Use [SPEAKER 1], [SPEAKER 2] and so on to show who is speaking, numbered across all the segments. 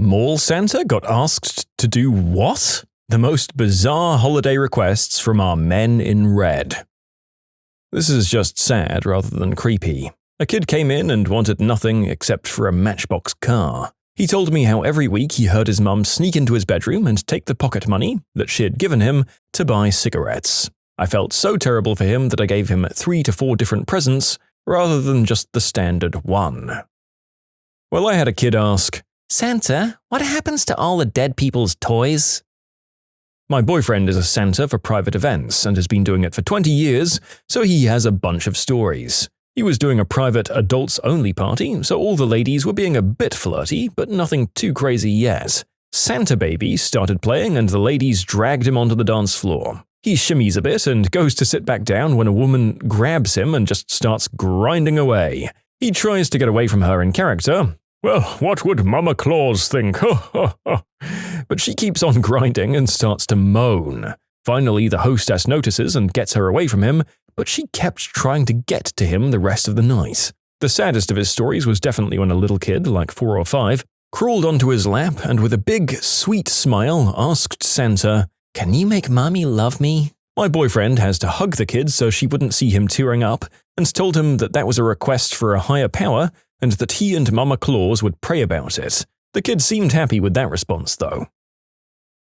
[SPEAKER 1] Mall Santa got asked to do what? The most bizarre holiday requests from our men in red. This is just sad rather than creepy. A kid came in and wanted nothing except for a Matchbox car. He told me how every week he heard his mum sneak into his bedroom and take the pocket money that she had given him to buy cigarettes. I felt so terrible for him that I gave him 3 to 4 different presents rather than just the standard one. Well, I had a kid ask, "Santa, what happens to all the dead people's toys?" My boyfriend is a Santa for private events and has been doing it for 20 years, so he has a bunch of stories. He was doing a private adults-only party, so all the ladies were being a bit flirty, but nothing too crazy yet. Santa Baby started playing and the ladies dragged him onto the dance floor. He shimmies a bit and goes to sit back down when a woman grabs him and just starts grinding away. He tries to get away from her in character. "Well, what would Mama Claus think?" But she keeps on grinding and starts to moan. Finally, the hostess notices and gets her away from him, but she kept trying to get to him the rest of the night. The saddest of his stories was definitely when a little kid, like 4 or 5, crawled onto his lap and with a big, sweet smile asked Santa, "Can you make Mommy love me?" My boyfriend has to hug the kid so she wouldn't see him tearing up and told him that that was a request for a higher power and that he and Mama Claus would pray about it. The kid seemed happy with that response, though.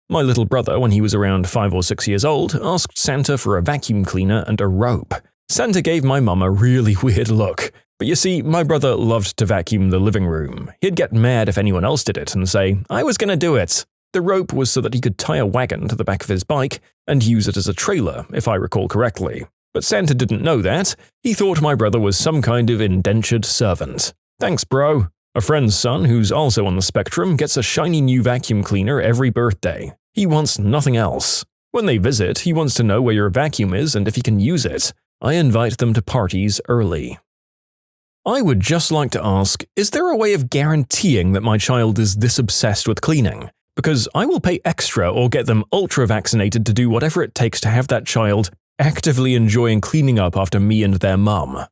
[SPEAKER 1] My little brother, when he was around 5 or 6 years old, asked Santa for a vacuum cleaner and a rope. Santa gave my mum a really weird look. But you see, my brother loved to vacuum the living room. He'd get mad if anyone else did it and say, "I was gonna do it." The rope was so that he could tie a wagon to the back of his bike and use it as a trailer, if I recall correctly. But Santa didn't know that. He thought my brother was some kind of indentured servant. Thanks, bro. A friend's son, who's also on the spectrum, gets a shiny new vacuum cleaner every birthday. He wants nothing else. When they visit, he wants to know where your vacuum is and if he can use it. I invite them to parties early. I would just like to ask, is there a way of guaranteeing that my child is this obsessed with cleaning? Because I will pay extra or get them ultra-vaccinated to do whatever it takes to have that child actively enjoying cleaning up after me and their mum.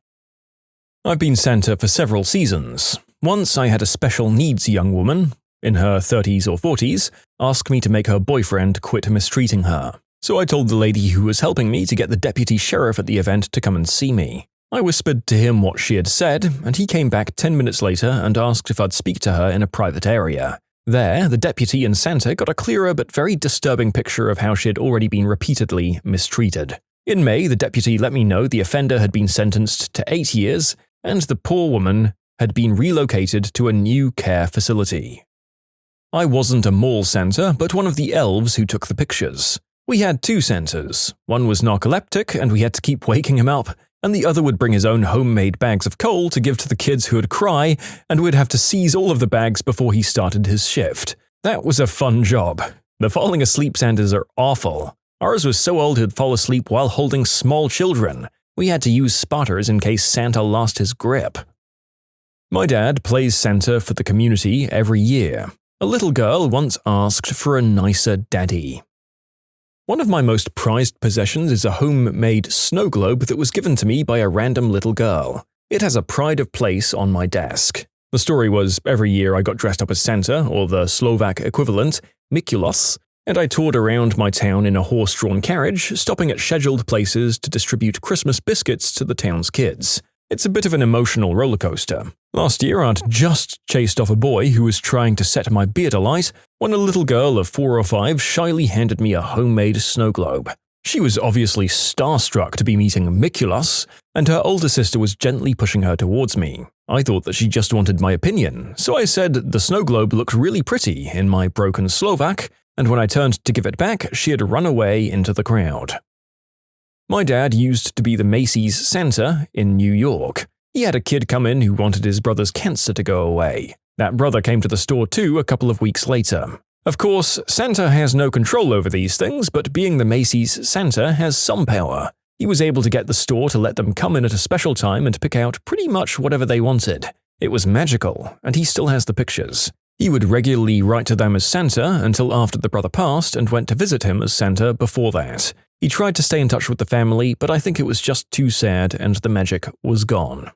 [SPEAKER 1] I've been Santa for several seasons. Once I had a special needs young woman, in her 30s or 40s, ask me to make her boyfriend quit mistreating her. So I told the lady who was helping me to get the deputy sheriff at the event to come and see me. I whispered to him what she had said, and he came back 10 minutes later and asked if I'd speak to her in a private area. There, the deputy and Santa got a clearer but very disturbing picture of how she had already been repeatedly mistreated. In May, the deputy let me know the offender had been sentenced to 8 years, and the poor woman had been relocated to a new care facility. I wasn't a mall Santa, but one of the elves who took the pictures. We had 2 Santas. One was narcoleptic, and we had to keep waking him up, and the other would bring his own homemade bags of coal to give to the kids who would cry, and we'd have to seize all of the bags before he started his shift. That was a fun job. The falling asleep Santas are awful. Ours was so old he'd fall asleep while holding small children. We had to use spotters in case Santa lost his grip. My dad plays Santa for the community every year. A little girl once asked for a nicer daddy. One of my most prized possessions is a homemade snow globe that was given to me by a random little girl. It has a pride of place on my desk. The story was, every year I got dressed up as Santa, or the Slovak equivalent, Mikuláš, and I toured around my town in a horse-drawn carriage, stopping at scheduled places to distribute Christmas biscuits to the town's kids. It's a bit of an emotional roller coaster. Last year, I'd just chased off a boy who was trying to set my beard alight when a little girl of 4 or 5 shyly handed me a homemade snow globe. She was obviously starstruck to be meeting Mikuláš, and her older sister was gently pushing her towards me. I thought that she just wanted my opinion, so I said the snow globe looked really pretty in my broken Slovak, and when I turned to give it back, she had run away into the crowd. My dad used to be the Macy's Santa in New York. He had a kid come in who wanted his brother's cancer to go away. That brother came to the store too a couple of weeks later. Of course, Santa has no control over these things, but being the Macy's Santa has some power. He was able to get the store to let them come in at a special time and pick out pretty much whatever they wanted. It was magical, and he still has the pictures. He would regularly write to them as Santa until after the brother passed and went to visit him as Santa before that. He tried to stay in touch with the family, but I think it was just too sad and the magic was gone.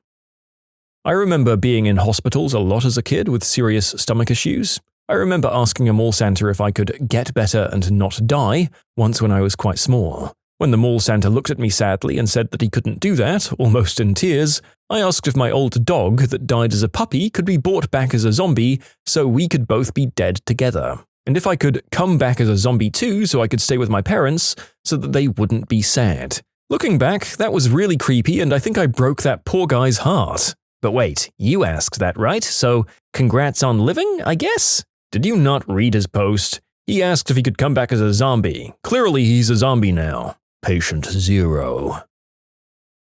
[SPEAKER 1] I remember being in hospitals a lot as a kid with serious stomach issues. I remember asking a mall Santa if I could get better and not die once when I was quite small. When the mall Santa looked at me sadly and said that he couldn't do that, almost in tears, I asked if my old dog that died as a puppy could be brought back as a zombie so we could both be dead together. And if I could come back as a zombie too so I could stay with my parents so that they wouldn't be sad. Looking back, that was really creepy and I think I broke that poor guy's heart. But wait, you asked that, right? So, congrats on living, I guess? Did you not read his post? He asked if he could come back as a zombie. Clearly he's a zombie now. Patient 0.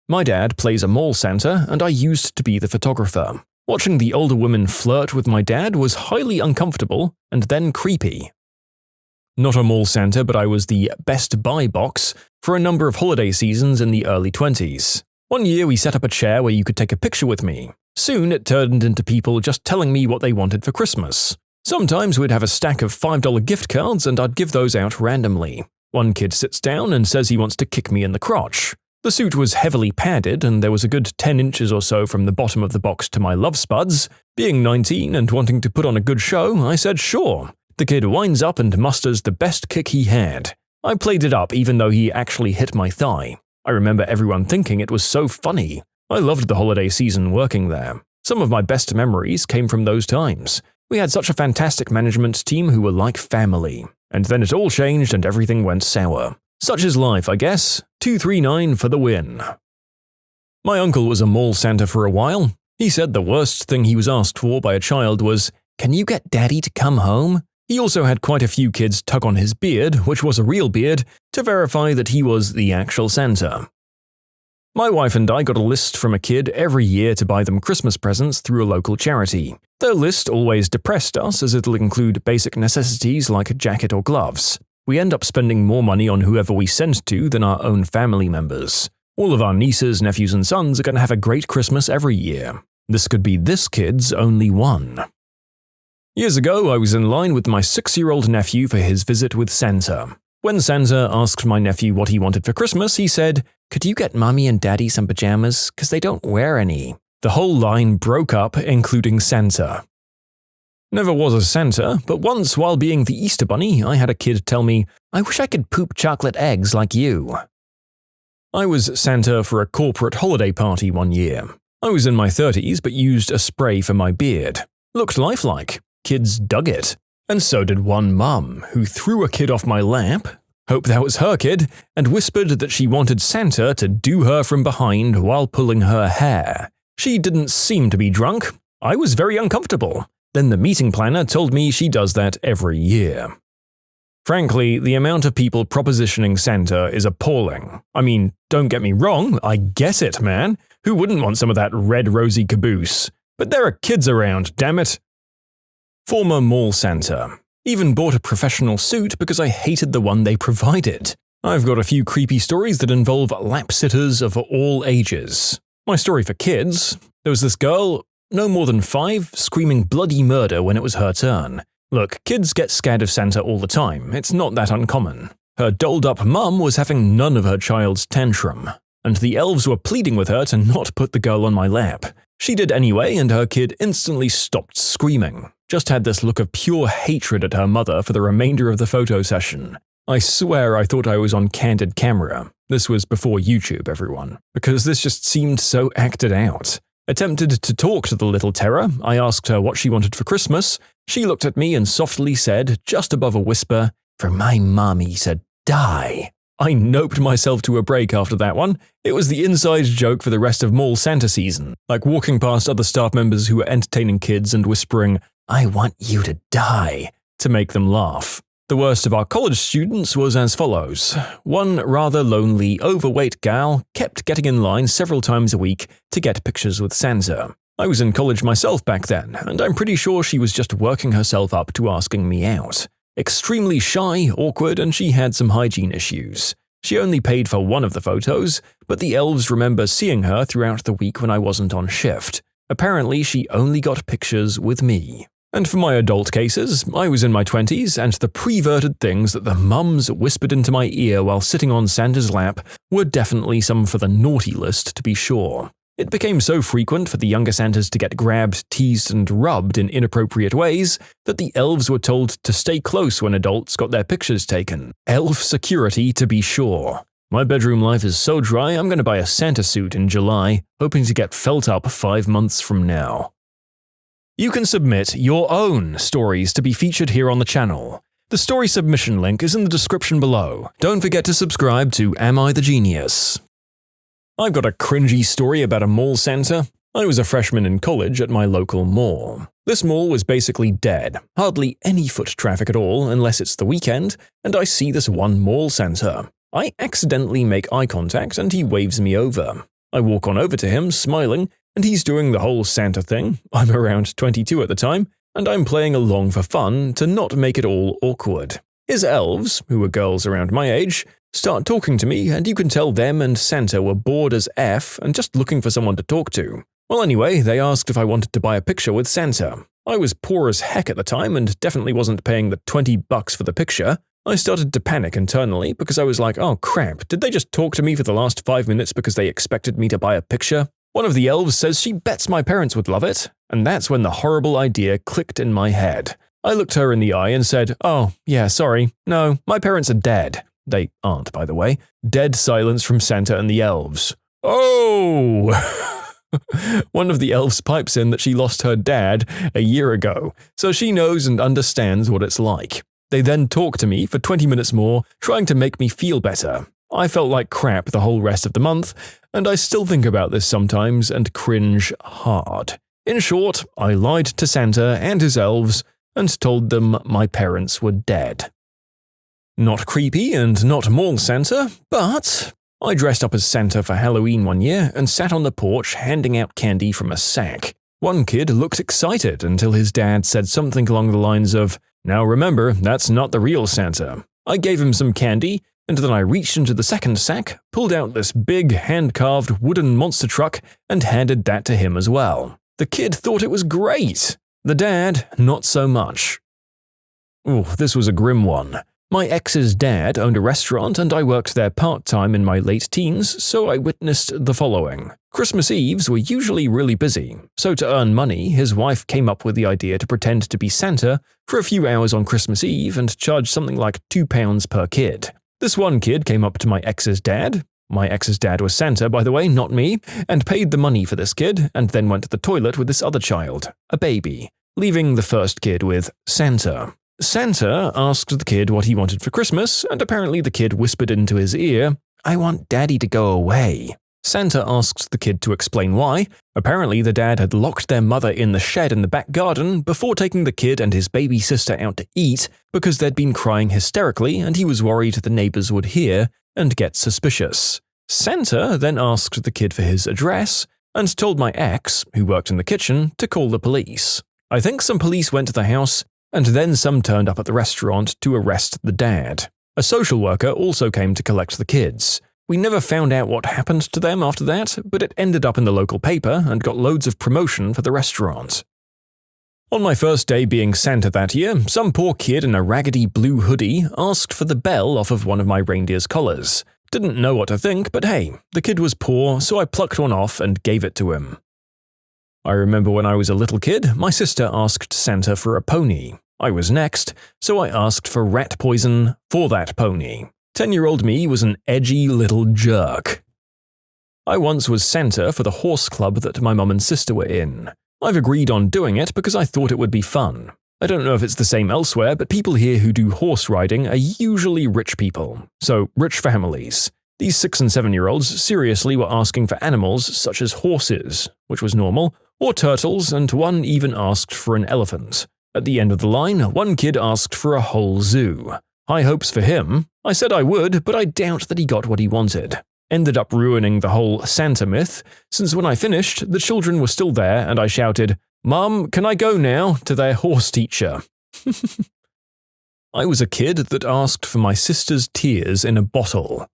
[SPEAKER 1] My dad plays a mall Santa, and I used to be the photographer. Watching the older woman flirt with my dad was highly uncomfortable and then creepy. Not a mall Santa, but I was the Best Buy box for a number of holiday seasons in the early 20s. One year we set up a chair where you could take a picture with me. Soon it turned into people just telling me what they wanted for Christmas. Sometimes we'd have a stack of $5 gift cards and I'd give those out randomly. One kid sits down and says he wants to kick me in the crotch. The suit was heavily padded and there was a good 10 inches or so from the bottom of the box to my love spuds. Being 19 and wanting to put on a good show, I said sure. The kid winds up and musters the best kick he had. I played it up even though he actually hit my thigh. I remember everyone thinking it was so funny. I loved the holiday season working there. Some of my best memories came from those times. We had such a fantastic management team who were like family. And then it all changed and everything went sour. Such is life, I guess. 239 for the win. My uncle was a mall Santa for a while. He said the worst thing he was asked for by a child was, "Can you get daddy to come home?" He also had quite a few kids tug on his beard, which was a real beard, to verify that he was the actual Santa. My wife and I got a list from a kid every year to buy them Christmas presents through a local charity. Their list always depressed us as it'll include basic necessities like a jacket or gloves. We end up spending more money on whoever we send to than our own family members. All of our nieces, nephews and sons are going to have a great Christmas every year. This could be this kid's only one. Years ago, I was in line with my 6-year-old nephew for his visit with Santa. When Santa asked my nephew what he wanted for Christmas, he said, "Could you get mommy and daddy some pajamas? 'Cause they don't wear any." The whole line broke up, including Santa. Never was a Santa, but once while being the Easter Bunny, I had a kid tell me, "I wish I could poop chocolate eggs like you." I was Santa for a corporate holiday party one year. I was in my 30s but used a spray for my beard. Looked lifelike. Kids dug it. And so did one mum, who threw a kid off my lap, hope that was her kid, and whispered that she wanted Santa to do her from behind while pulling her hair. She didn't seem to be drunk. I was very uncomfortable. Then the meeting planner told me she does that every year. Frankly, the amount of people propositioning Santa is appalling. I mean, don't get me wrong, I get it, man. Who wouldn't want some of that red rosy caboose? But there are kids around, damn it. Former mall Santa. Even bought a professional suit because I hated the one they provided. I've got a few creepy stories that involve lap sitters of all ages. My story for kids: there was this girl, no more than 5, screaming bloody murder when it was her turn. Look, kids get scared of Santa all the time, it's not that uncommon. Her dolled-up mum was having none of her child's tantrum, and the elves were pleading with her to not put the girl on my lap. She did anyway, and her kid instantly stopped screaming. Just had this look of pure hatred at her mother for the remainder of the photo session. I swear I thought I was on candid camera. This was before YouTube, everyone, because this just seemed so acted out. Attempted to talk to the little terror, I asked her what she wanted for Christmas. She looked at me and softly said, just above a whisper, "For my mommy to die." I noped myself to a break after that one. It was the inside joke for the rest of mall Santa season, like walking past other staff members who were entertaining kids and whispering, "I want you to die," to make them laugh. The worst of our college students was as follows. One rather lonely, overweight gal kept getting in line several times a week to get pictures with Santa. I was in college myself back then, and I'm pretty sure she was just working herself up to asking me out. Extremely shy, awkward, and she had some hygiene issues. She only paid for one of the photos, but the elves remember seeing her throughout the week when I wasn't on shift. Apparently, she only got pictures with me. And for my adult cases, I was in my 20s, and the perverted things that the mums whispered into my ear while sitting on Santa's lap were definitely some for the naughty list, to be sure. It became so frequent for the younger Santas to get grabbed, teased, and rubbed in inappropriate ways that the elves were told to stay close when adults got their pictures taken. Elf security, to be sure. My bedroom life is so dry I'm going to buy a Santa suit in July, hoping to get felt up 5 months from now. You can submit your own stories to be featured here on the channel. The story submission link is in the description below. Don't forget to subscribe to Am I the Genius? I've got a cringy story about a mall Santa. I was a freshman in college at my local mall. This mall was basically dead, hardly any foot traffic at all unless it's the weekend, and I see this one mall Santa. I accidentally make eye contact and he waves me over. I walk on over to him, smiling, and he's doing the whole Santa thing. I'm around 22 at the time, and I'm playing along for fun to not make it all awkward. His elves, who were girls around my age, start talking to me, and you can tell them and Santa were bored as F and just looking for someone to talk to. Well, anyway, they asked if I wanted to buy a picture with Santa. I was poor as heck at the time and definitely wasn't paying the $20 for the picture. I started to panic internally because I was like, oh crap, did they just talk to me for the last 5 minutes because they expected me to buy a picture? One of the elves says she bets my parents would love it, and that's when the horrible idea clicked in my head. I looked her in the eye and said, oh, yeah, sorry. No, my parents are dead. They aren't, by the way. Dead silence from Santa and the elves. Oh! One of the elves pipes in that she lost her dad a year ago, so she knows and understands what it's like. They then talk to me for 20 minutes more, trying to make me feel better. I felt like crap the whole rest of the month, and I still think about this sometimes and cringe hard. In short, I lied to Santa and his elves and told them my parents were dead. Not creepy and not mall Santa, but I dressed up as Santa for Halloween one year and sat on the porch handing out candy from a sack. One kid looked excited until his dad said something along the lines of, "Now remember, that's not the real Santa." I gave him some candy, and then I reached into the second sack, pulled out this big hand-carved wooden monster truck, and handed that to him as well. The kid thought it was great. The dad, not so much. Ooh, this was a grim one. My ex's dad owned a restaurant and I worked there part-time in my late teens, so I witnessed the following. Christmas Eves were usually really busy, so to earn money, his wife came up with the idea to pretend to be Santa for a few hours on Christmas Eve and charge something like £2 per kid. This one kid came up to my ex's dad was Santa, by the way, not me, and paid the money for this kid, and then went to the toilet with this other child, a baby, leaving the first kid with Santa. Santa asked the kid what he wanted for Christmas, and apparently the kid whispered into his ear, "I want Daddy to go away." Santa asked the kid to explain why. Apparently the dad had locked their mother in the shed in the back garden before taking the kid and his baby sister out to eat because they'd been crying hysterically and he was worried the neighbors would hear and get suspicious. Santa then asked the kid for his address and told my ex, who worked in the kitchen, to call the police. I think some police went to the house, and then some turned up at the restaurant to arrest the dad. A social worker also came to collect the kids. We never found out what happened to them after that, but it ended up in the local paper and got loads of promotion for the restaurant. On my first day being Santa that year, some poor kid in a raggedy blue hoodie asked for the bell off of one of my reindeer's collars. Didn't know what to think, but hey, the kid was poor, so I plucked one off and gave it to him. I remember when I was a little kid, my sister asked Santa for a pony. I was next, so I asked for rat poison for that pony. 10-year-old me was an edgy little jerk. I once was Santa for the horse club that my mum and sister were in. I've agreed on doing it because I thought it would be fun. I don't know if it's the same elsewhere, but people here who do horse riding are usually rich people, so rich families. These 6- and 7-year-olds seriously were asking for animals such as horses, which was normal, or turtles, and one even asked for an elephant. At the end of the line, one kid asked for a whole zoo. High hopes for him. I said I would, but I doubt that he got what he wanted. Ended up ruining the whole Santa myth, since when I finished, the children were still there and I shouted, "Mum, can I go now?" to their horse teacher. I was a kid that asked for my sister's tears in a bottle.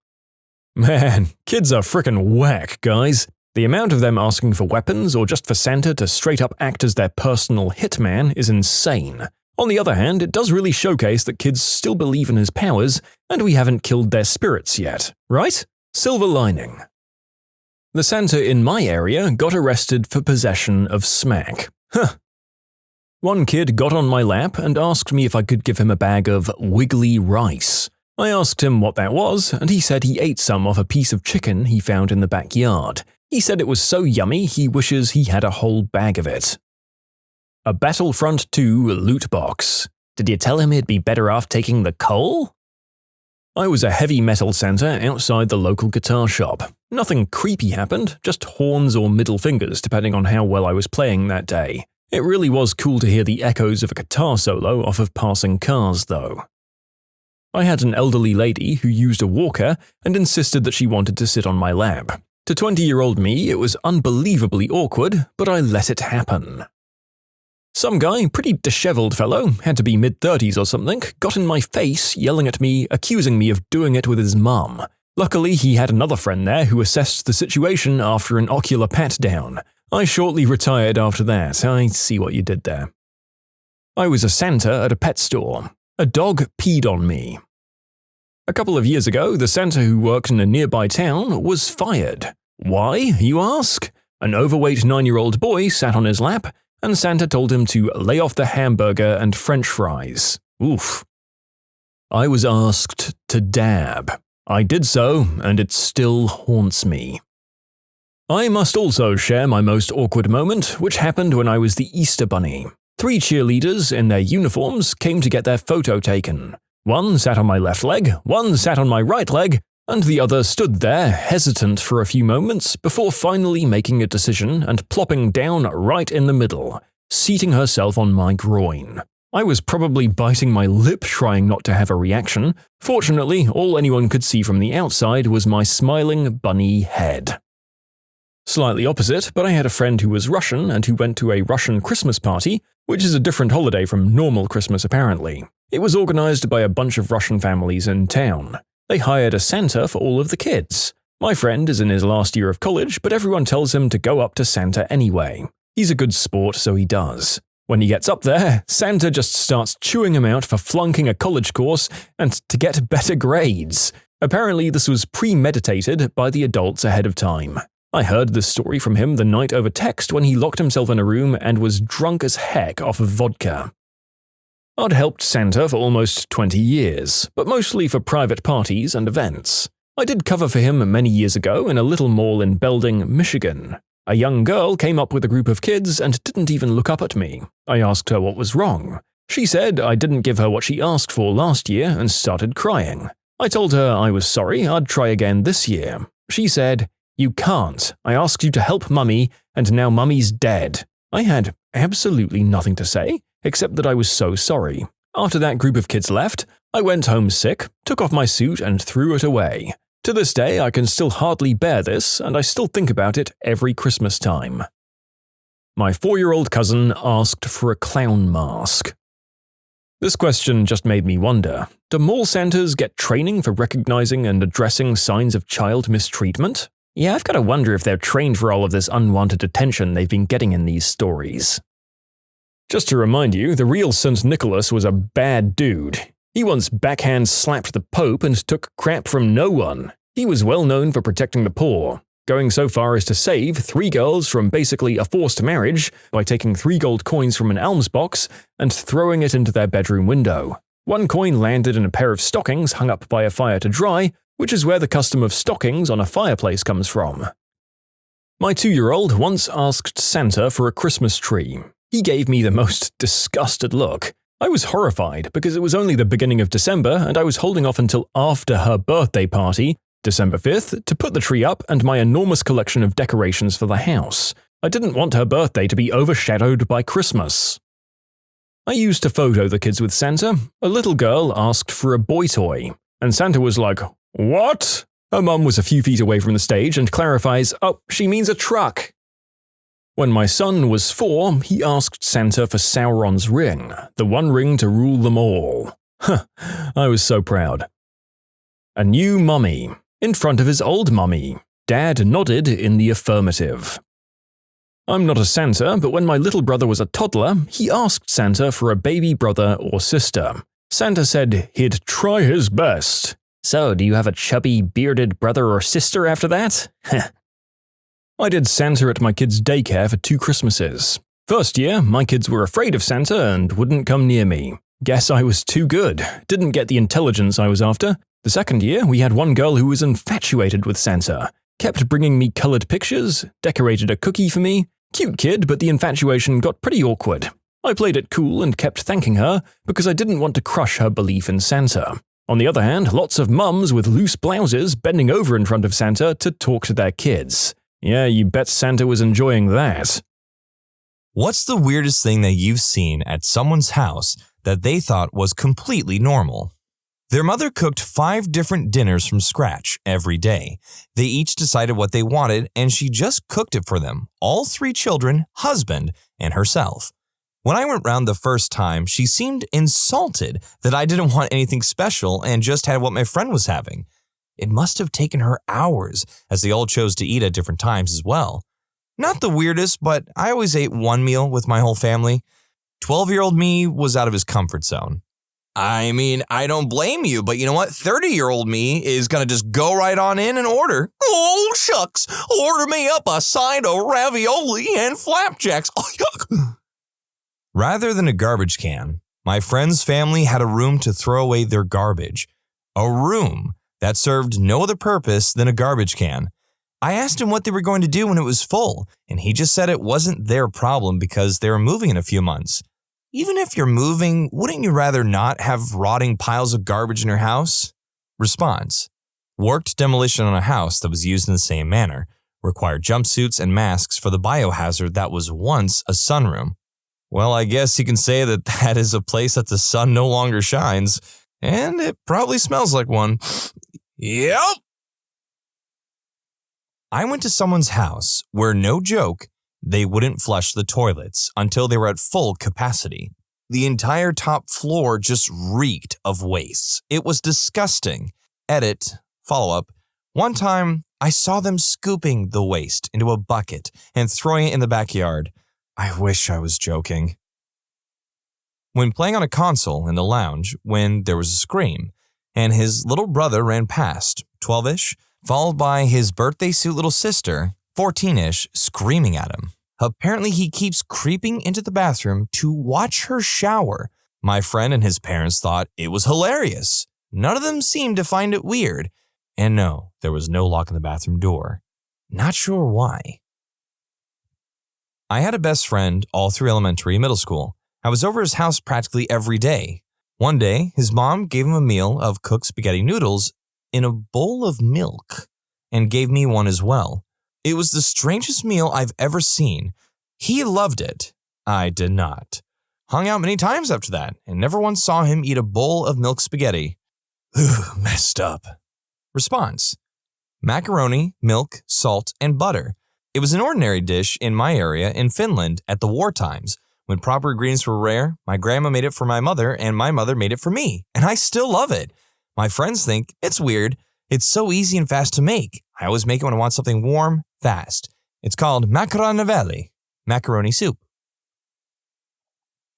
[SPEAKER 1] Man, kids are frickin' whack, guys. The amount of them asking for weapons or just for Santa to straight up act as their personal hitman is insane. On the other hand, it does really showcase that kids still believe in his powers and we haven't killed their spirits yet, right? Silver lining. The Santa in my area got arrested for possession of smack. Huh. One kid got on my lap and asked me if I could give him a bag of wiggly rice. I asked him what that was, and he said he ate some off a piece of chicken he found in the backyard. He said it was so yummy he wishes he had a whole bag of it. A Battlefront 2 loot box. Did you tell him he'd be better off taking the coal? I was a heavy metal Santa outside the local guitar shop. Nothing creepy happened, just horns or middle fingers depending on how well I was playing that day. It really was cool to hear the echoes of a guitar solo off of passing cars, though. I had an elderly lady who used a walker and insisted that she wanted to sit on my lap. To 20-year-old me, it was unbelievably awkward, but I let it happen. Some guy, pretty disheveled fellow, had to be mid-30s or something, got in my face yelling at me, accusing me of doing it with his mum. Luckily, he had another friend there who assessed the situation after an ocular pat-down. I shortly retired after that. I see what you did there. I was a Santa at a pet store. A dog peed on me. A couple of years ago, the Santa who worked in a nearby town was fired. Why, you ask? An overweight 9-year-old boy sat on his lap, and Santa told him to lay off the hamburger and french fries. Oof. I was asked to dab. I did so, and it still haunts me. I must also share my most awkward moment, which happened when I was the Easter Bunny. 3 cheerleaders in their uniforms came to get their photo taken. One sat on my left leg, one sat on my right leg, and the other stood there, hesitant for a few moments before finally making a decision and plopping down right in the middle, seating herself on my groin. I was probably biting my lip trying not to have a reaction. Fortunately, all anyone could see from the outside was my smiling bunny head. Slightly opposite, but I had a friend who was Russian and who went to a Russian Christmas party, which is a different holiday from normal Christmas apparently. It was organized by a bunch of Russian families in town. They hired a Santa for all of the kids. My friend is in his last year of college, but everyone tells him to go up to Santa anyway. He's a good sport, so he does. When he gets up there, Santa just starts chewing him out for flunking a college course and to get better grades. Apparently, this was premeditated by the adults ahead of time. I heard this story from him the night over text when he locked himself in a room and was drunk as heck off of vodka. I'd helped Santa for almost 20 years, but mostly for private parties and events. I did cover for him many years ago in a little mall in Belding, Michigan. A young girl came up with a group of kids and didn't even look up at me. I asked her what was wrong. She said I didn't give her what she asked for last year and started crying. I told her I was sorry, I'd try again this year. She said, "You can't. I asked you to help Mummy, and now Mummy's dead." I had absolutely nothing to say, except that I was so sorry. After that group of kids left, I went home sick, took off my suit and threw it away. To this day, I can still hardly bear this, and I still think about it every Christmas time. My 4-year-old cousin asked for a clown mask. This question just made me wonder, do mall Santas get training for recognizing and addressing signs of child mistreatment? Yeah, I've got to wonder if they're trained for all of this unwanted attention they've been getting in these stories. Just to remind you, the real St. Nicholas was a bad dude. He once backhand slapped the Pope and took crap from no one. He was well known for protecting the poor, going so far as to save 3 girls from basically a forced marriage by taking 3 gold coins from an alms box and throwing it into their bedroom window. 1 coin landed in a pair of stockings hung up by a fire to dry, which is where the custom of stockings on a fireplace comes from. My 2-year-old once asked Santa for a Christmas tree. He gave me the most disgusted look. I was horrified because it was only the beginning of December and I was holding off until after her birthday party, December 5th, to put the tree up and my enormous collection of decorations for the house. I didn't want her birthday to be overshadowed by Christmas. I used to photo the kids with Santa. A little girl asked for a boy toy, and Santa was like, "What?" Her mum was a few feet away from the stage and clarifies, "Oh, she means a truck." When my son was 4, he asked Santa for Sauron's ring, the one ring to rule them all. I was so proud. A new mummy, in front of his old mummy. Dad nodded in the affirmative. I'm not a Santa, but when my little brother was a toddler, he asked Santa for a baby brother or sister. Santa said he'd try his best. So, do you have a chubby, bearded brother or sister after that? I did Santa at my kids' daycare for 2 Christmases. First year, my kids were afraid of Santa and wouldn't come near me. Guess I was too good, didn't get the intelligence I was after. The second year, we had one girl who was infatuated with Santa. Kept bringing me colored pictures, decorated a cookie for me. Cute kid, but the infatuation got pretty awkward. I played it cool and kept thanking her because I didn't want to crush her belief in Santa. On the other hand, lots of mums with loose blouses bending over in front of Santa to talk to their kids. Yeah, you bet Santa was enjoying that.
[SPEAKER 2] What's the weirdest thing that you've seen at someone's house that they thought was completely normal? Their mother cooked 5 different dinners from scratch every day. They each decided what they wanted, and she just cooked it for them, all 3 children, husband, and herself. When I went round the first time, she seemed insulted that I didn't want anything special and just had what my friend was having. It must have taken her hours, as they all chose to eat at different times as well. Not the weirdest, but I always ate one meal with my whole family. 12-year-old me was out of his comfort zone. I mean, I don't blame you, but you know what? 30-year-old me is going to just go right on in and order. Oh, shucks. Order me up a side of ravioli and flapjacks. Oh, yuck. Rather than a garbage can, my friend's family had a room to throw away their garbage. A room that served no other purpose than a garbage can. I asked him what they were going to do when it was full, and he just said it wasn't their problem because they were moving in a few months. Even if you're moving, wouldn't you rather not have rotting piles of garbage in your house? Response: worked demolition on a house that was used in the same manner, required jumpsuits and masks for the biohazard that was once a sunroom. Well, I guess you can say that that is a place that the sun no longer shines, and it probably smells like one. Yep. I went to someone's house where, no joke, they wouldn't flush the toilets until they were at full capacity. The entire top floor just reeked of waste. It was disgusting. Edit, follow-up. One time, I saw them scooping the waste into a bucket and throwing it in the backyard. I wish I was joking. When playing on a console in the lounge, when there was a scream, and his little brother ran past, 12-ish, followed by his birthday suit little sister, 14-ish, screaming at him. Apparently he keeps creeping into the bathroom to watch her shower. My friend and his parents thought it was hilarious. None of them seemed to find it weird. And no, there was no lock on the bathroom door. Not sure why. I had a best friend all through elementary and middle school. I was over his house practically every day. One day, his mom gave him a meal of cooked spaghetti noodles in a bowl of milk and gave me one as well. It was the strangest meal I've ever seen. He loved it. I did not. Hung out many times after that and never once saw him eat a bowl of milk spaghetti. Ugh, messed up. Response: macaroni, milk, salt, and butter. It was an ordinary dish in my area in Finland at the war times. When proper ingredients were rare, my grandma made it for my mother and my mother made it for me, and I still love it. My friends think it's weird. It's so easy and fast to make. I always make it when I want something warm, fast. It's called macaroni, macaroni soup.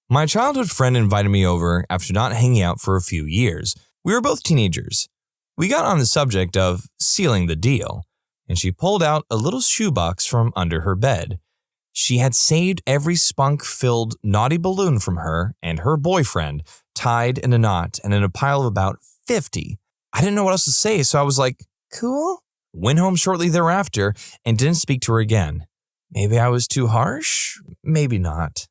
[SPEAKER 2] My childhood friend invited me over after not hanging out for a few years. We were both teenagers. We got on the subject of sealing the deal, and she pulled out a little shoebox from under her bed. She had saved every spunk-filled naughty balloon from her and her boyfriend, tied in a knot and in a pile of about 50. I didn't know what else to say, so I was like, cool. Went home shortly thereafter and didn't speak to her again. Maybe I was too harsh? Maybe not.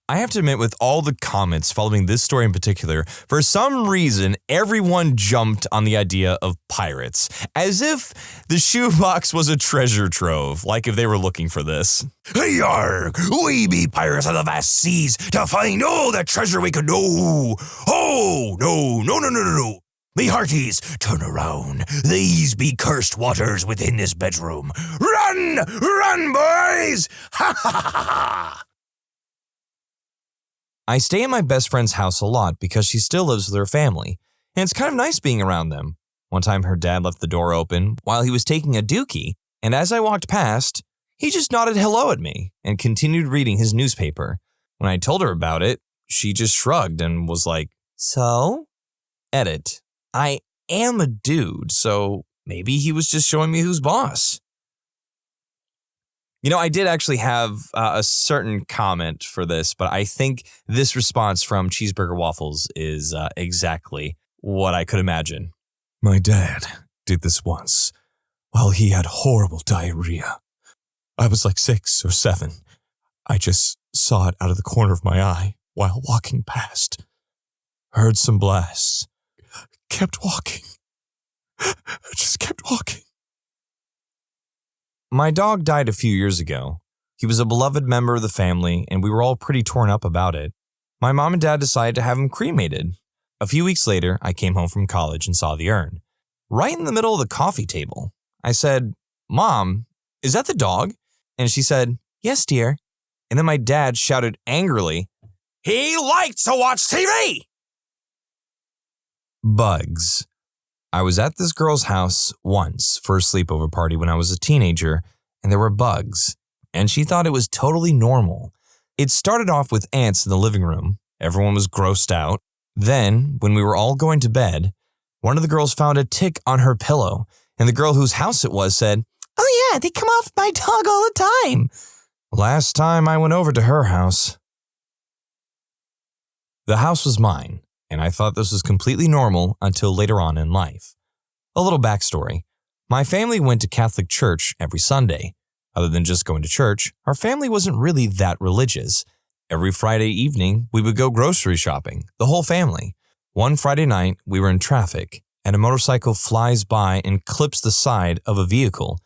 [SPEAKER 2] I have to admit, with all the comments following this story in particular, for some reason, everyone jumped on the idea of pirates, as if the shoebox was a treasure trove, like if they were looking for this. Hey, yarg! We be pirates of the vast seas to find all the treasure we could know. Oh, no. Me hearties, turn around. These be cursed waters within this bedroom. Run, boys! Ha ha ha ha! I stay at my best friend's house a lot because she still lives with her family, and it's kind of nice being around them. One time her dad left the door open while he was taking a dookie, and as I walked past, he just nodded hello at me and continued reading his newspaper. When I told her about it, she just shrugged and was like, so? Edit. I am a dude, so maybe he was just showing me who's boss. I did actually have a certain comment for this, but I think this response from Cheeseburger Waffles is exactly what I could imagine. My dad did this once while he had horrible diarrhea. I was like 6 or 7. I just saw it out of the corner of my eye while walking past. Heard some blasts. Kept walking. I just kept walking. My dog died a few years ago. He was a beloved member of the family, and we were all pretty torn up about it. My mom and dad decided to have him cremated. A few weeks later, I came home from college and saw the urn. Right in the middle of the coffee table, I said, "Mom, is that the dog?" And she said, "Yes, dear." And then my dad shouted angrily, "He likes to watch TV!" Bugs. I was at this girl's house once for a sleepover party when I was a teenager, and there were bugs, and she thought it was totally normal. It started off with ants in the living room. Everyone was grossed out. Then, when we were all going to bed, one of the girls found a tick on her pillow, and the girl whose house it was said, "Oh yeah, they come off my dog all the time." Last time I went over to her house. The house was mine, and I thought this was completely normal until later on in life. A little backstory. My family went to Catholic church every Sunday. Other than just going to church, our family wasn't really that religious. Every Friday evening, we would go grocery shopping, the whole family. One Friday night, we were in traffic, and a motorcycle flies by and clips the side of a vehicle.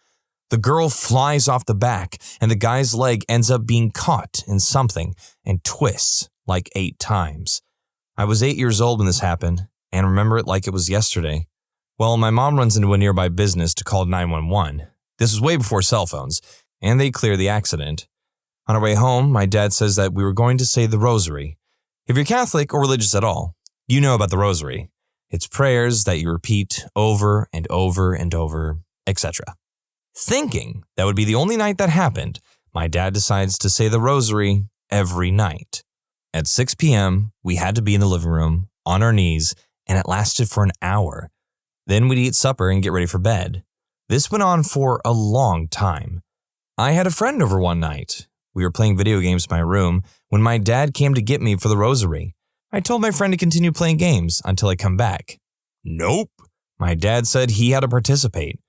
[SPEAKER 2] The girl flies off the back, and the guy's leg ends up being caught in something and twists like 8 times. I was 8 years old when this happened, and remember it like it was yesterday. Well, my mom runs into a nearby business to call 911. This was way before cell phones, and they clear the accident. On our way home, my dad says that we were going to say the rosary. If you're Catholic or religious at all, you know about the rosary. It's prayers that you repeat over and over and over, etc. Thinking that would be the only night that happened, my dad decides to say the rosary every night. At 6 p.m., we had to be in the living room, on our knees, and it lasted for an hour. Then we'd eat supper and get ready for bed. This went on for a long time. I had a friend over one night. We were playing video games in my room when my dad came to get me for the rosary. I told my friend to continue playing games until I come back. Nope. My dad said he had to participate.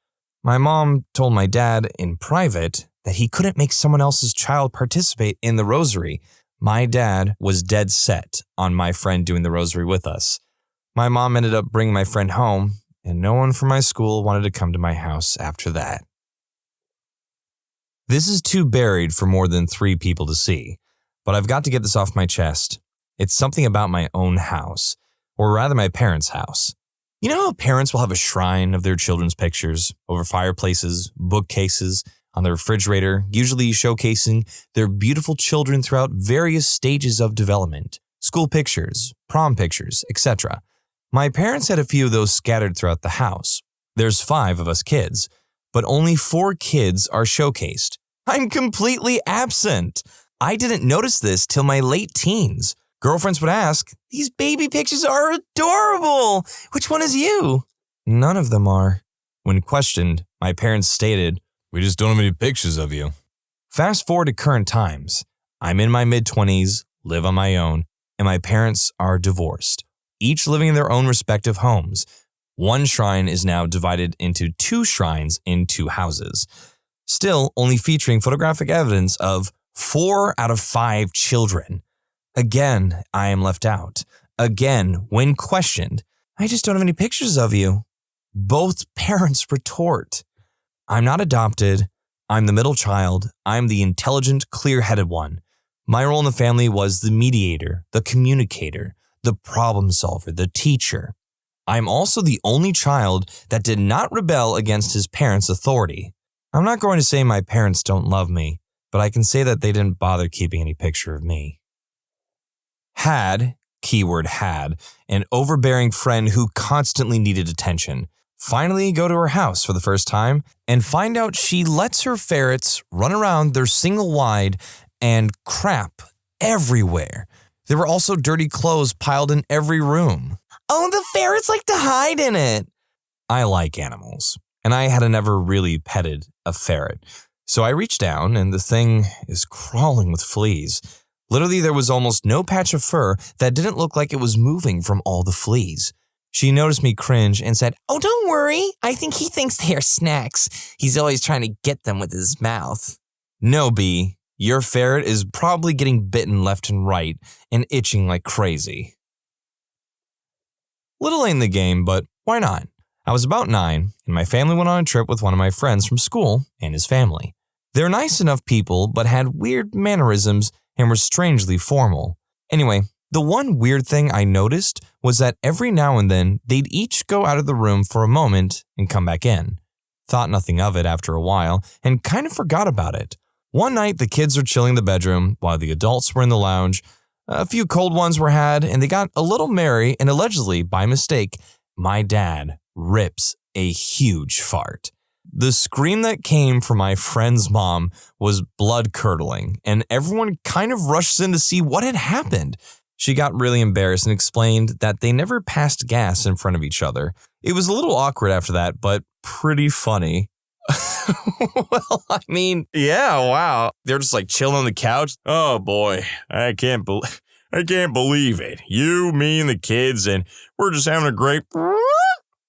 [SPEAKER 2] My mom told my dad in private that he couldn't make someone else's child participate in the rosary. My dad was dead set on my friend doing the rosary with us. My mom ended up bringing my friend home, and no one from my school wanted to come to my house after that. This is too buried for more than 3 people to see, but I've got to get this off my chest. It's something about my own house, or rather my parents' house. You know how parents will have a shrine of their children's pictures over fireplaces, bookcases, on the refrigerator, usually showcasing their beautiful children throughout various stages of development, school pictures, prom pictures, etc. My parents had a few of those scattered throughout the house. There's 5 of us kids, but only 4 kids are showcased. I'm completely absent. I didn't notice this till my late teens. Girlfriends would ask, "These baby pictures are adorable. Which one is you?" None of them are. When questioned, my parents stated, "We just don't have any pictures of you." Fast forward to current times. I'm in my mid-20s, live on my own, and my parents are divorced, each living in their own respective homes. One shrine is now divided into 2 shrines in 2 houses, still only featuring photographic evidence of 4 out of 5 children. Again, I am left out. Again, when questioned, "I just don't have any pictures of you." Both parents retort, "I'm not adopted. I'm the middle child. I'm the intelligent, clear-headed one. My role in the family was the mediator, the communicator, the problem solver, the teacher. I'm also the only child that did not rebel against his parents' authority. I'm not going to say my parents don't love me, but I can say that they didn't bother keeping any picture of me." Had, keyword had, an overbearing friend who constantly needed attention. Finally go to her house for the first time and find out she lets her ferrets run around their single wide and crap everywhere. There were also dirty clothes piled in every room. "Oh, the ferrets like to hide in it." I like animals, and I had never really petted a ferret. So I reached down, and the thing is crawling with fleas. Literally, there was almost no patch of fur that didn't look like it was moving from all the fleas. She noticed me cringe and said, "Oh, don't worry. I think he thinks they are snacks. He's always trying to get them with his mouth." No, B. Your ferret is probably getting bitten left and right and itching like crazy. Little late in the game, but why not? I was about 9, and my family went on a trip with one of my friends from school and his family. They're nice enough people, but had weird mannerisms and were strangely formal. Anyway, the one weird thing I noticed was that every now and then they'd each go out of the room for a moment and come back in. Thought nothing of it after a while and kind of forgot about it. One night the kids were chilling in the bedroom while the adults were in the lounge. A few cold ones were had and they got a little merry, and allegedly, by mistake, my dad rips a huge fart. The scream that came from my friend's mom was blood-curdling, and everyone kind of rushed in to see what had happened. She got really embarrassed and explained that they never passed gas in front of each other. It was a little awkward after that, but pretty funny. Well, I mean, yeah, wow. They're just like chilling on the couch. Oh boy, I can't believe it. You, me, and the kids, and we're just having a great...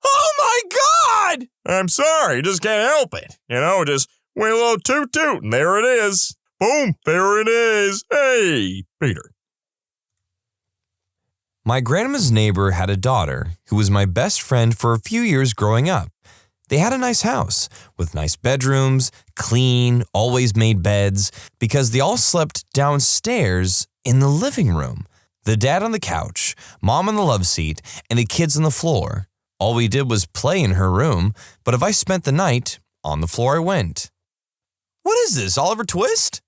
[SPEAKER 2] Oh my God! I'm sorry, just can't help it. Just went a little toot-toot, and there it is. Boom, there it is. Hey, Peter. My grandma's neighbor had a daughter who was my best friend for a few years growing up. They had a nice house with nice bedrooms, clean, always made beds, because they all slept downstairs in the living room. The dad on the couch, mom on the love seat, and the kids on the floor. All we did was play in her room, but if I spent the night, on the floor I went. What is this, Oliver Twist?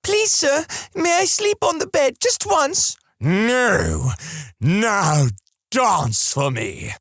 [SPEAKER 2] Please, sir, may I sleep on the bed just once? No, now dance for me.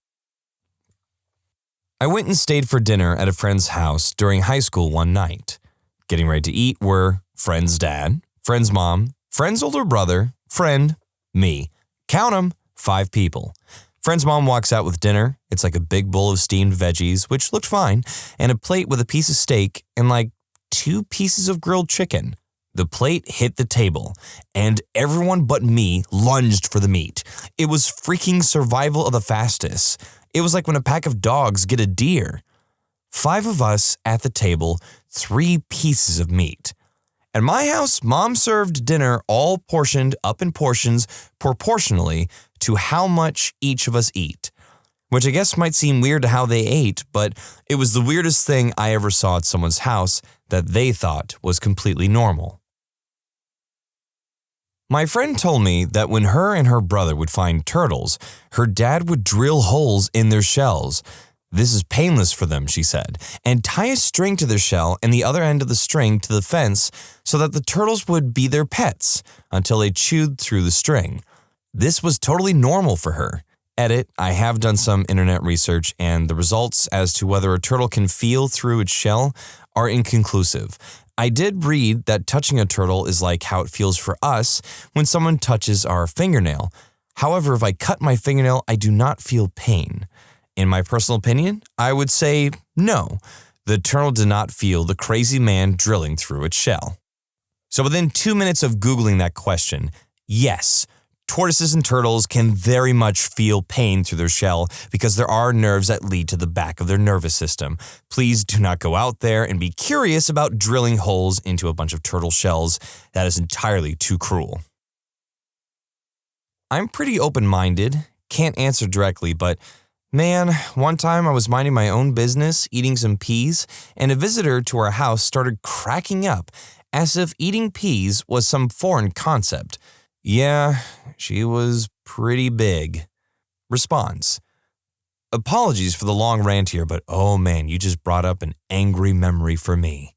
[SPEAKER 2] I went and stayed for dinner at a friend's house during high school one night. Getting ready to eat were friend's dad, friend's mom, friend's older brother, friend, me. Count 'em, 5 people. Friend's mom walks out with dinner. It's like a big bowl of steamed veggies, which looked fine, and a plate with a piece of steak and like 2 pieces of grilled chicken. The plate hit the table, and everyone but me lunged for the meat. It was freaking survival of the fastest. It was like when a pack of dogs get a deer. 5 of us at the table, 3 pieces of meat. At my house, Mom served dinner all portioned up in portions proportionally to how much each of us eat, which I guess might seem weird to how they ate, but it was the weirdest thing I ever saw at someone's house that they thought was completely normal. My friend told me that when her and her brother would find turtles, her dad would drill holes in their shells. This is painless for them, she said, and tie a string to their shell and the other end of the string to the fence so that the turtles would be their pets until they chewed through the string. This was totally normal for her. Edit, I have done some internet research, and the results as to whether a turtle can feel through its shell are inconclusive. I did read that touching a turtle is like how it feels for us when someone touches our fingernail. However, if I cut my fingernail, I do not feel pain. In my personal opinion, I would say no. The turtle did not feel the crazy man drilling through its shell. So within 2 minutes of Googling that question, yes, tortoises and turtles can very much feel pain through their shell because there are nerves that lead to the back of their nervous system. Please do not go out there and be curious about drilling holes into a bunch of turtle shells. That is entirely too cruel. I'm pretty open-minded, can't answer directly, but man, one time I was minding my own business, eating some peas, and a visitor to our house started cracking up as if eating peas was some foreign concept. Yeah, she was pretty big. Response. Apologies for the long rant here, but oh man, you just brought up an angry memory for me.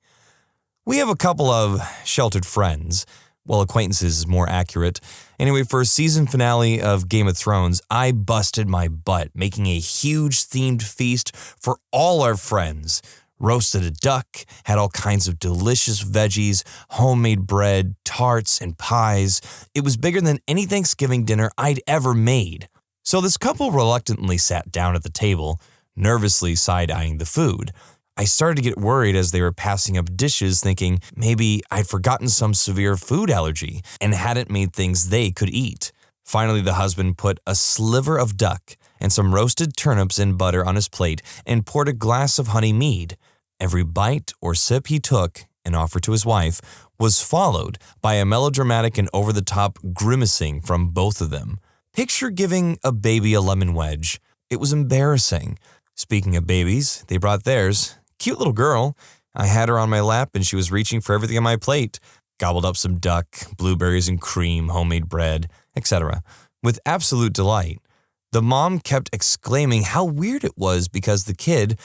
[SPEAKER 2] We have a couple of sheltered friends. Well, acquaintances is more accurate. Anyway, for a season finale of Game of Thrones, I busted my butt making a huge themed feast for all our friends. Roasted a duck, had all kinds of delicious veggies, homemade bread, tarts, and pies. It was bigger than any Thanksgiving dinner I'd ever made. So this couple reluctantly sat down at the table, nervously side-eyeing the food. I started to get worried as they were passing up dishes, thinking maybe I'd forgotten some severe food allergy and hadn't made things they could eat. Finally, the husband put a sliver of duck and some roasted turnips in butter on his plate and poured a glass of honey mead. Every bite or sip he took and offered to his wife was followed by a melodramatic and over-the-top grimacing from both of them. Picture giving a baby a lemon wedge. It was embarrassing. Speaking of babies, they brought theirs. Cute little girl. I had her on my lap and she was reaching for everything on my plate. Gobbled up some duck, blueberries and cream, homemade bread, etc. with absolute delight. The mom kept exclaiming how weird it was because the kid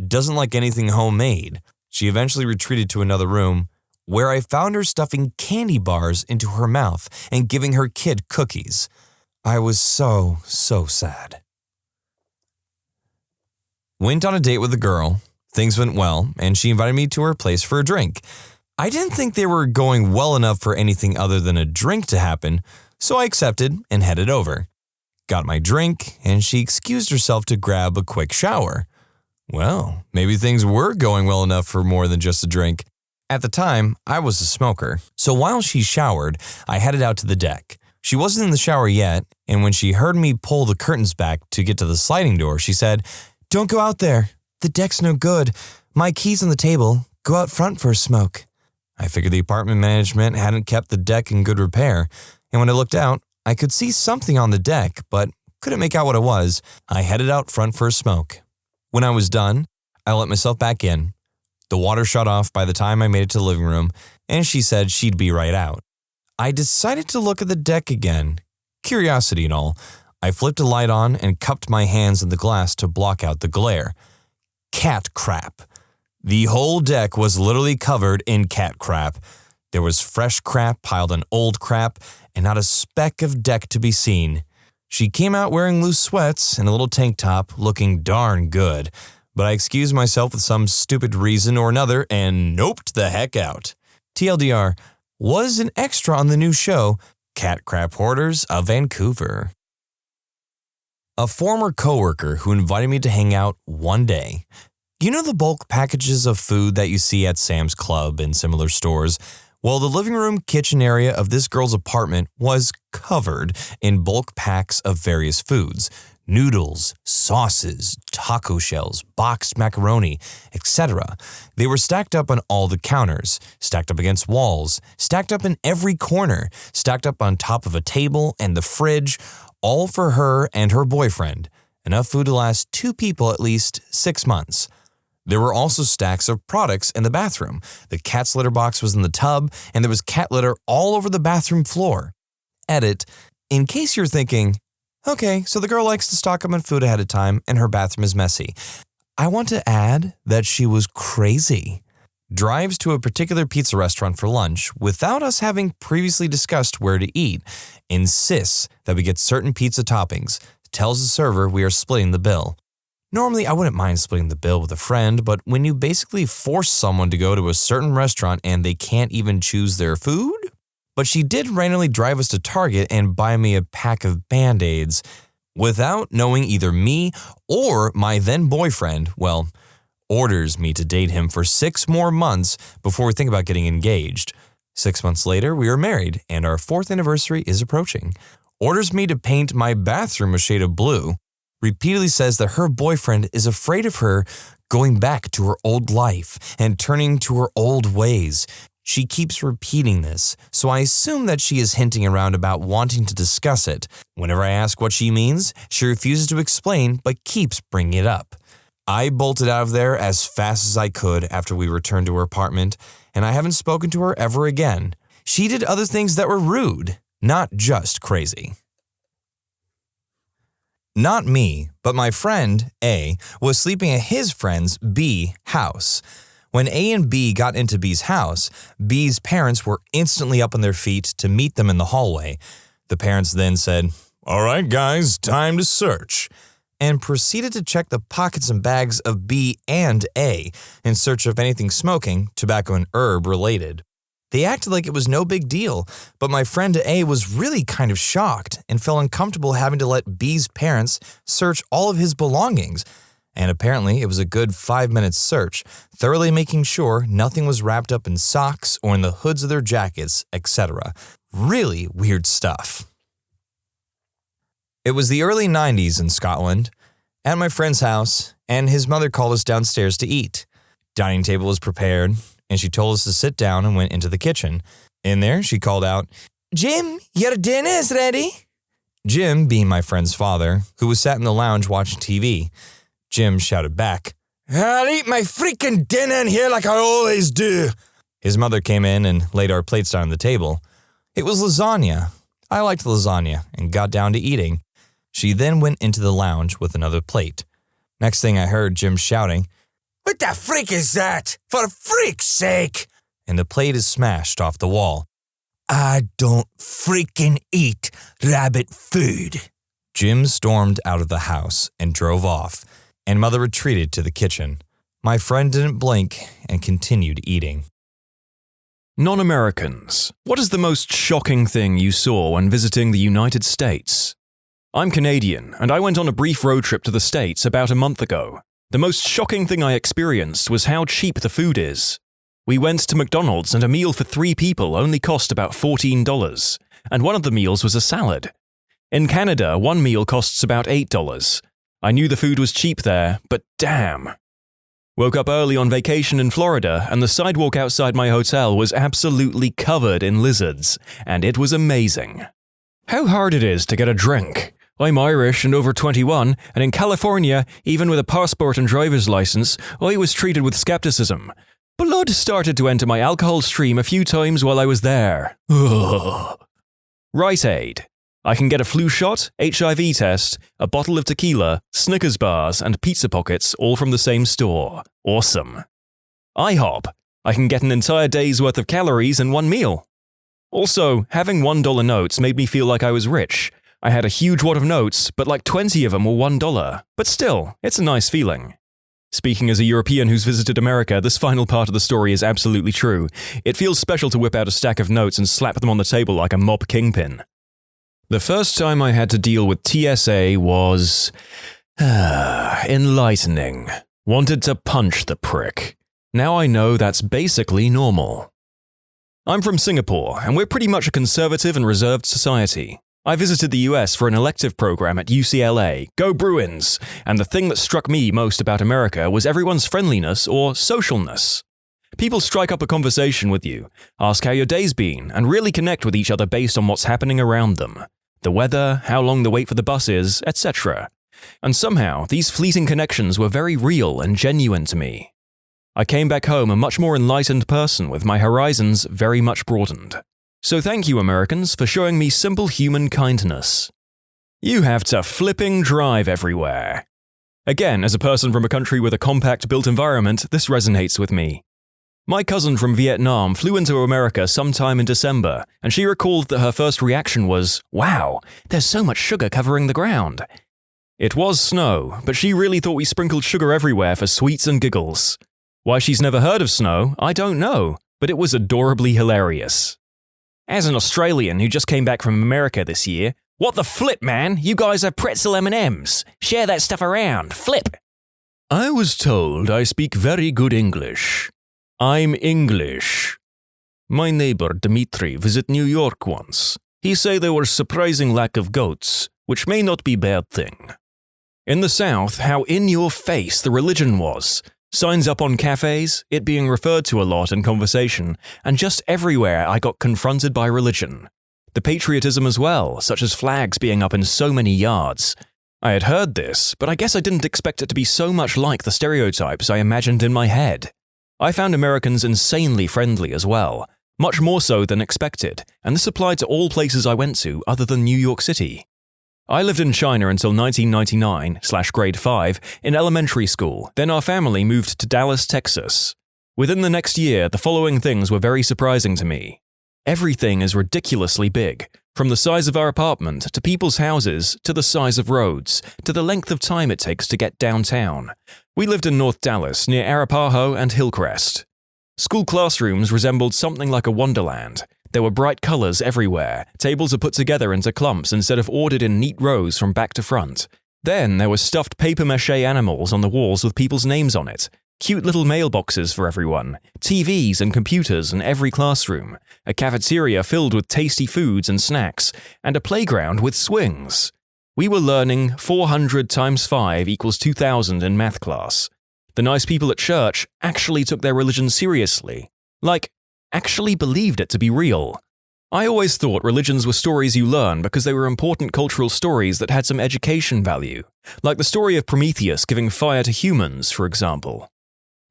[SPEAKER 2] doesn't like anything homemade. She eventually retreated to another room, where I found her stuffing candy bars into her mouth and giving her kid cookies. I was so sad. Went on a date with a girl. Things went well, and she invited me to her place for a drink. I didn't think they were going well enough for anything other than a drink to happen, so I accepted and headed over. Got my drink, and she excused herself to grab a quick shower. Well, maybe things were going well enough for more than just a drink. At the time, I was a smoker, so while she showered, I headed out to the deck. She wasn't in the shower yet, and when she heard me pull the curtains back to get to the sliding door, she said, "Don't go out there. The deck's no good. My key's on the table. Go out front for a smoke." I figured the apartment management hadn't kept the deck in good repair, and when I looked out, I could see something on the deck, but couldn't make out what it was. I headed out front for a smoke. When I was done, I let myself back in. The water shut off by the time I made it to the living room, and she said she'd be right out. I decided to look at the deck again. Curiosity and all, I flipped a light on and cupped my hands in the glass to block out the glare. Cat crap. The whole deck was literally covered in cat crap. There was fresh crap piled on old crap, and not a speck of deck to be seen. She came out wearing loose sweats and a little tank top, looking darn good, but I excused myself with some stupid reason or another and noped the heck out. TLDR, was an extra on the new show, Cat Crap Hoarders of Vancouver. A former coworker who invited me to hang out one day. You know the bulk packages of food that you see at Sam's Club and similar stores? Well, the living room kitchen area of this girl's apartment was covered in bulk packs of various foods. Noodles, sauces, taco shells, boxed macaroni, etc. They were stacked up on all the counters, stacked up against walls, stacked up in every corner, stacked up on top of a table and the fridge, all for her and her boyfriend. Enough food to last 2 people at least 6 months. There were also stacks of products in the bathroom. The cat's litter box was in the tub, and there was cat litter all over the bathroom floor. Edit, in case you're thinking, okay, so the girl likes to stock up on food ahead of time, and her bathroom is messy. I want to add that she was crazy. Drives to a particular pizza restaurant for lunch without us having previously discussed where to eat, insists that we get certain pizza toppings, tells the server we are splitting the bill. Normally, I wouldn't mind splitting the bill with a friend, but when you basically force someone to go to a certain restaurant and they can't even choose their food? But she did randomly drive us to Target and buy me a pack of Band-Aids without knowing either me or my then boyfriend, well, orders me to date him for 6 more months before we think about getting engaged. 6 months later, we are married, and our 4th anniversary is approaching. Orders me to paint my bathroom a shade of blue. Repeatedly says that her boyfriend is afraid of her going back to her old life and turning to her old ways. She keeps repeating this, so I assume that she is hinting around about wanting to discuss it. Whenever I ask what she means, she refuses to explain but keeps bringing it up. I bolted out of there as fast as I could after we returned to her apartment, and I haven't spoken to her ever again. She did other things that were rude, not just crazy. Not me, but my friend, A, was sleeping at his friend's B house. When A and B got into B's house, B's parents were instantly up on their feet to meet them in the hallway. The parents then said, "All right, guys, time to search," and proceeded to check the pockets and bags of B and A in search of anything smoking, tobacco, and herb related. They acted like it was no big deal, but my friend A was really kind of shocked and felt uncomfortable having to let B's parents search all of his belongings. and apparently it was a good 5-minute search, thoroughly making sure nothing was wrapped up in socks or in the hoods of their jackets, etc. Really weird stuff. It was the early 90s in Scotland, at my friend's house, and his mother called us downstairs to eat. Dining table was prepared, and she told us to sit down and went into the kitchen. In there, she called out, "Jim, your dinner is ready." Jim being my friend's father, who was sat in the lounge watching TV. Jim shouted back, "I'll eat my freaking dinner in here like I always do." His mother came in and laid our plates down on the table. It was lasagna. I liked lasagna and got down to eating. She then went into the lounge with another plate. Next thing I heard Jim shouting, "What the freak is that? For freak's sake!" And the plate is smashed off the wall. "I don't freaking eat rabbit food." Jim stormed out of the house and drove off, and Mother retreated to the kitchen. My friend didn't blink and continued eating.
[SPEAKER 1] Non-Americans, what is the most shocking thing you saw when visiting the United States? I'm Canadian, and I went on a brief road trip to the States about a month ago. The most shocking thing I experienced was how cheap the food is. We went to McDonald's and a meal for 3 people only cost about $14, and one of the meals was a salad. In Canada, one meal costs about $8. I knew the food was cheap there, but damn. Woke up early on vacation in Florida, and the sidewalk outside my hotel was absolutely covered in lizards, and it was amazing. How hard it is to get a drink. I'm Irish and over 21, and in California, even with a passport and driver's license, I was treated with skepticism. Blood started to enter my alcohol stream a few times while I was there. Ugh. Rite Aid. I can get a flu shot, HIV test, a bottle of tequila, Snickers bars, and pizza pockets all from the same store. Awesome. IHOP. I can get an entire day's worth of calories in one meal. Also, having $1 notes made me feel like I was rich. I had a huge wad of notes, but like 20 of them were $1. But still, it's a nice feeling. Speaking as a European who's visited America, this final part of the story is absolutely true. It feels special to whip out a stack of notes and slap them on the table like a mob kingpin. The first time I had to deal with TSA was enlightening. Wanted to punch the prick. Now I know that's basically normal. I'm from Singapore, and we're pretty much a conservative and reserved society. I visited the US for an elective program at UCLA, go Bruins, and the thing that struck me most about America was everyone's friendliness or socialness. People strike up a conversation with you, ask how your day's been, and really connect with each other based on what's happening around them. The weather, how long the wait for the bus is, etc. And somehow, these fleeting connections were very real and genuine to me. I came back home a much more enlightened person with my horizons very much broadened. So thank you, Americans, for showing me simple human kindness. You have to flipping drive everywhere. Again, as a person from a country with a compact built environment, this resonates with me. My cousin from Vietnam flew into America sometime in December, and she recalled that her first reaction was, "Wow, there's so much sugar covering the ground." It was snow, but she really thought we sprinkled sugar everywhere for sweets and giggles. Why she's never heard of snow, I don't know, but it was adorably hilarious. As an Australian who just came back from America this year, what the flip, man? You guys have pretzel M&Ms. Share that stuff around. Flip. I was told I speak very good English. I'm English. My neighbor Dmitri visit New York once. He say there was surprising lack of goats, which may not be bad thing. In the South, how in your face the religion was. Signs up on cafes, it being referred to a lot in conversation, and just everywhere I got confronted by religion. The patriotism as well, such as flags being up in so many yards. I had heard this, but I guess I didn't expect it to be so much like the stereotypes I imagined in my head. I found Americans insanely friendly as well, much more so than expected, and this applied to all places I went to other than New York City. I lived in China until 1999/grade 5 in elementary school, then our family moved to Dallas, Texas. Within the next year, the following things were very surprising to me. Everything is ridiculously big, from the size of our apartment to people's houses to the size of roads to the length of time it takes to get downtown. We lived in North Dallas near Arapahoe and Hillcrest. School classrooms resembled something like a wonderland. There were bright colors everywhere, tables are put together into clumps instead of ordered in neat rows from back to front. Then there were stuffed papier-mâché animals on the walls with people's names on it, cute little mailboxes for everyone, TVs and computers in every classroom, a cafeteria filled with tasty foods and snacks, and a playground with swings. We were learning 400 times 5 equals 2,000 in math class. The nice people at church actually took their religion seriously. Like, actually believed it to be real. I always thought religions were stories you learn because they were important cultural stories that had some education value, like the story of Prometheus giving fire to humans, for example.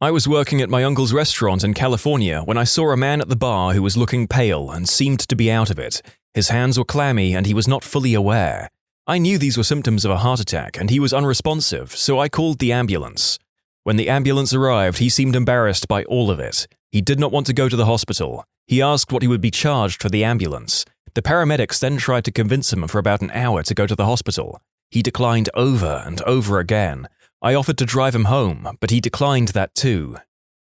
[SPEAKER 1] I was working at my uncle's restaurant in California when I saw a man at the bar who was looking pale and seemed to be out of it. His hands were clammy and he was not fully aware. I knew these were symptoms of a heart attack and he was unresponsive, so I called the ambulance. When the ambulance arrived, he seemed embarrassed by all of it. He did not want to go to the hospital. He asked what he would be charged for the ambulance. The paramedics then tried to convince him for about an hour to go to the hospital. He declined over and over again. I offered to drive him home, but he declined that too.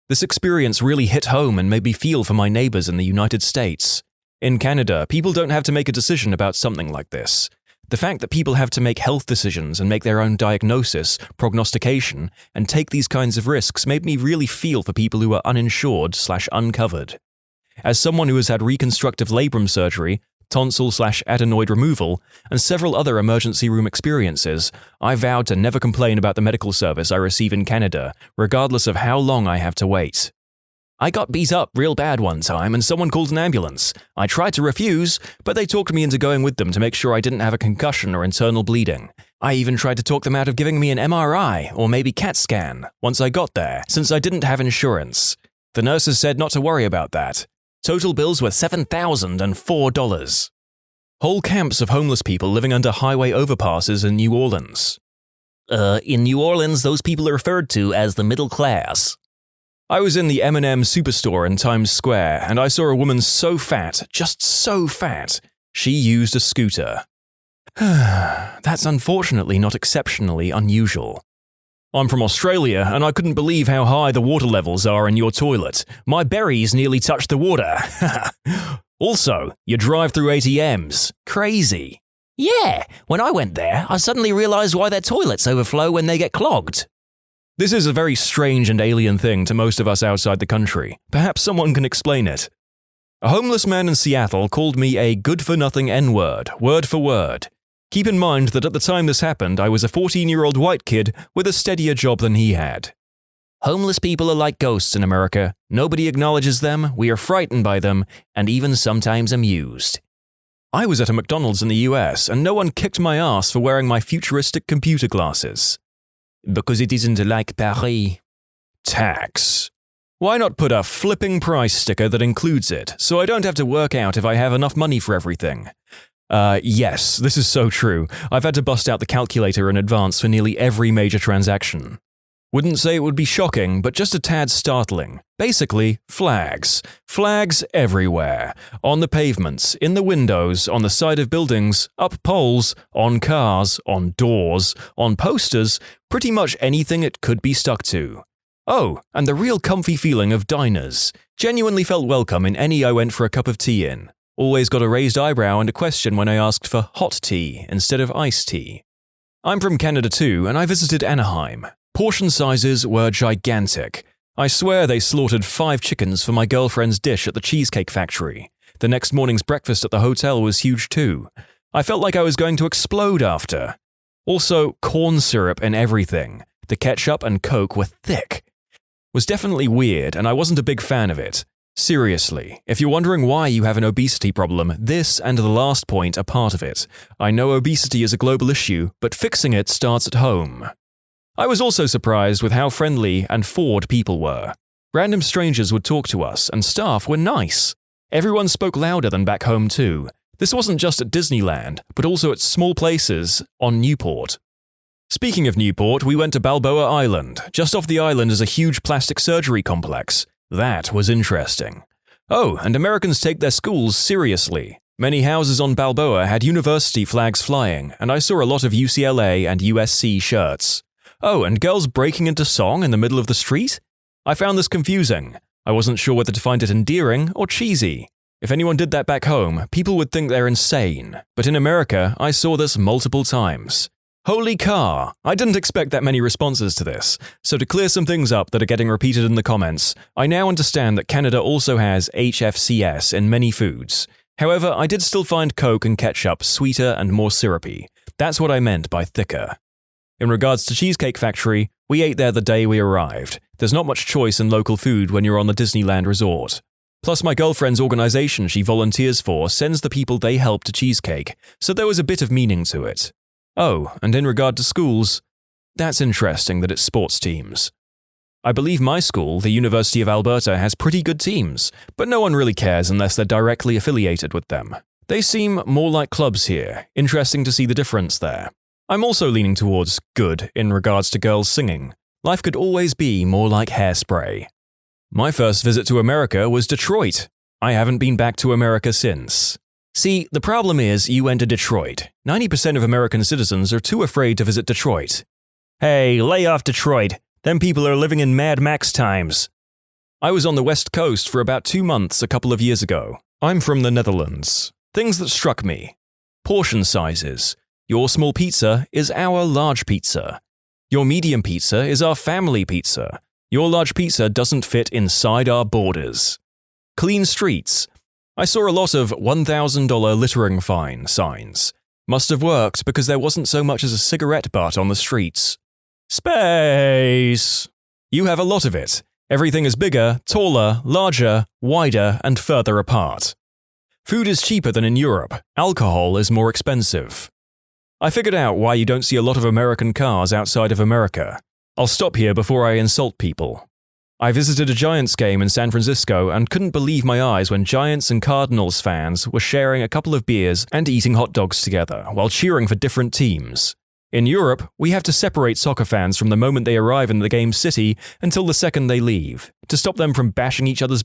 [SPEAKER 1] This experience really hit home and made me feel for my neighbors in the United States. In Canada, people don't have to make a decision about something like this. The fact that people have to make health decisions and make their own diagnosis, prognostication, and take these kinds of risks made me really feel for people who are uninsured/uncovered. As someone who has had reconstructive labrum surgery, tonsil/adenoid removal, and several other emergency room experiences, I vowed to never complain about the medical service I receive in Canada, regardless of how long I have to wait. I got beat up real bad one time and someone called an ambulance. I tried to refuse, but they talked me into going with them to make sure I didn't have a concussion or internal bleeding. I even tried to talk them out of giving me an MRI or maybe CAT scan once I got there, since I didn't have insurance. The nurses said not to worry about that. Total bills were $7,004. Whole camps of homeless people living under highway overpasses in New Orleans.
[SPEAKER 3] In New Orleans, those people are referred to as the middle class.
[SPEAKER 1] I was in the M&M superstore in Times Square, and I saw a woman so fat, just so fat, she used a scooter. That's unfortunately not exceptionally unusual. I'm from Australia, and I couldn't believe how high the water levels are in your toilet. My berries nearly touched the water. Also, you drive through ATMs. Crazy.
[SPEAKER 3] Yeah, when I went there, I suddenly realized why their toilets overflow when they get clogged.
[SPEAKER 1] This is a very strange and alien thing to most of us outside the country. Perhaps someone can explain it. A homeless man in Seattle called me a good-for-nothing N-word, word for word. Keep in mind that at the time this happened, I was a 14-year-old white kid with a steadier job than he had.
[SPEAKER 3] Homeless people are like ghosts in America. Nobody acknowledges them, we are frightened by them, and even sometimes amused.
[SPEAKER 1] I was at a McDonald's in the US, and no one kicked my ass for wearing my futuristic computer glasses.
[SPEAKER 3] Because it isn't like Paris.
[SPEAKER 1] Tax. Why not put a flipping price sticker that includes it, so I don't have to work out if I have enough money for everything? Yes, this is so true. I've had to bust out the calculator in advance for nearly every major transaction. Wouldn't say it would be shocking, but just a tad startling. Basically, flags. Flags everywhere. On the pavements, in the windows, on the side of buildings, up poles, on cars, on doors, on posters, pretty much anything it could be stuck to. Oh, and the real comfy feeling of diners. Genuinely felt welcome in any I went for a cup of tea in. Always got a raised eyebrow and a question when I asked for hot tea instead of iced tea. I'm from Canada too, and I visited Anaheim. Portion sizes were gigantic. I swear they slaughtered 5 chickens for my girlfriend's dish at the Cheesecake Factory. The next morning's breakfast at the hotel was huge too. I felt like I was going to explode after. Also, corn syrup and everything. The ketchup and Coke were thick. Was definitely weird, and I wasn't a big fan of it. Seriously, if you're wondering why you have an obesity problem, this and the last point are part of it. I know obesity is a global issue, but fixing it starts at home. I was also surprised with how friendly and forward people were. Random strangers would talk to us, and staff were nice. Everyone spoke louder than back home too. This wasn't just at Disneyland, but also at small places on Newport. Speaking of Newport, we went to Balboa Island. Just off the island is a huge plastic surgery complex. That was interesting. Oh, and Americans take their schools seriously. Many houses on Balboa had university flags flying, and I saw a lot of UCLA and USC shirts. Oh, and girls breaking into song in the middle of the street? I found this confusing. I wasn't sure whether to find it endearing or cheesy. If anyone did that back home, people would think they're insane. But in America, I saw this multiple times. Holy car! I didn't expect that many responses to this, so to clear some things up that are getting repeated in the comments, I now understand that Canada also has HFCS in many foods. However, I did still find Coke and ketchup sweeter and more syrupy. That's what I meant by thicker. In regards to Cheesecake Factory, we ate there the day we arrived. There's not much choice in local food when you're on the Disneyland resort. Plus, my girlfriend's organization she volunteers for sends the people they help to cheesecake, so there was a bit of meaning to it. Oh, and in regard to schools, that's interesting that it's sports teams. I believe my school, the University of Alberta, has pretty good teams, but no one really cares unless they're directly affiliated with them. They seem more like clubs here, interesting to see the difference there. I'm also leaning towards good in regards to girls singing. Life could always be more like Hairspray. My first visit to America was Detroit. I haven't been back to America since. See, the problem is you went to Detroit. 90% of American citizens are too afraid to visit Detroit. Hey, lay off Detroit. Them people are living in Mad Max times. I was on the West Coast for about 2 months a couple of years ago. I'm from the Netherlands. Things that struck me. Portion sizes. Your small pizza is our large pizza. Your medium pizza is our family pizza. Your large pizza doesn't fit inside our borders. Clean streets. I saw a lot of $1,000 littering fine signs. Must have worked because there wasn't so much as a cigarette butt on the streets. Space! You have a lot of it. Everything is bigger, taller, larger, wider, and further apart. Food is cheaper than in Europe. Alcohol is more expensive. I figured out why you don't see a lot of American cars outside of America. I'll stop here before I insult people. I visited a Giants game in San Francisco and couldn't believe my eyes when Giants and Cardinals fans were sharing a couple of beers and eating hot dogs together while cheering for different teams. In Europe, we have to separate soccer fans from the moment they arrive in the game city until the second they leave, to stop them from bashing each other's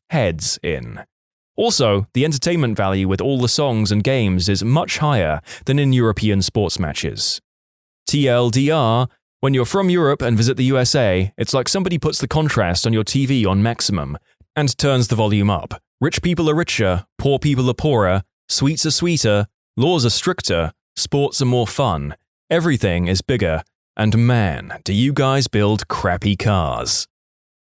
[SPEAKER 1] heads in. Also, the entertainment value with all the songs and games is much higher than in European sports matches. TLDR, when you're from Europe and visit the USA, it's like somebody puts the contrast on your TV on maximum and turns the volume up. Rich people are richer, poor people are poorer, sweets are sweeter, laws are stricter, sports are more fun, everything is bigger, and man, do you guys build crappy cars.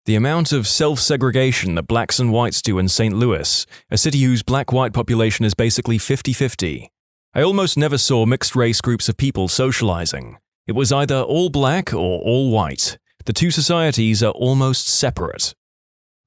[SPEAKER 1] The amount of self-segregation that blacks and whites do in St. Louis, a city whose black-white population is basically 50-50. I almost never saw mixed-race groups of people socializing. It was either all black or all white. The two societies are almost separate.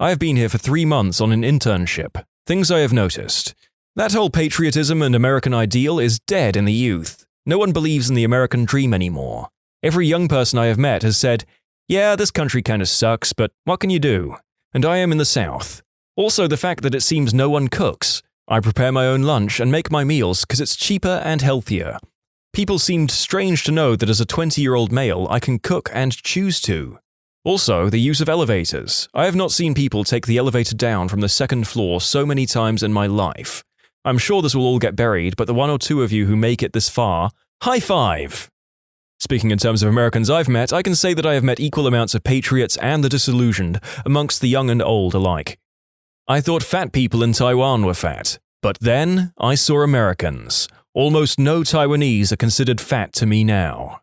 [SPEAKER 1] I have been here for 3 months on an internship. Things I have noticed. That whole patriotism and American ideal is dead in the youth. No one believes in the American dream anymore. Every young person I have met has said, yeah, this country kind of sucks, but what can you do? And I am in the South. Also, the fact that it seems no one cooks. I prepare my own lunch and make my meals because it's cheaper and healthier. People seemed strange to know that as a 20-year-old male, I can cook and choose to. Also, the use of elevators. I have not seen people take the elevator down from the second floor so many times in my life. I'm sure this will all get buried, but the 1 or 2 of you who make it this far, high five! Speaking in terms of Americans I've met, I can say that I have met equal amounts of patriots and the disillusioned amongst the young and old alike. I thought fat people in Taiwan were fat, but then I saw Americans. Almost no Taiwanese are considered fat to me now.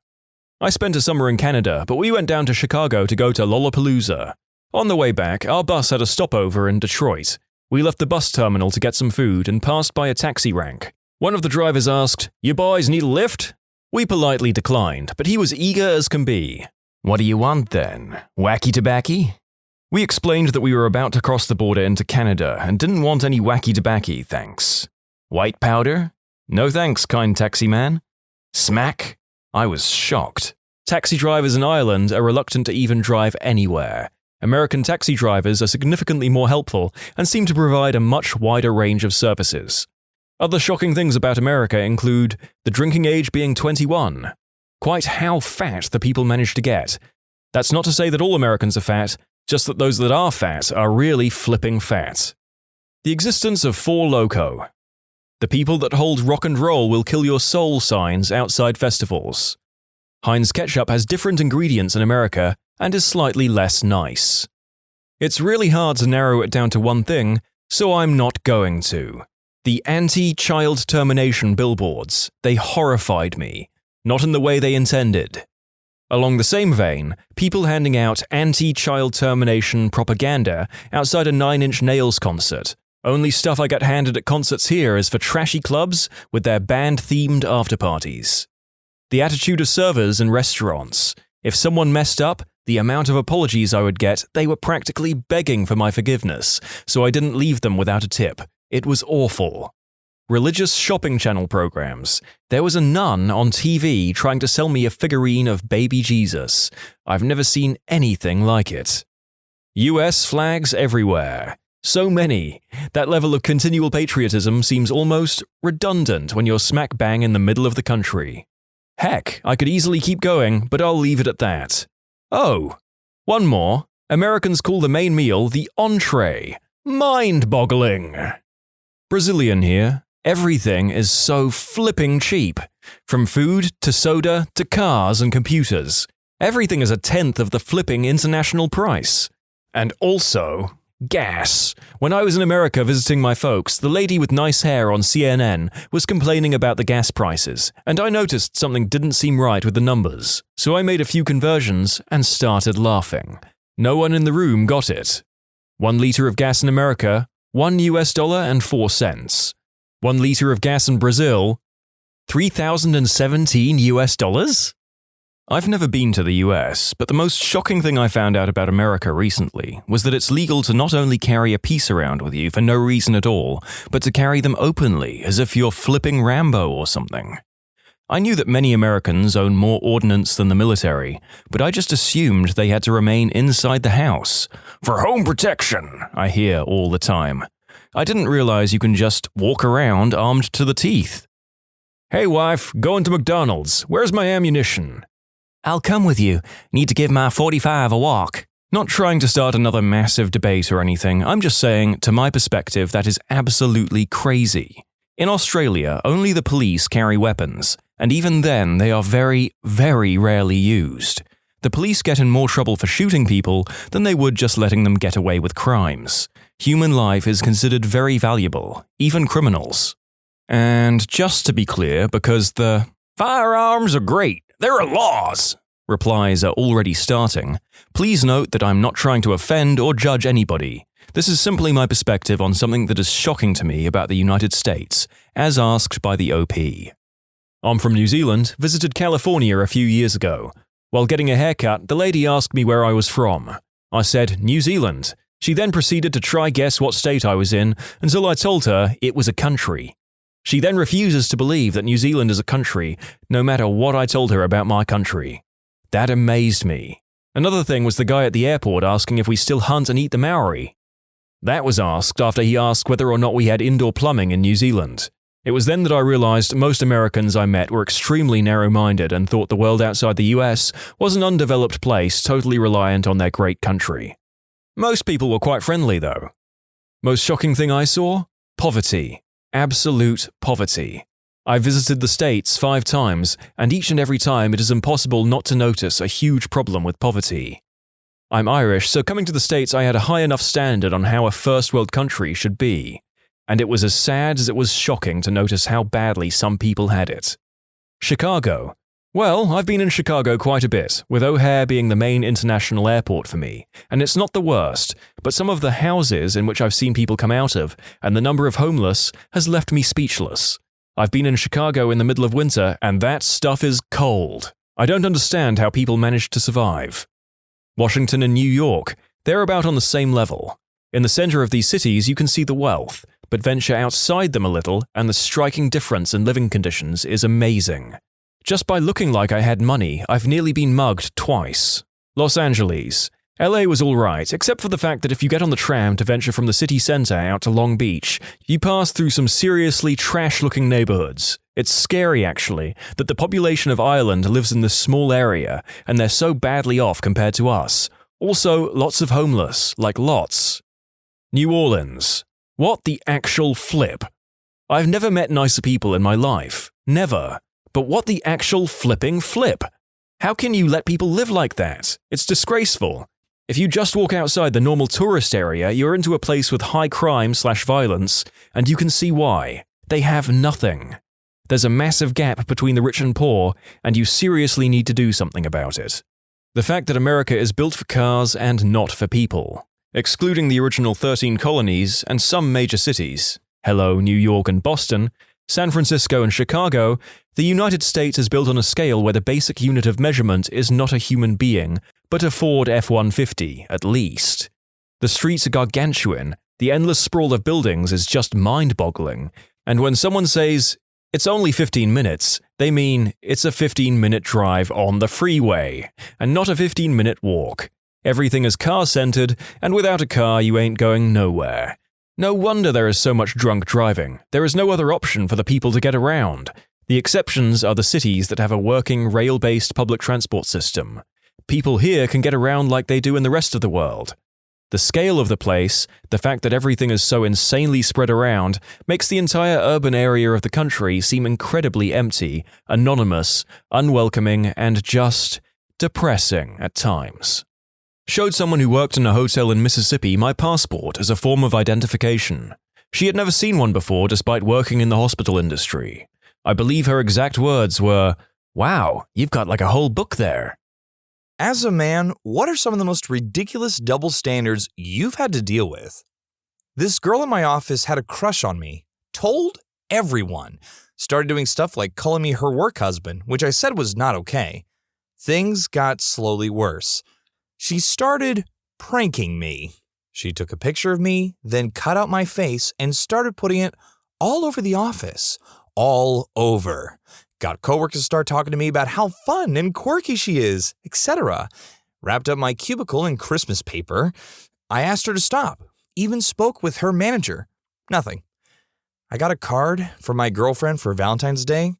[SPEAKER 1] I spent a summer in Canada, but we went down to Chicago to go to Lollapalooza. On the way back, our bus had a stopover in Detroit. We left the bus terminal to get some food and passed by a taxi rank. One of the drivers asked, "You boys need a lift?" We politely declined, but he was eager as can be. "What do you want then? Wacky tobacco?" We explained that we were about to cross the border into Canada and didn't want any wacky tobacco, thanks. "White powder?" "No thanks, kind taxi man." Smack? I was shocked. Taxi drivers in Ireland are reluctant to even drive anywhere. American taxi drivers are significantly more helpful and seem to provide a much wider range of services. Other shocking things about America include the drinking age being 21. Quite how fat the people manage to get. That's not to say that all Americans are fat, just that those that are fat are really flipping fat. The existence of Four Loko. The people that hold rock and roll will kill your soul signs outside festivals. Heinz ketchup has different ingredients in America and is slightly less nice. It's really hard to narrow it down to one thing, so I'm not going to. The anti-child termination billboards, they horrified me. not in the way they intended. Along the same vein, people handing out anti-child termination propaganda outside a 9 Inch Nails concert. Only stuff I get handed at concerts here is for trashy clubs with their band-themed after-parties. The attitude of servers in restaurants. If someone messed up, the amount of apologies I would get, they were practically begging for my forgiveness, so I didn't leave them without a tip. It was awful. Religious shopping channel programs. There was a nun on TV trying to sell me a figurine of baby Jesus. I've never seen anything like it. US flags everywhere. So many. That level of continual patriotism seems almost redundant when you're smack bang in the middle of the country. Heck, I could easily keep going, but I'll leave it at that. Oh, one more. Americans call the main meal the entree. Mind-boggling. Brazilian here. Everything is so flipping cheap. From food to soda to cars and computers. Everything is a tenth of the flipping international price. And also, gas. When I was in America visiting my folks, the lady with nice hair on CNN was complaining about the gas prices, and I noticed something didn't seem right with the numbers. So I made a few conversions and started laughing. No one in the room got it. 1 liter of gas in America, $1.04. 1 liter of gas in Brazil, $3,017. I've never been to the US, but the most shocking thing I found out about America recently was that it's legal to not only carry a piece around with you for no reason at all, but to carry them openly as if you're flipping Rambo or something. I knew that many Americans own more ordnance than the military, but I just assumed they had to remain inside the house. For home protection, I hear all the time. I didn't realize you can just walk around armed to the teeth. Hey wife, going to McDonald's. Where's my ammunition? I'll come with you. Need to give my 45 a walk. Not trying to start another massive debate or anything, I'm just saying, to my perspective, that is absolutely crazy. In Australia, only the police carry weapons, and even then they are very, very rarely used. The police get in more trouble for shooting people than they would just letting them get away with crimes. Human life is considered very valuable, even criminals. And just to be clear, because the firearms are great, there are laws replies are already starting, please note that I'm not trying to offend or judge anybody. This is simply my perspective on something that is shocking to me about the United States, as asked by the OP. I'm from New Zealand, visited California a few years ago. While getting a haircut, the lady asked me where I was from. I said, New Zealand. She then proceeded to try guess what state I was in until I told her it was a country. She then refuses to believe that New Zealand is a country, no matter what I told her about my country. That amazed me. Another thing was the guy at the airport asking if we still hunt and eat the Maori. That was asked after he asked whether or not we had indoor plumbing in New Zealand. It was then that I realized most Americans I met were extremely narrow-minded and thought the world outside the US was an undeveloped place totally reliant on their great country. Most people were quite friendly, though. Most shocking thing I saw? Poverty. Absolute poverty. I visited the States 5 times, and each and every time it is impossible not to notice a huge problem with poverty. I'm Irish, so coming to the States I had a high enough standard on how a first world country should be. And it was as sad as it was shocking to notice how badly some people had it. Chicago. Well, I've been in Chicago quite a bit, with O'Hare being the main international airport for me, and it's not the worst, but some of the houses in which I've seen people come out of, and the number of homeless, has left me speechless. I've been in Chicago in the middle of winter, and that stuff is cold. I don't understand how people manage to survive. Washington and New York, they're about on the same level. In the center of these cities you can see the wealth, but venture outside them a little, and the striking difference in living conditions is amazing. Just by looking like I had money, I've nearly been mugged twice. Los Angeles. LA was alright, except for the fact that if you get on the tram to venture from the city center out to Long Beach, you pass through some seriously trash-looking neighborhoods. It's scary, actually, that the population of Ireland lives in this small area, and they're so badly off compared to us. Also, lots of homeless, like lots. New Orleans. What the actual flip? I've never met nicer people in my life. Never. But what the actual flipping flip? How can you let people live like that? It's disgraceful. If you just walk outside the normal tourist area, you're into a place with high crime/violence, and you can see why. They have nothing. There's a massive gap between the rich and poor, and you seriously need to do something about it. The fact that America is built for cars and not for people. Excluding the original 13 colonies and some major cities, hello, New York and Boston, San Francisco and Chicago, the United States is built on a scale where the basic unit of measurement is not a human being, but a Ford F-150, at least. The streets are gargantuan, the endless sprawl of buildings is just mind-boggling, and when someone says, "It's only 15 minutes, they mean it's a 15-minute drive on the freeway, and not a 15-minute walk. Everything is car-centered, and without a car you ain't going nowhere. No wonder there is so much drunk driving. There is no other option for the people to get around. The exceptions are the cities that have a working rail-based public transport system. People here can get around like they do in the rest of the world. The scale of the place, the fact that everything is so insanely spread around, makes the entire urban area of the country seem incredibly empty, anonymous, unwelcoming, and just depressing at times." Showed someone who worked in a hotel in Mississippi my passport as a form of identification. She had never seen one before despite working in the hospital industry. I believe her exact words were, "Wow, you've got like a whole book there."
[SPEAKER 2] As a man, what are some of the most ridiculous double standards you've had to deal with? This girl in my office had a crush on me, told everyone, started doing stuff like calling me her work husband, which I said was not okay. Things got slowly worse. She started pranking me. She took a picture of me, then cut out my face and started putting it all over the office. All over. Got coworkers to start talking to me about how fun and quirky she is, etc. Wrapped up my cubicle in Christmas paper. I asked her to stop. Even spoke with her manager. Nothing. I got a card from my girlfriend for Valentine's Day.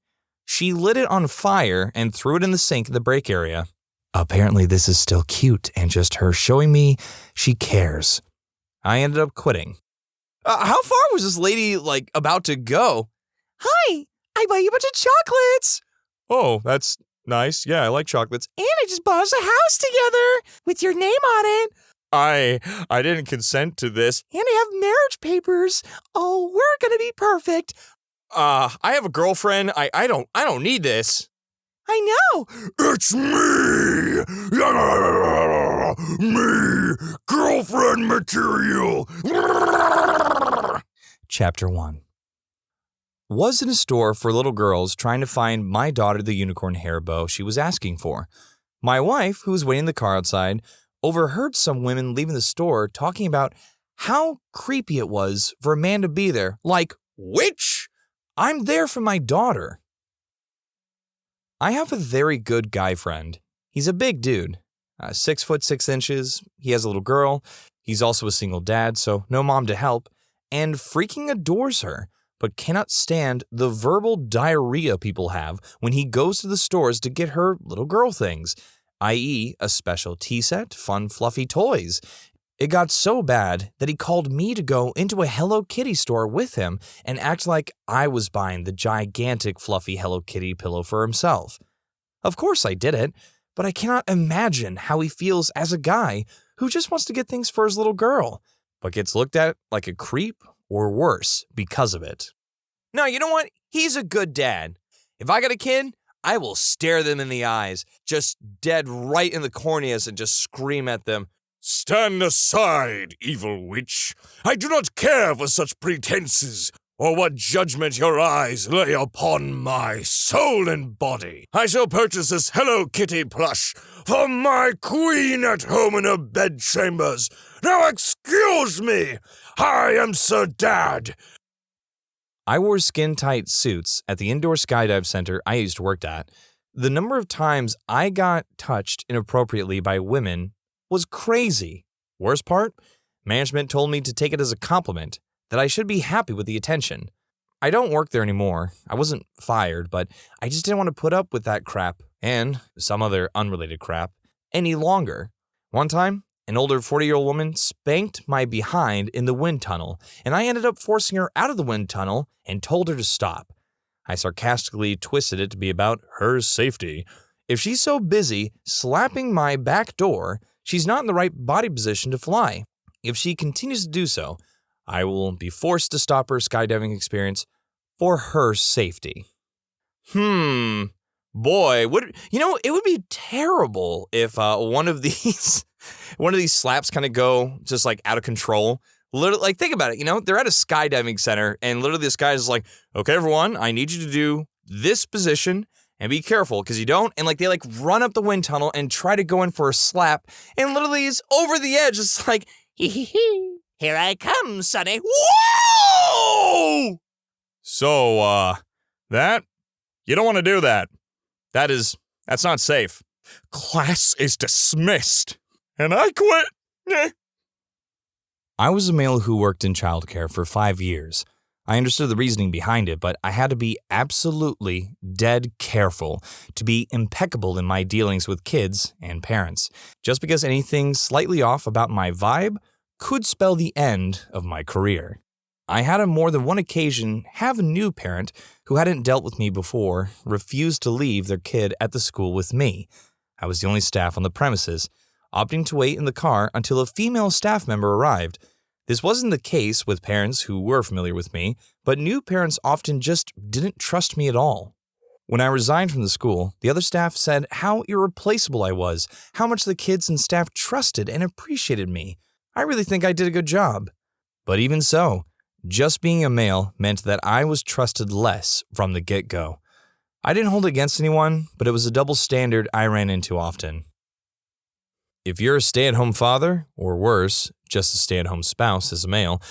[SPEAKER 2] She lit it on fire and threw it in the sink in the break area. Apparently this is still cute and just her showing me she cares. I ended up quitting. How far was this lady, about to go? Hi, I bought you a bunch of chocolates. Oh, that's nice. Yeah, I like chocolates. And I just bought us a house together with your name on it. I didn't consent to this. And I have marriage papers. Oh, we're gonna be perfect. I have a girlfriend. I don't need this. I know. It's me! Me! Girlfriend material! Chapter 1. Was in a store for little girls trying to find my daughter the unicorn hair bow she was asking for. My wife, who was waiting in the car outside, overheard some women leaving the store talking about how creepy it was for a man to be there. Like, which? I'm there for my daughter. I have a very good guy friend. He's a big dude, 6 foot 6 inches. He has a little girl. He's also a single dad, so no mom to help, and freaking adores her, but cannot stand the verbal diarrhea people have when he goes to the stores to get her little girl things, i.e. a special tea set, fun fluffy toys. It got so bad that he called me to go into a Hello Kitty store with him and act like I was buying the gigantic fluffy Hello Kitty pillow for himself. Of course I did it, but I cannot imagine how he feels as a guy who just wants to get things for his little girl, but gets looked at like a creep or worse because of it. No, you know what? He's a good dad. If I got a kid, I will stare them in the eyes, just dead right in the corneas and just scream at them. Stand aside, evil witch. I do not care for such pretenses, or what judgment your eyes lay upon my soul and body. I shall purchase this Hello Kitty plush for my queen at home in her bedchambers. Now excuse me, I am Sir Dad. I wore skin-tight suits at the indoor skydive center I used to work at. The number of times I got touched inappropriately by women was crazy. Worst part? Management told me to take it as a compliment, that I should be happy with the attention. I don't work there anymore. I wasn't fired, but I just didn't want to put up with that crap, and some other unrelated crap, any longer. One time, an older 40-year-old woman spanked my behind in the wind tunnel, and I ended up forcing her out of the wind tunnel and told her to stop. I sarcastically twisted it to be about her safety. If she's so busy slapping my back door, she's not in the right body position to fly. If she continues to do so, I will be forced to stop her skydiving experience for her safety. Boy, it would be terrible if one of these slaps kind of go just like out of control. Literally, like, think about it, they're at a skydiving center and literally this guy is like, okay, everyone, I need you to do this position and be careful because you don't. And like, they like run up the wind tunnel and try to go in for a slap and literally is over the edge. It's like, here I come, sonny. Whoa! So, you don't want to do that. That's not safe. Class is dismissed. And I quit. I was a male who worked in childcare for 5 years. I understood the reasoning behind it, but I had to be absolutely dead careful to be impeccable in my dealings with kids and parents. Just because anything slightly off about my vibe could spell the end of my career. I had on more than one occasion have a new parent who hadn't dealt with me before refuse to leave their kid at the school with me. I was the only staff on the premises, opting to wait in the car until a female staff member arrived. This wasn't the case with parents who were familiar with me, but new parents often just didn't trust me at all. When I resigned from the school, the other staff said how irreplaceable I was, how much the kids and staff trusted and appreciated me. I really think I did a good job. But even so, just being a male meant that I was trusted less from the get-go. I didn't hold it against anyone, but it was a double standard I ran into often. If you're a stay-at-home father, or worse, just a stay-at-home spouse as a male,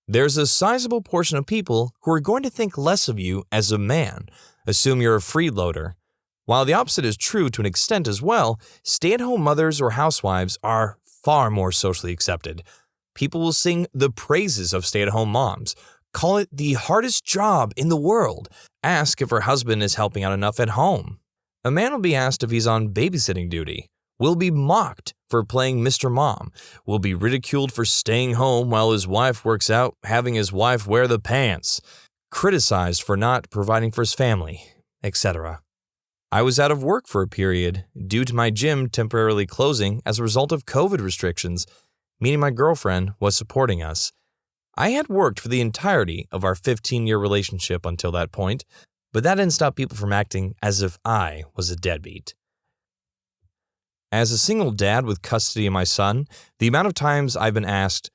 [SPEAKER 2] there's a sizable portion of people who are going to think less of you as a man, assume you're a freeloader. While the opposite is true to an extent as well, stay-at-home mothers or housewives are far more socially accepted. People will sing the praises of stay-at-home moms, call it the hardest job in the world, ask if her husband is helping out enough at home. A man will be asked if he's on babysitting duty, will be mocked for playing Mr. Mom, will be ridiculed for staying home while his wife works out, having his wife wear the pants, criticized for not providing for his family, etc. I was out of work for a period due to my gym temporarily closing as a result of COVID restrictions, meaning my girlfriend was supporting us. I had worked for the entirety of our 15-year relationship until that point, but that didn't stop people from acting as if I was a deadbeat. As a single dad with custody of my son, the amount of times I've been asked,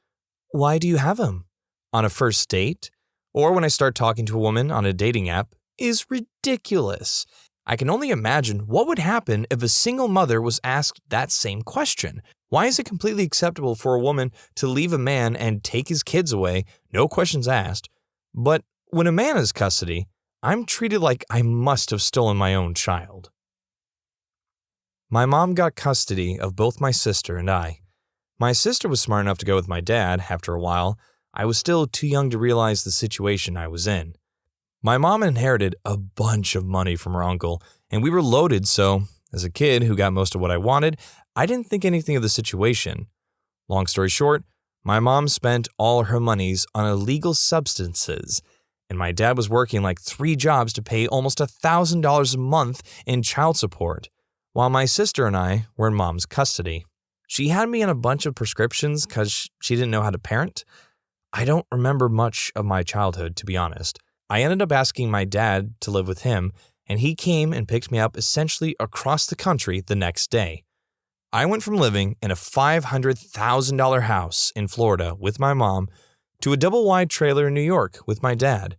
[SPEAKER 2] "Why do you have him?" on a first date, or when I start talking to a woman on a dating app, is ridiculous. I can only imagine what would happen if a single mother was asked that same question. Why is it completely acceptable for a woman to leave a man and take his kids away, no questions asked, but when a man has custody, I'm treated like I must have stolen my own child? My mom got custody of both my sister and I. My sister was smart enough to go with my dad after a while. I was still too young to realize the situation I was in. My mom inherited a bunch of money from her uncle, and we were loaded, so as a kid who got most of what I wanted, I didn't think anything of the situation. Long story short, my mom spent all her monies on illegal substances, and my dad was working like 3 jobs to pay almost $1,000 a month in child support, while my sister and I were in mom's custody. She had me on a bunch of prescriptions because she didn't know how to parent. I don't remember much of my childhood, to be honest. I ended up asking my dad to live with him, and he came and picked me up essentially across the country the next day. I went from living in a $500,000 house in Florida with my mom to a double-wide trailer in New York with my dad.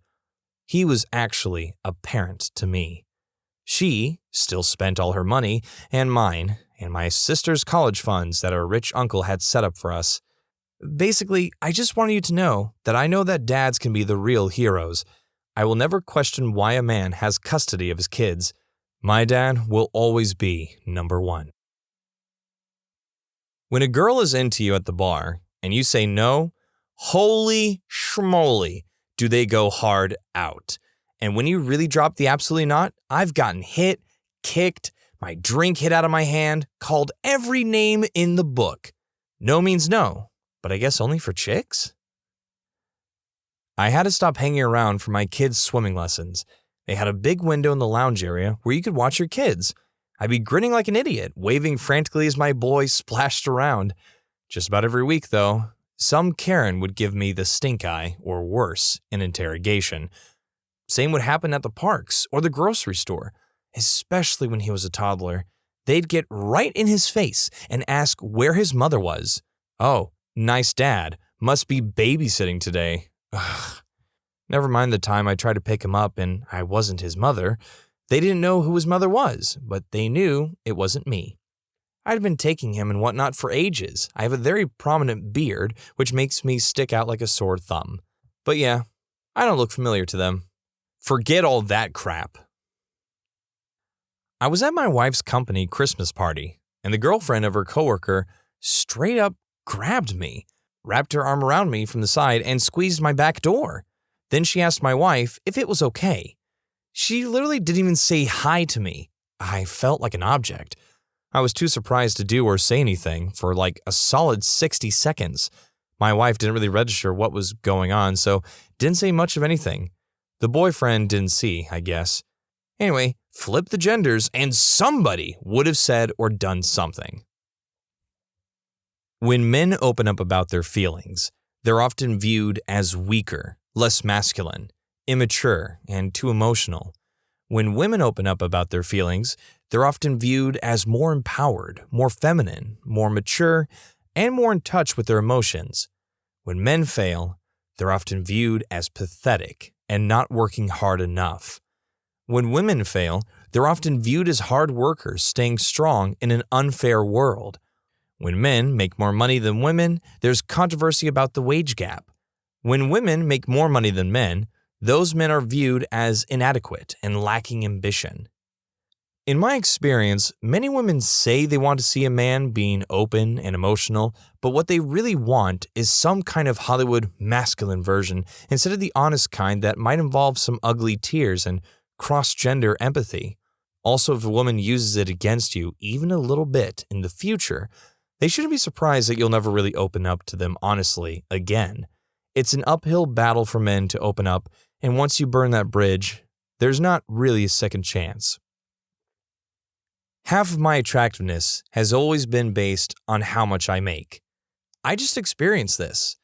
[SPEAKER 2] He was actually a parent to me. She still spent all her money, and mine, and my sister's college funds that our rich uncle had set up for us. Basically, I just wanted you to know that dads can be the real heroes. I will never question why a man has custody of his kids. My dad will always be number one. When a girl is into you at the bar and you say no, holy schmoly, do they go hard out. And when you really drop the absolutely not, I've gotten hit, kicked, my drink hit out of my hand, called every name in the book. No means no, but I guess only for chicks? I had to stop hanging around for my kids' swimming lessons. They had a big window in the lounge area where you could watch your kids. I'd be grinning like an idiot, waving frantically as my boys splashed around. Just about every week, though, some Karen would give me the stink eye, or worse, an interrogation. Same would happen at the parks or the grocery store, especially when he was a toddler. They'd get right in his face and ask where his mother was. Oh, nice dad. Must be babysitting today. Ugh. Never mind the time I tried to pick him up and I wasn't his mother. They didn't know who his mother was, but they knew it wasn't me. I'd been taking him and whatnot for ages. I have a very prominent beard, which makes me stick out like a sore thumb. But yeah, I don't look familiar to them. Forget all that crap. I was at my wife's company Christmas party, and the girlfriend of her coworker straight up grabbed me, wrapped her arm around me from the side, and squeezed my back door. Then she asked my wife if it was okay. She literally didn't even say hi to me. I felt like an object. I was too surprised to do or say anything for like a solid 60 seconds. My wife didn't really register what was going on, so didn't say much of anything. The boyfriend didn't see, I guess. Anyway, flip the genders and somebody would have said or done something. When men open up about their feelings, they're often viewed as weaker, less masculine, immature, and too emotional. When women open up about their feelings, they're often viewed as more empowered, more feminine, more mature, and more in touch with their emotions. When men fail, they're often viewed as pathetic and not working hard enough. When women fail, they're often viewed as hard workers staying strong in an unfair world. When men make more money than women, there's controversy about the wage gap. When women make more money than men, those men are viewed as inadequate and lacking ambition. In my experience, many women say they want to see a man being open and emotional, but what they really want is some kind of Hollywood masculine version instead of the honest kind that might involve some ugly tears and cross-gender empathy. Also, if a woman uses it against you even a little bit in the future, they shouldn't be surprised that you'll never really open up to them honestly again. It's an uphill battle for men to open up, and once you burn that bridge, there's not really a second chance. Half of my attractiveness has always been based on how much I make. I just experienced this.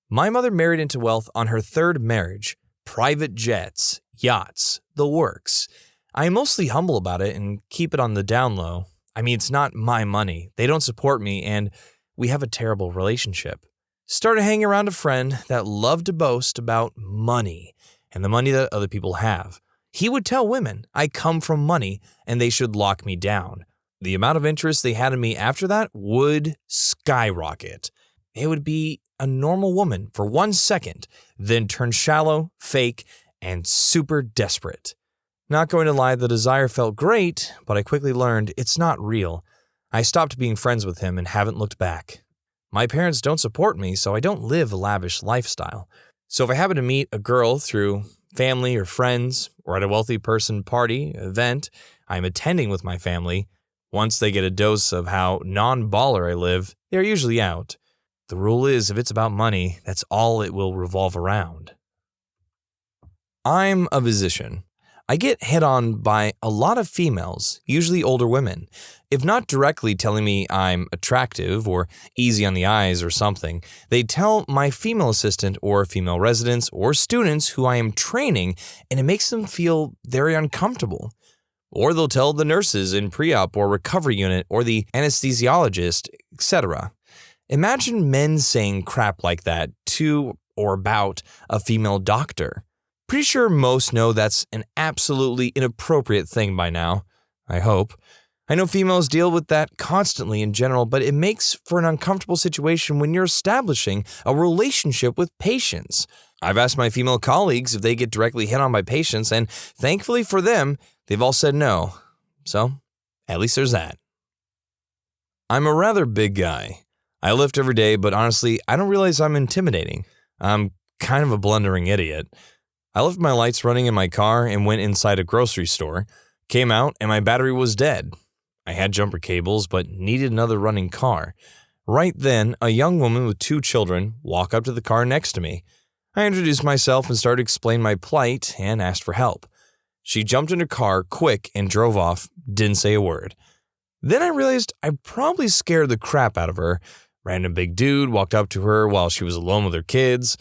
[SPEAKER 2] My mother married into wealth on her third marriage, private jets, yachts, the works. I am mostly humble about it and keep it on the down low. I mean, it's not my money. They don't support me, and we have a terrible relationship. Started hanging around a friend that loved to boast about money and the money that other people have. He would tell women I come from money and they should lock me down. The amount of interest they had in me after that would skyrocket. It would be a normal woman for 1 second, then turn shallow, fake, and super desperate. Not going to lie, the desire felt great, but I quickly learned it's not real. I stopped being friends with him and haven't looked back. My parents don't support me, so I don't live a lavish lifestyle. So if I happen to meet a girl through family or friends, or at a wealthy person party, event I'm attending with my family, once they get a dose of how non-baller I live, they're usually out. The rule is, if it's about money, that's all it will revolve around. I'm a physician. I get hit on by a lot of females, usually older women. If not directly telling me I'm attractive or easy on the eyes or something, they tell my female assistant or female residents or students who I am training, and it makes them feel very uncomfortable. Or they'll tell the nurses in pre-op or recovery unit or the anesthesiologist, etc. Imagine men saying crap like that to or about a female doctor. Pretty sure most know that's an absolutely inappropriate thing by now. I hope. I know females deal with that constantly in general, but it makes for an uncomfortable situation when you're establishing a relationship with patients. I've asked my female colleagues if they get directly hit on by patients, and thankfully for them, they've all said no. So, at least there's that. I'm a rather big guy. I lift every day, but honestly, I don't realize I'm intimidating. I'm kind of a blundering idiot. I left my lights running in my car and went inside a grocery store, came out, and my battery was dead. I had jumper cables, but needed another running car. Right then, a young woman with 2 children walked up to the car next to me. I introduced myself and started explaining my plight and asked for help. She jumped in her car quick and drove off, didn't say a word. Then I realized I probably scared the crap out of her. Random big dude walked up to her while she was alone with her kids.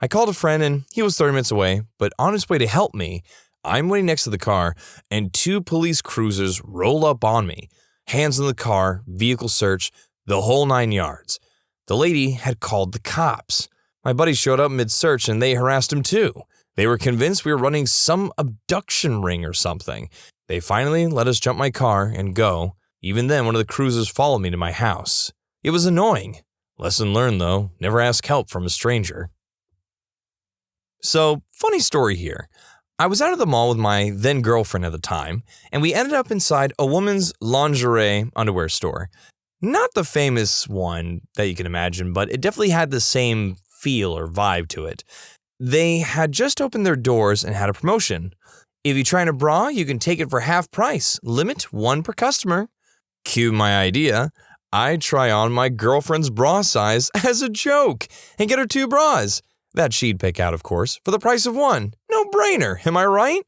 [SPEAKER 2] I called a friend and he was 30 minutes away, but on his way to help me, I'm waiting next to the car and 2 police cruisers roll up on me. Hands in the car, vehicle search, the whole 9 yards. The lady had called the cops. My buddies showed up mid-search and they harassed him too. They were convinced we were running some abduction ring or something. They finally let us jump my car and go. Even then, one of the cruisers followed me to my house. It was annoying. Lesson learned though, never ask help from a stranger. So, funny story here. I was out at the mall with my then girlfriend at the time, and we ended up inside a woman's lingerie underwear store. Not the famous one that you can imagine, but it definitely had the same feel or vibe to it. They had just opened their doors and had a promotion. If you try on a bra, you can take it for half price. Limit 1 per customer. Cue my idea. I try on my girlfriend's bra size as a joke and get her 2 bras. That she'd pick out, of course, for the price of 1. No brainer, am I right?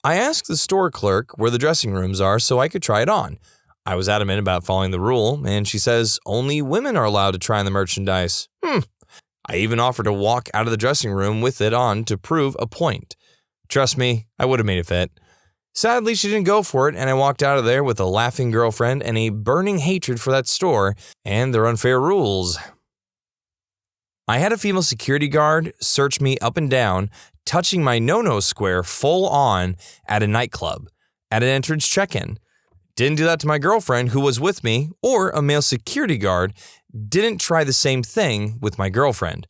[SPEAKER 2] I asked the store clerk where the dressing rooms are so I could try it on. I was adamant about following the rule, and she says only women are allowed to try on the merchandise. I even offered to walk out of the dressing room with it on to prove a point. Trust me, I would have made it fit. Sadly, she didn't go for it, and I walked out of there with a laughing girlfriend and a burning hatred for that store and their unfair rules. I had a female security guard search me up and down, touching my no-no square full on at a nightclub, at an entrance check-in. Didn't do that to my girlfriend who was with me, or a male security guard didn't try the same thing with my girlfriend.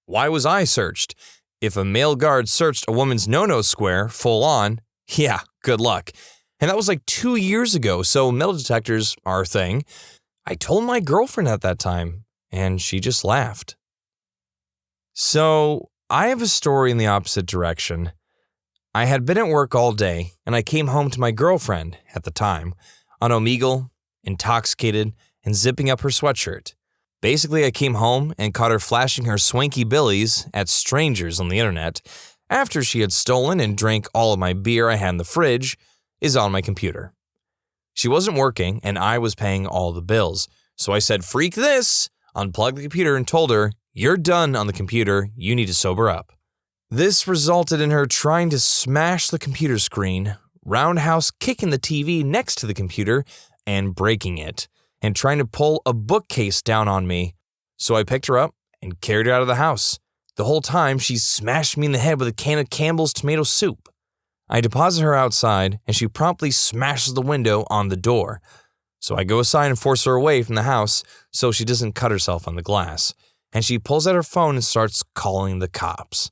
[SPEAKER 2] Why was I searched? If a male guard searched a woman's no-no square full on, yeah, good luck. And that was like 2 years ago, so metal detectors are a thing. I told my girlfriend at that time, and she just laughed. So, I have a story in the opposite direction. I had been at work all day, and I came home to my girlfriend, at the time, on Omegle, intoxicated, and zipping up her sweatshirt. Basically, I came home and caught her flashing her swanky billies at strangers on the internet after she had stolen and drank all of my beer I had in the fridge is on my computer. She wasn't working, and I was paying all the bills, so I said, "Freak this!" Unplugged the computer and told her, "You're done on the computer, you need to sober up." This resulted in her trying to smash the computer screen, roundhouse kicking the TV next to the computer, and breaking it, and trying to pull a bookcase down on me. So I picked her up and carried her out of the house. The whole time, she smashed me in the head with a can of Campbell's tomato soup. I deposit her outside, and she promptly smashes the window on the door. So I go aside and force her away from the house so she doesn't cut herself on the glass. And she pulls out her phone and starts calling the cops.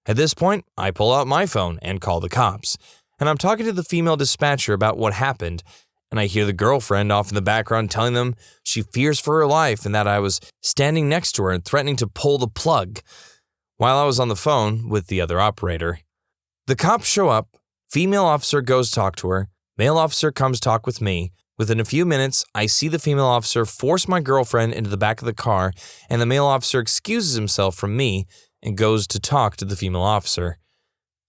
[SPEAKER 2] At this point, I pull out my phone and call the cops. And I'm talking to the female dispatcher about what happened, and I hear the girlfriend off in the background telling them she fears for her life and that I was standing next to her and threatening to pull the plug while I was on the phone with the other operator. The cops show up, female officer goes talk to her, male officer comes talk with me. Within a few minutes, I see the female officer force my girlfriend into the back of the car, and the male officer excuses himself from me and goes to talk to the female officer.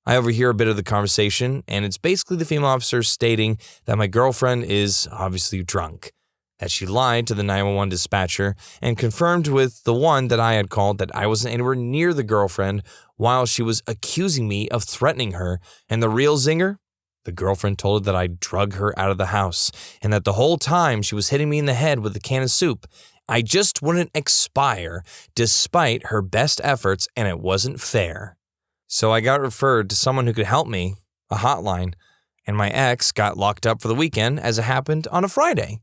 [SPEAKER 2] I overhear a bit of the conversation, and it's basically the female officer stating that my girlfriend is obviously drunk, that she lied to the 911 dispatcher and confirmed with the one that I had called that I wasn't anywhere near the girlfriend while she was accusing me of threatening her, and the real zinger? The girlfriend told her that I drug her out of the house and that the whole time she was hitting me in the head with a can of soup. I just wouldn't expire despite her best efforts, and it wasn't fair. So I got referred to someone who could help me, a hotline, and my ex got locked up for the weekend as it happened on a Friday.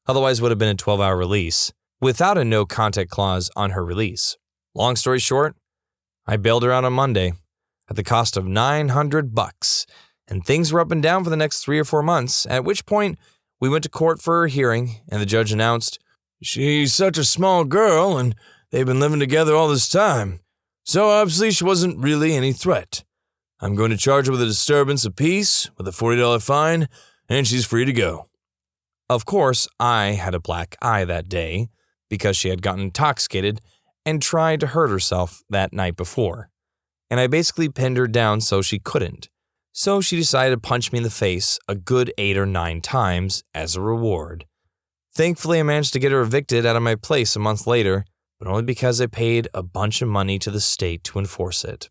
[SPEAKER 2] Otherwise would have been a 12-hour release, without a no contact clause on her release. Long story short, I bailed her out on Monday at the cost of $900. And things were up and down for the next 3 or 4 months, at which point we went to court for her hearing, and the judge announced, "She's such a small girl, and they've been living together all this time, so obviously she wasn't really any threat. I'm going to charge her with a disturbance of peace with a $40 fine, and she's free to go." Of course, I had a black eye that day, because she had gotten intoxicated and tried to hurt herself that night before, and I basically pinned her down so she couldn't. So she decided to punch me in the face a good 8 or 9 times as a reward. Thankfully, I managed to get her evicted out of my place a month later, but only because I paid a bunch of money to the state to enforce it.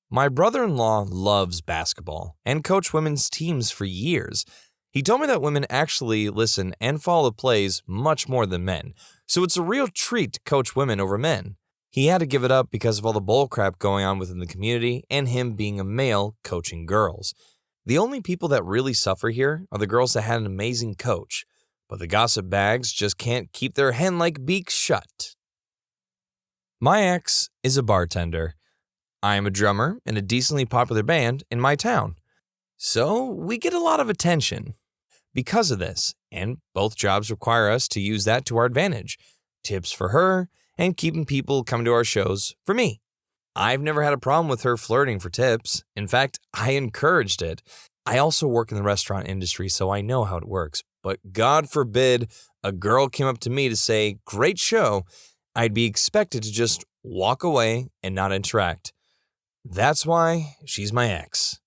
[SPEAKER 2] My brother-in-law loves basketball and coached women's teams for years. He told me that women actually listen and follow the plays much more than men, so it's a real treat to coach women over men. He had to give it up because of all the bullcrap going on within the community and him being a male coaching girls. The only people that really suffer here are the girls that had an amazing coach, but the gossip bags just can't keep their hen-like beaks shut. My ex is a bartender. I am a drummer in a decently popular band in my town, so we get a lot of attention because of this, and both jobs require us to use that to our advantage. Tips for her, and keeping people coming to our shows for me. I've never had a problem with her flirting for tips. In fact, I encouraged it. I also work in the restaurant industry, so I know how it works. But God forbid a girl came up to me to say, "Great show," I'd be expected to just walk away and not interact. That's why she's my ex.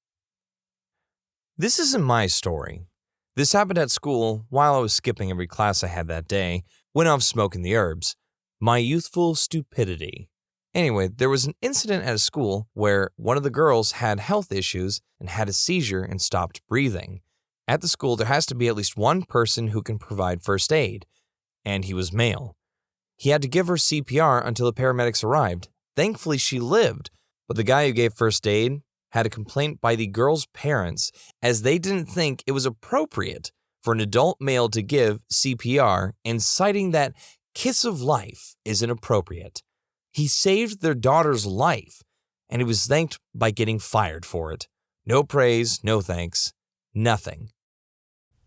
[SPEAKER 2] This isn't my story. This happened at school while I was skipping every class I had that day, went off smoking the herbs. My youthful stupidity. Anyway, there was an incident at a school where one of the girls had health issues and had a seizure and stopped breathing. At the school, there has to be at least one person who can provide first aid, and he was male. He had to give her CPR until the paramedics arrived. Thankfully, she lived, but the guy who gave first aid had a complaint by the girl's parents as they didn't think it was appropriate for an adult male to give CPR, and citing that kiss of life is inappropriate. He saved their daughter's life, and he was thanked by getting fired for it. No praise, no thanks, nothing.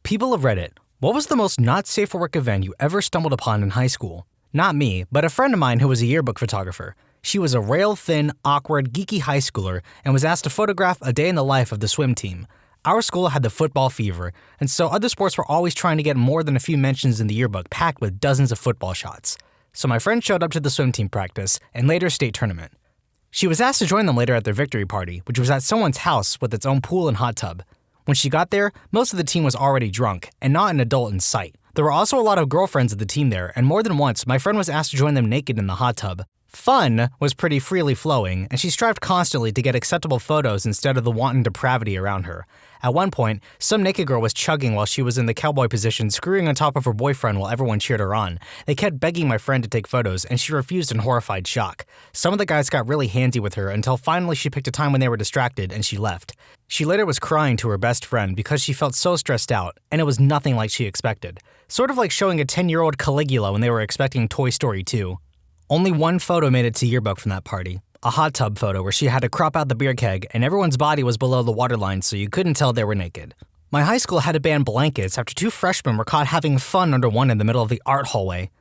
[SPEAKER 4] People of Reddit, what was the most not safe for work event you ever stumbled upon in high school? Not me, but a friend of mine who was a yearbook photographer. She was a rail-thin, awkward, geeky high schooler and was asked to photograph a day in the life of the swim team. Our school had the football fever, and so other sports were always trying to get more than a few mentions in the yearbook packed with dozens of football shots. So my friend showed up to the swim team practice and later state tournament. She was asked to join them later at their victory party, which was at someone's house with its own pool and hot tub. When she got there, most of the team was already drunk and not an adult in sight. There were also a lot of girlfriends of the team there, and more than once, my friend was asked to join them naked in the hot tub. Fun was pretty freely flowing, and she strived constantly to get acceptable photos instead of the wanton depravity around her. At one point, some naked girl was chugging while she was in the cowboy position, screwing on top of her boyfriend while everyone cheered her on. They kept begging my friend to take photos, and she refused in horrified shock. Some of the guys got really handsy with her until finally she picked a time when they were distracted, and she left. She later was crying to her best friend because she felt so stressed out, and it was nothing like she expected. Sort of like showing a 10-year-old Caligula when they were expecting Toy Story 2. Only one photo made it to yearbook from that party. A hot tub photo where she had to crop out the beer keg and everyone's body was below the waterline so you couldn't tell they were naked. My high school had to ban blankets after 2 freshmen were caught having fun under one in the middle of the art hallway.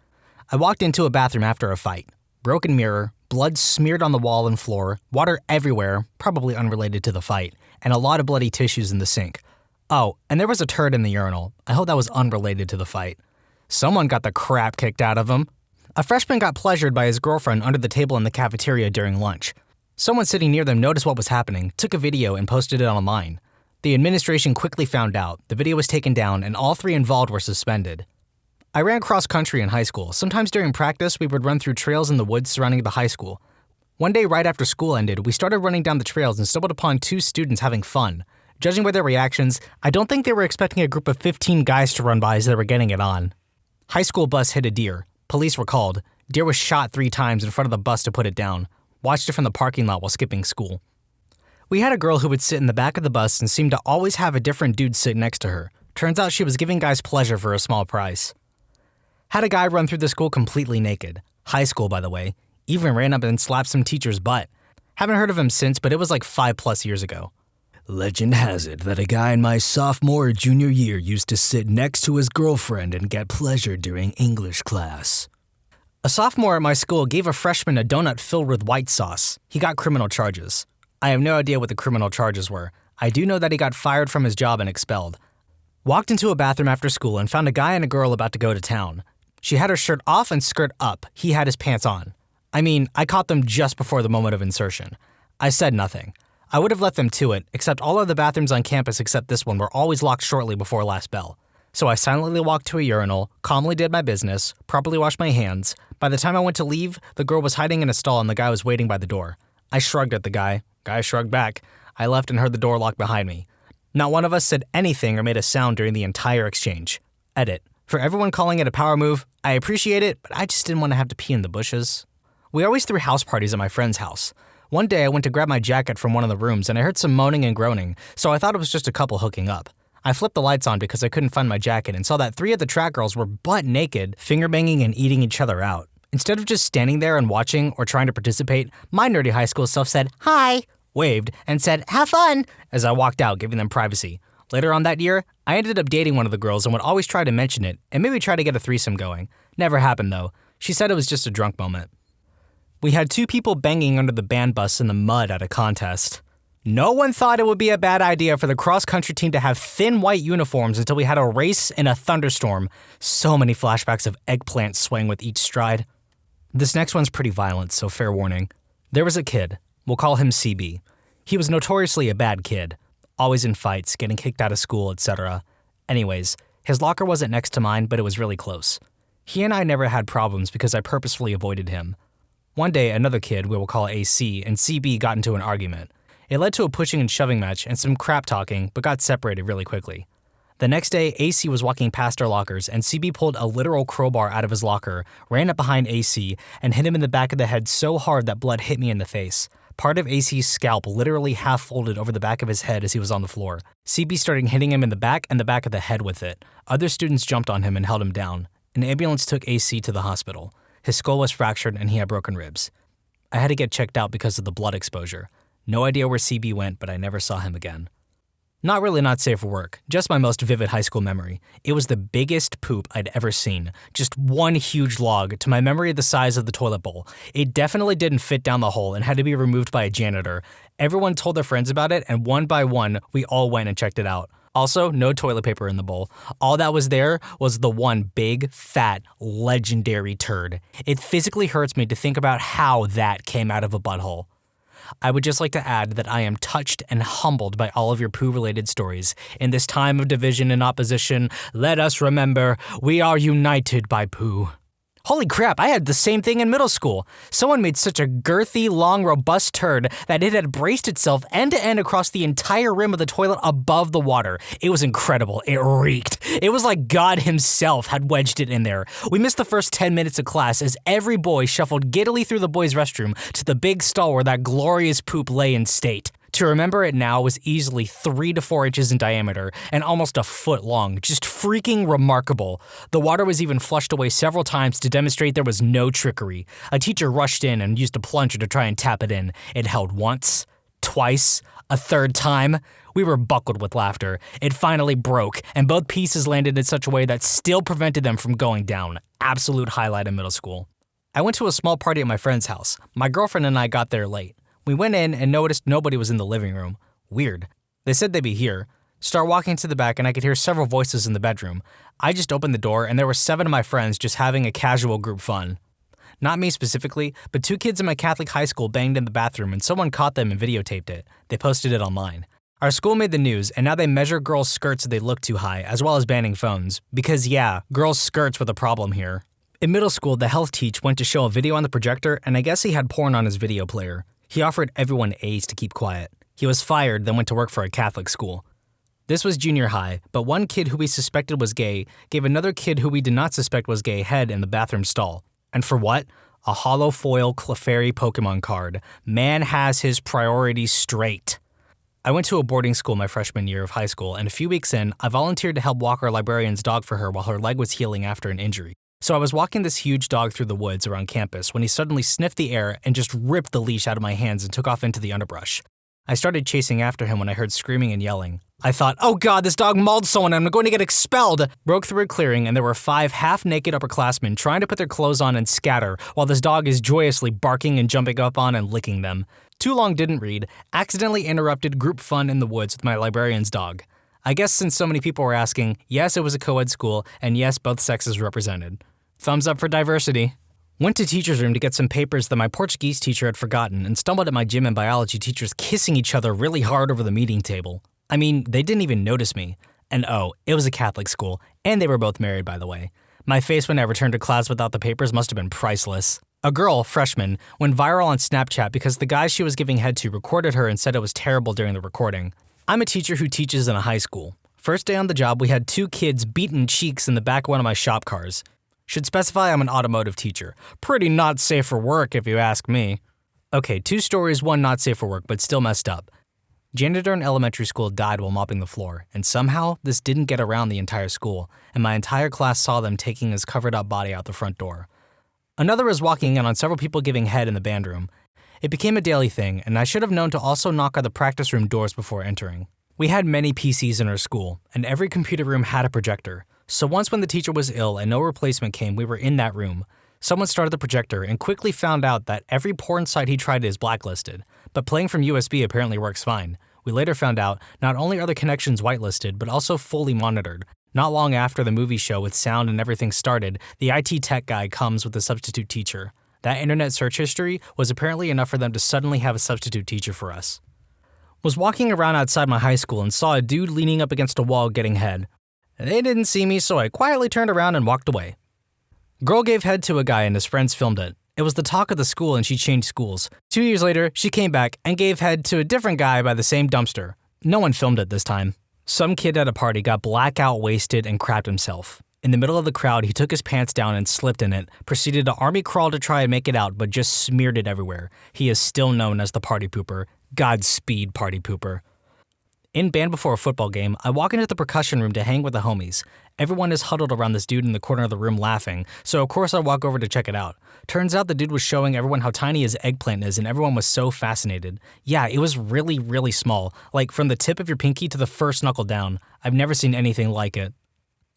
[SPEAKER 4] I walked into a bathroom after a fight. Broken mirror, blood smeared on the wall and floor, water everywhere, probably unrelated to the fight, and a lot of bloody tissues in the sink. Oh, and there was a turd in the urinal. I hope that was unrelated to the fight. Someone got the crap kicked out of him. A freshman got pleasured by his girlfriend under the table in the cafeteria during lunch. Someone sitting near them noticed what was happening, took a video, and posted it online. The administration quickly found out, the video was taken down, and all 3 involved were suspended. I ran cross-country in high school. Sometimes during practice, we would run through trails in the woods surrounding the high school. One day right after school ended, we started running down the trails and stumbled upon 2 students having fun. Judging by their reactions, I don't think they were expecting a group of 15 guys to run by as they were getting it on. High school bus hit a deer. Police were called. Deer was shot 3 times in front of the bus to put it down. Watched it from the parking lot while skipping school. We had a girl who would sit in the back of the bus and seemed to always have a different dude sit next to her. Turns out she was giving guys pleasure for a small price. Had a guy run through the school completely naked. High school, by the way. Even ran up and slapped some teacher's butt. Haven't heard of him since, but it was like 5+ years ago. Legend has it that a guy in my sophomore or junior year used to sit next to his girlfriend and get pleasure during English class. A sophomore at my school gave a freshman a donut filled with white sauce. He got criminal charges. I have no idea what the criminal charges were. I do know that he got fired from his job and expelled. Walked into a bathroom after school and found a guy and a girl about to go to town. She had her shirt off and skirt up. He had his pants on. I caught them just before the moment of insertion. I said nothing. I would have let them to it, except all of the bathrooms on campus except this one were always locked shortly before last bell. So I silently walked to a urinal, calmly did my business, properly washed my hands. By the time I went to leave, the girl was hiding in a stall and the guy was waiting by the door. I shrugged at the guy. Guy shrugged back. I left and heard the door lock behind me. Not one of us said anything or made a sound during the entire exchange. Edit. For everyone calling it a power move, I appreciate it, but I just didn't want to have to pee in the bushes. We always threw house parties at my friend's house. One day I went to grab my jacket from one of the rooms and I heard some moaning and groaning, so I thought it was just a couple hooking up. I flipped the lights on because I couldn't find my jacket and saw that 3 of the track girls were butt naked, finger-banging and eating each other out. Instead of just standing there and watching or trying to participate, my nerdy high school self said, "Hi," waved, and said, "Have fun," as I walked out, giving them privacy. Later on that year, I ended up dating one of the girls and would always try to mention it and maybe try to get a threesome going. Never happened though. She said it was just a drunk moment. We had 2 people banging under the band bus in the mud at a contest. No one thought it would be a bad idea for the cross-country team to have thin white uniforms until we had a race in a thunderstorm. So many flashbacks of eggplants swaying with each stride. This next one's pretty violent, so fair warning. There was a kid. We'll call him CB. He was notoriously a bad kid. Always in fights, getting kicked out of school, etc. Anyways, his locker wasn't next to mine, but it was really close. He and I never had problems because I purposefully avoided him. One day, another kid, we will call AC, and CB got into an argument. It led to a pushing and shoving match and some crap talking, but got separated really quickly. The next day, AC was walking past our lockers, and CB pulled a literal crowbar out of his locker, ran up behind AC, and hit him in the back of the head so hard that blood hit me in the face. Part of AC's scalp literally half-folded over the back of his head as he was on the floor. CB started hitting him in the back and the back of the head with it. Other students jumped on him and held him down. An ambulance took AC to the hospital. His skull was fractured and he had broken ribs. I had to get checked out because of the blood exposure. No idea where CB went, but I never saw him again. Not really not safe for work, just my most vivid high school memory. It was the biggest poop I'd ever seen. Just one huge log, to my memory the size of the toilet bowl. It definitely didn't fit down the hole and had to be removed by a janitor. Everyone told their friends about it, and one by one, we all went and checked it out. Also, no toilet paper in the bowl. All that was there was the one big, fat, legendary turd. It physically hurts me to think about how that came out of a butthole. I would just like to add that I am touched and humbled by all of your poo-related stories. In this time of division and opposition, let us remember we are united by poo. Holy crap, I had the same thing in middle school. Someone made such a girthy, long, robust turd that it had braced itself end-to-end across the entire rim of the toilet above the water. It was incredible. It reeked. It was like God himself had wedged it in there. We missed the first 10 minutes of class as every boy shuffled giddily through the boys' restroom to the big stall where that glorious poop lay in state. To remember it now was easily 3 to 4 inches in diameter and almost a foot long, just freaking remarkable. The water was even flushed away several times to demonstrate there was no trickery. A teacher rushed in and used a plunger to try and tap it in. It held once, twice, a third time. We were buckled with laughter. It finally broke, and both pieces landed in such a way that still prevented them from going down. Absolute highlight in middle school. I went to a small party at my friend's house. My girlfriend and I got there late. We went in and noticed nobody was in the living room. Weird. They said they'd be here. Start walking to the back and I could hear several voices in the bedroom. I just opened the door and there were 7 of my friends just having a casual group fun. Not me specifically, but 2 kids in my Catholic high school banged in the bathroom and someone caught them and videotaped it. They posted it online. Our school made the news and now they measure girls' skirts if they look too high, as well as banning phones. Because yeah, girls' skirts were the problem here. In middle school, the health teach went to show a video on the projector and I guess he had porn on his video player. He offered everyone A's to keep quiet. He was fired, then went to work for a Catholic school. This was junior high, but one kid who we suspected was gay gave another kid who we did not suspect was gay head in the bathroom stall. And for what? A hollow foil Clefairy Pokemon card. Man has his priorities straight. I went to a boarding school my freshman year of high school, and a few weeks in, I volunteered to help walk our librarian's dog for her while her leg was healing after an injury. So I was walking this huge dog through the woods around campus when he suddenly sniffed the air and just ripped the leash out of my hands and took off into the underbrush. I started chasing after him when I heard screaming and yelling. I thought, oh God, this dog mauled someone and I'm going to get expelled. Broke through a clearing and there were 5 half-naked upperclassmen trying to put their clothes on and scatter while this dog is joyously barking and jumping up on and licking them. Too long didn't read, accidentally interrupted group fun in the woods with my librarian's dog. I guess since so many people were asking, yes, it was a co-ed school, and yes, both sexes represented. Thumbs up for diversity. Went to teacher's room to get some papers that my Portuguese teacher had forgotten and stumbled at my gym and biology teachers kissing each other really hard over the meeting table. I mean, they didn't even notice me. And oh, it was a Catholic school. And they were both married, by the way. My face when I returned to class without the papers must have been priceless. A girl, freshman, went viral on Snapchat because the guy she was giving head to recorded her and said it was terrible during the recording. I'm a teacher who teaches in a high school. First day on the job, we had 2 kids beating cheeks in the back of one of my shop cars. Should specify I'm an automotive teacher. Pretty not safe for work if you ask me. Okay, 2 stories, one not safe for work, but still messed up. Janitor in elementary school died while mopping the floor, and somehow this didn't get around the entire school, and my entire class saw them taking his covered-up body out the front door. Another was walking in on several people giving head in the band room. It became a daily thing, and I should have known to also knock on the practice room doors before entering. We had many PCs in our school, and every computer room had a projector, so once when the teacher was ill and no replacement came, we were in that room. Someone started the projector and quickly found out that every porn site he tried is blacklisted, but playing from USB apparently works fine. We later found out not only are the connections whitelisted, but also fully monitored. Not long after the movie show with sound and everything started, the IT tech guy comes with a substitute teacher. That internet search history was apparently enough for them to suddenly have a substitute teacher for us. Was walking around outside my high school and saw a dude leaning up against a wall getting head. They didn't see me, so I quietly turned around and walked away. Girl gave head to a guy and his friends filmed it. It was the talk of the school and she changed schools. 2 years later, she came back and gave head to a different guy by the same dumpster. No one filmed it this time. Some kid at a party got blackout wasted and crapped himself. In the middle of the crowd, he took his pants down and slipped in it, proceeded to army crawl to try and make it out, but just smeared it everywhere. He is still known as the party pooper. Godspeed, party pooper. In band before a football game, I walk into the percussion room to hang with the homies. Everyone is huddled around this dude in the corner of the room laughing, so of course I walk over to check it out. Turns out the dude was showing everyone how tiny his eggplant is and everyone was so fascinated. Yeah, it was really, really small, like from the tip of your pinky to the first knuckle down. I've never seen anything like it.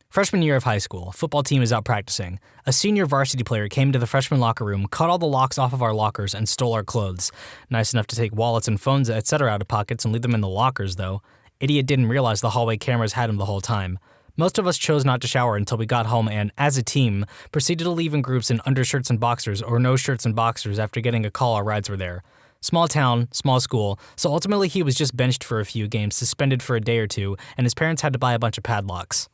[SPEAKER 4] Freshman year of high school, football team is out practicing. A senior varsity player came to the freshman locker room, cut all the locks off of our lockers, and stole our clothes. Nice enough to take wallets and phones, etc. out of pockets and leave them in the lockers, though. Idiot didn't realize the hallway cameras had him the whole time. Most of us chose not to shower until we got home and, as a team, proceeded to leave in groups in undershirts and boxers or no shirts and boxers after getting a call our rides were there. Small town, small school, so ultimately he was just benched for a few games, suspended for a day or two, and his parents had to buy a bunch of padlocks.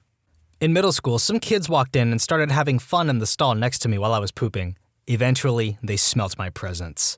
[SPEAKER 4] In middle school, some kids walked in and started having fun in the stall next to me while I was pooping. Eventually, they smelt my presence.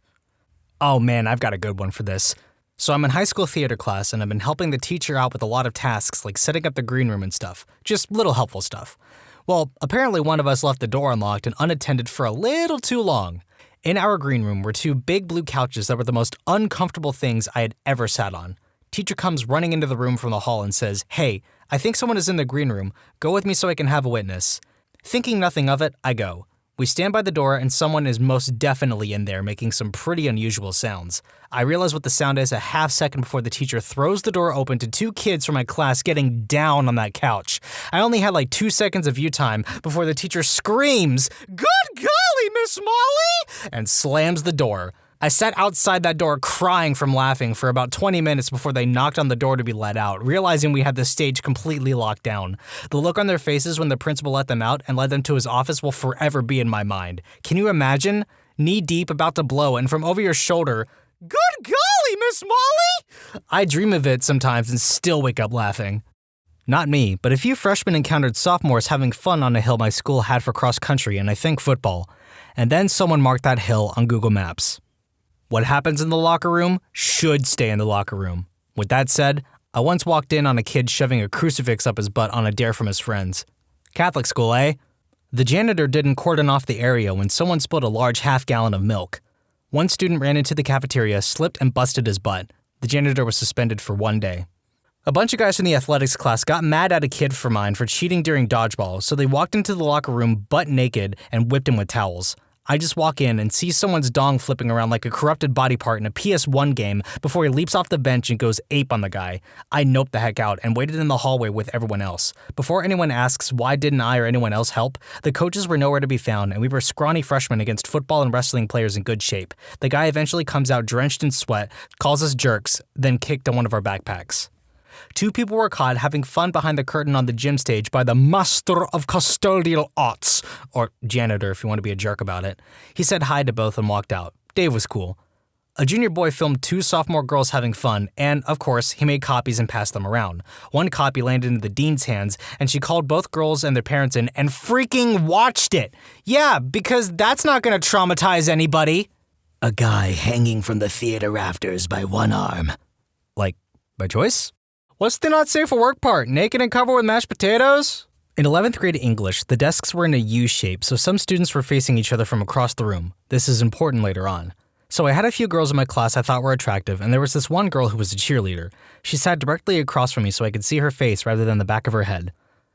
[SPEAKER 4] Oh man, I've got a good one for this. So I'm in high school theater class and I've been helping the teacher out with a lot of tasks like setting up the green room and stuff. Just little helpful stuff. Well, apparently one of us left the door unlocked and unattended for a little too long. In our green room were 2 big blue couches that were the most uncomfortable things I had ever sat on. Teacher comes running into the room from the hall and says, "Hey, I think someone is in the green room. Go with me so I can have a witness." Thinking nothing of it, I go. We stand by the door and someone is most definitely in there making some pretty unusual sounds. I realize what the sound is a half second before the teacher throws the door open to 2 kids from my class getting down on that couch. I only had like 2 seconds of view time before the teacher screams, "Good golly, Miss Molly!" and slams the door. I sat outside that door crying from laughing for about 20 minutes before they knocked on the door to be let out, realizing we had the stage completely locked down. The look on their faces when the principal let them out and led them to his office will forever be in my mind. Can you imagine? Knee deep, about to blow, and from over your shoulder, "Good golly, Miss Molly!" I dream of it sometimes and still wake up laughing. Not me, but a few freshmen encountered sophomores having fun on a hill my school had for cross country and I think football. And then someone marked that hill on Google Maps. What happens in the locker room should stay in the locker room. With that said, I once walked in on a kid shoving a crucifix up his butt on a dare from his friends. Catholic school, eh? The janitor didn't cordon off the area when someone spilled a large half-gallon of milk. One student ran into the cafeteria, slipped, and busted his butt. The janitor was suspended for 1 day. A bunch of guys from the athletics class got mad at a kid for mine for cheating during dodgeball, so they walked into the locker room butt naked and whipped him with towels. I just walk in and see someone's dong flipping around like a corrupted body part in a PS1 game before he leaps off the bench and goes ape on the guy. I noped the heck out and waited in the hallway with everyone else. Before anyone asks why didn't I or anyone else help, the coaches were nowhere to be found and we were scrawny freshmen against football and wrestling players in good shape. The guy eventually comes out drenched in sweat, calls us jerks, then kicked on one of our backpacks. 2 people were caught having fun behind the curtain on the gym stage by the master of custodial arts, or janitor if you want to be a jerk about it. He said hi to both and walked out. Dave was cool. A junior boy filmed 2 sophomore girls having fun, and, of course, he made copies and passed them around. One copy landed in the dean's hands, and she called both girls and their parents in and freaking watched it. Yeah, because that's not gonna traumatize anybody.
[SPEAKER 5] A guy hanging from the theater rafters by one arm.
[SPEAKER 4] Like, by choice? What's the not safe for work part? Naked and covered with mashed potatoes? In 11th grade English, the desks were in a U shape, so some students were facing each other from across the room. This is important later on. So I had a few girls in my class I thought were attractive, and there was this one girl who was a cheerleader. She sat directly across from me so I could see her face rather than the back of her head.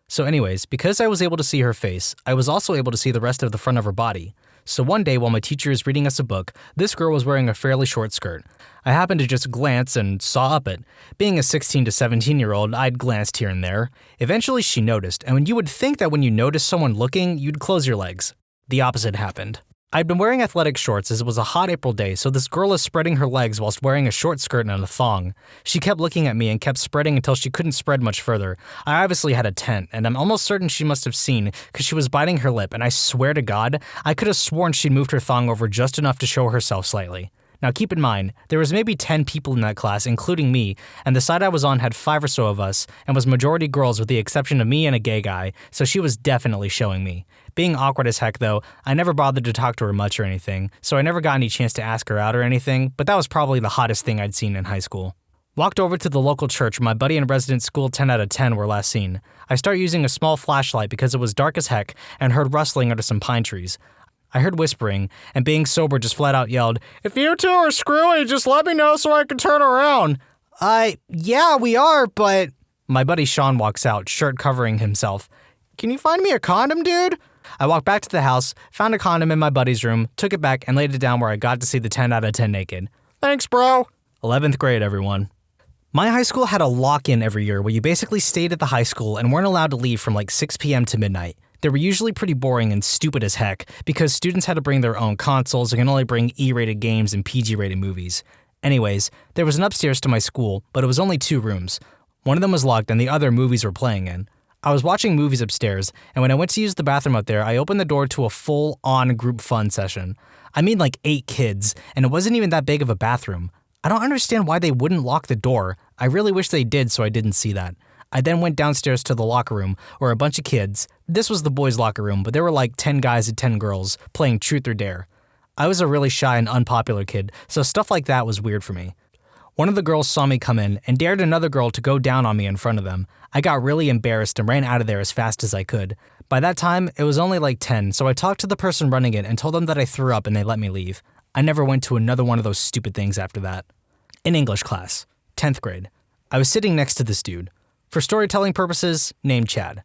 [SPEAKER 4] So anyways, because I was able to see her face, I was also able to see the rest of the front of her body. So one day while my teacher is reading us a book, this girl was wearing a fairly short skirt. I happened to just glance and saw up it. Being a 16 to 17-year-old, I'd glanced here and there. Eventually she noticed, and you would think that when you notice someone looking, you'd close your legs. The opposite happened. I'd been wearing athletic shorts as it was a hot April day, so this girl is spreading her legs whilst wearing a short skirt and a thong. She kept looking at me and kept spreading until she couldn't spread much further. I obviously had a tent, and I'm almost certain she must have seen because she was biting her lip, and I swear to God, I could have sworn she'd moved her thong over just enough to show herself slightly. Now keep in mind, there was maybe 10 people in that class, including me, and the side I was on had 5 or so of us, and was majority girls with the exception of me and a gay guy, so she was definitely showing me. Being awkward as heck though, I never bothered to talk to her much or anything, so I never got any chance to ask her out or anything, but that was probably the hottest thing I'd seen in high school. Walked over to the local church where my buddy and resident school 10 out of 10 were last seen. I start using a small flashlight because it was dark as heck and heard rustling under some pine trees. I heard whispering, and being sober just flat out yelled, "If you two are screwy, just let me know so I can turn around." Yeah, we are, but... My buddy Sean walks out, shirt covering himself. "Can you find me a condom, dude?" I walked back to the house, found a condom in my buddy's room, took it back, and laid it down where I got to see the 10 out of 10 naked. Thanks, bro. 11th grade, everyone. My high school had a lock-in every year where you basically stayed at the high school and weren't allowed to leave from like 6 p.m. to midnight. They were usually pretty boring and stupid as heck because students had to bring their own consoles and could only bring E-rated games and PG-rated movies. Anyways, there was an upstairs to my school, but it was only 2 rooms. One of them was locked and the other movies were playing in. I was watching movies upstairs, and when I went to use the bathroom up there, I opened the door to a full-on group fun session. I mean like 8 kids, and it wasn't even that big of a bathroom. I don't understand why they wouldn't lock the door. I really wish they did so I didn't see that. I then went downstairs to the locker room, where a bunch of kids, this was the boys' locker room, but there were like 10 guys and 10 girls, playing Truth or Dare. I was a really shy and unpopular kid, so stuff like that was weird for me. One of the girls saw me come in and dared another girl to go down on me in front of them. I got really embarrassed and ran out of there as fast as I could. By that time, it was only like 10, so I talked to the person running it and told them that I threw up and they let me leave. I never went to another one of those stupid things after that. In English class, 10th grade, I was sitting next to this dude. For storytelling purposes, named Chad.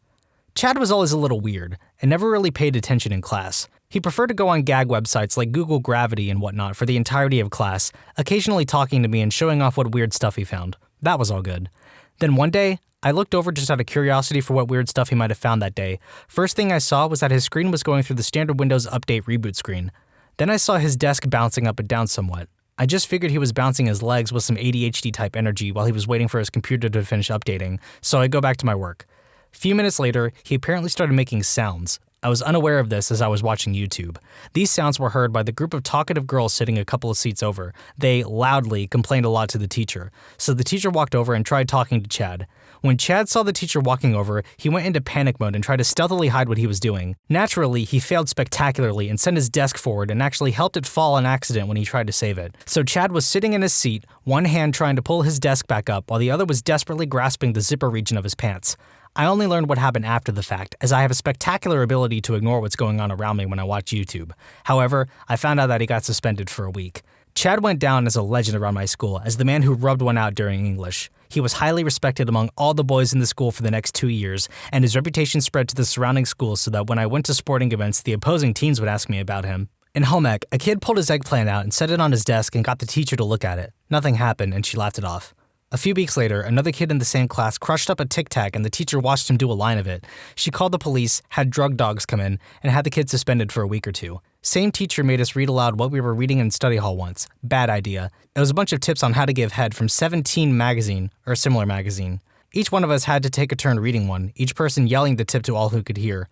[SPEAKER 4] Chad was always a little weird and never really paid attention in class. He preferred to go on gag websites like Google Gravity and whatnot for the entirety of class, occasionally talking to me and showing off what weird stuff he found. That was all good. Then one day, I looked over just out of curiosity for what weird stuff he might have found that day. First thing I saw was that his screen was going through the standard Windows Update reboot screen. Then I saw his desk bouncing up and down somewhat. I just figured he was bouncing his legs with some ADHD-type energy while he was waiting for his computer to finish updating, so I go back to my work. A few minutes later, he apparently started making sounds. I was unaware of this as I was watching YouTube. These sounds were heard by the group of talkative girls sitting a couple of seats over. They loudly complained a lot to the teacher, so the teacher walked over and tried talking to Chad. When Chad saw the teacher walking over, he went into panic mode and tried to stealthily hide what he was doing. Naturally, he failed spectacularly and sent his desk forward and actually helped it fall on accident when he tried to save it. So Chad was sitting in his seat, one hand trying to pull his desk back up while the other was desperately grasping the zipper region of his pants. I only learned what happened after the fact, as I have a spectacular ability to ignore what's going on around me when I watch YouTube. However, I found out that he got suspended for a week. Chad went down as a legend around my school as the man who rubbed one out during English. He was highly respected among all the boys in the school for the next 2 years, and his reputation spread to the surrounding schools so that when I went to sporting events, the opposing teams would ask me about him. In home ec, a kid pulled his eggplant out and set it on his desk and got the teacher to look at it. Nothing happened, and she laughed it off. A few weeks later, another kid in the same class crushed up a Tic Tac and the teacher watched him do a line of it. She called the police, had drug dogs come in, and had the kid suspended for a week or 2. Same teacher made us read aloud what we were reading in study hall once. Bad idea. It was a bunch of tips on how to give head from 17 magazine, or a similar magazine. Each one of us had to take a turn reading one, each person yelling the tip to all who could hear.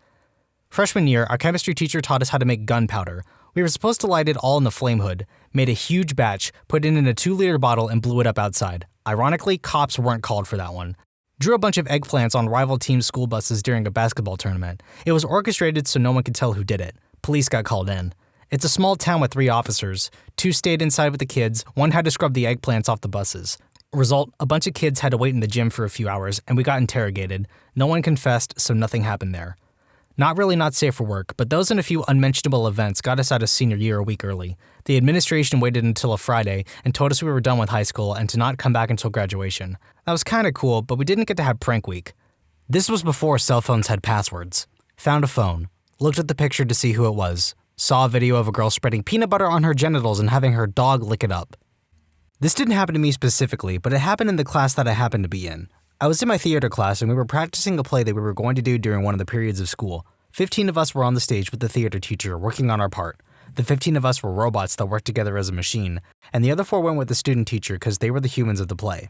[SPEAKER 4] Freshman year, our chemistry teacher taught us how to make gunpowder. We were supposed to light it all in the flame hood, made a huge batch, put it in a 2-liter bottle, and blew it up outside. Ironically, cops weren't called for that one. Drew a bunch of eggplants on rival team school buses during a basketball tournament. It was orchestrated so no one could tell who did it. Police got called in. It's a small town with 3 officers. 2 stayed inside with the kids, 1 had to scrub the eggplants off the buses. Result, a bunch of kids had to wait in the gym for a few hours, and we got interrogated. No one confessed, so nothing happened there. Not safe for work, but those and a few unmentionable events got us out of senior year a week early. The administration waited until a Friday and told us we were done with high school and to not come back until graduation. That was kinda cool, but we didn't get to have prank week. This was before cell phones had passwords. Found a phone. Looked at the picture to see who it was. Saw a video of a girl spreading peanut butter on her genitals and having her dog lick it up. This didn't happen to me specifically, but it happened in the class that I happened to be in. I was in my theater class and we were practicing a play that we were going to do during one of the periods of school. 15 of us were on the stage with the theater teacher working on our part. The 15 of us were robots that worked together as a machine, and the other 4 went with the student teacher because they were the humans of the play.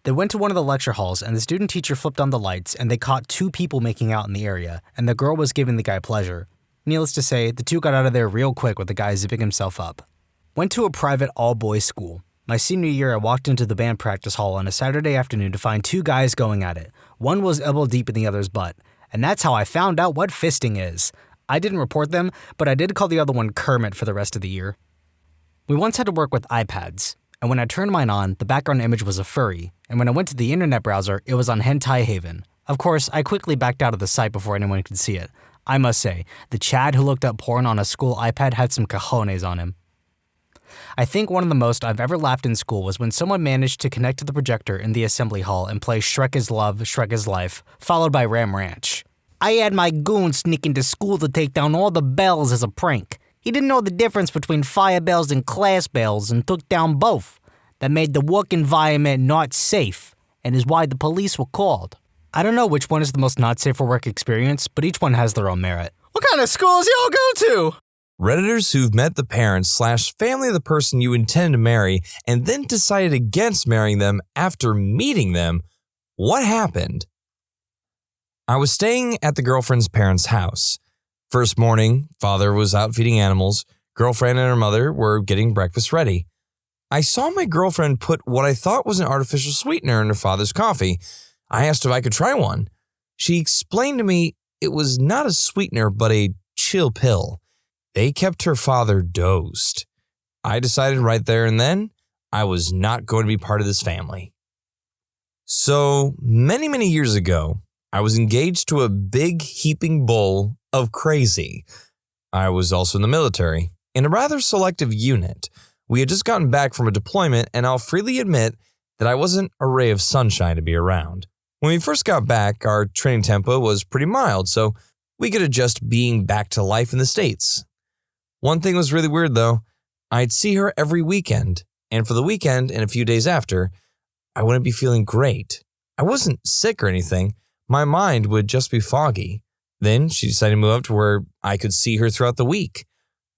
[SPEAKER 4] They went to one of the lecture halls and the student teacher flipped on the lights and they caught 2 people making out in the area, and the girl was giving the guy pleasure. Needless to say, the 2 got out of there real quick with the guy zipping himself up. Went to a private all-boys school. My senior year, I walked into the band practice hall on a Saturday afternoon to find 2 guys going at it. One was elbow deep in the other's butt. And that's how I found out what fisting is. I didn't report them, but I did call the other one Kermit for the rest of the year. We once had to work with iPads, and when I turned mine on, the background image was a furry, and when I went to the internet browser, it was on Hentai Haven. Of course, I quickly backed out of the site before anyone could see it. I must say, the Chad who looked up porn on a school iPad had some cojones on him. I think one of the most I've ever laughed in school was when someone managed to connect to the projector in the assembly hall and play Shrek is Love, Shrek is Life, followed by Ram Ranch. I had my goon sneak into school to take down all the bells as a prank. He didn't know the difference between fire bells and class bells and took down both. That made the work environment not safe, and is why the police were called. I don't know which one is the most not safe for work experience, but each one has their own merit. What kind of schools y'all go to?
[SPEAKER 2] Redditors who've met the parents/family of the person you intend to marry and then decided against marrying them after meeting them. What happened? I was staying at the girlfriend's parents' house. First morning, father was out feeding animals. Girlfriend and her mother were getting breakfast ready. I saw my girlfriend put what I thought was an artificial sweetener in her father's coffee. I asked if I could try one. She explained to me it was not a sweetener but a chill pill. They kept her father dosed. I decided right there and then I was not going to be part of this family. So many years ago, I was engaged to a big heaping bowl of crazy. I was also in the military, in a rather selective unit. We had just gotten back from a deployment, and I'll freely admit that I wasn't a ray of sunshine to be around. When we first got back, our training tempo was pretty mild, so we could adjust being back to life in the States. One thing was really weird though. I'd see her every weekend, and for the weekend and a few days after, I wouldn't be feeling great. I wasn't sick or anything. My mind would just be foggy. Then she decided to move up to where I could see her throughout the week.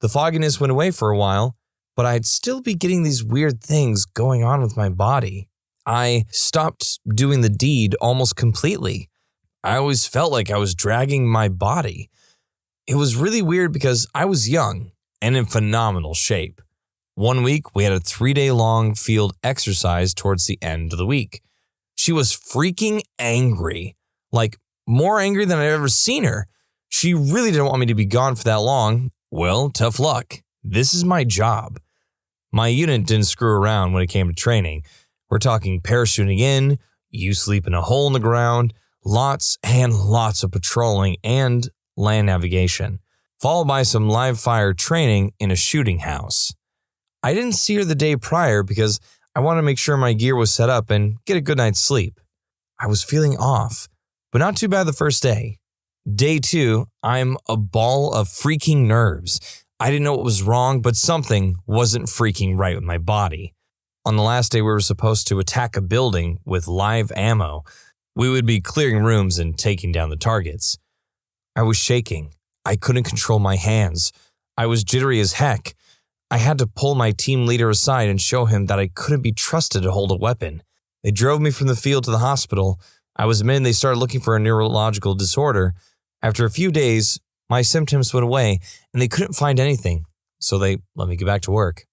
[SPEAKER 2] The fogginess went away for a while, but I'd still be getting these weird things going on with my body. I stopped doing the deed almost completely. I always felt like I was dragging my body. It was really weird because I was young and in phenomenal shape. One week, we had a 3-day-long field exercise towards the end of the week. She was freaking angry, like more angry than I'd ever seen her. She really didn't want me to be gone for that long. Well, tough luck. This is my job. My unit didn't screw around when it came to training. We're talking parachuting in, you sleep in a hole in the ground, lots and lots of patrolling and land navigation, followed by some live fire training in a shooting house. I didn't see her the day prior because I wanted to make sure my gear was set up and get a good night's sleep. I was feeling off, but not too bad the first day. Day 2, I'm a ball of freaking nerves. I didn't know what was wrong, but something wasn't freaking right with my body. On the last day, we were supposed to attack a building with live ammo. We would be clearing rooms and taking down the targets. I was shaking. I couldn't control my hands. I was jittery as heck. I had to pull my team leader aside and show him that I couldn't be trusted to hold a weapon. They drove me from the field to the hospital. I was admitted they started looking for a neurological disorder. After a few days, my symptoms went away and they couldn't find anything. so they let me get back to work.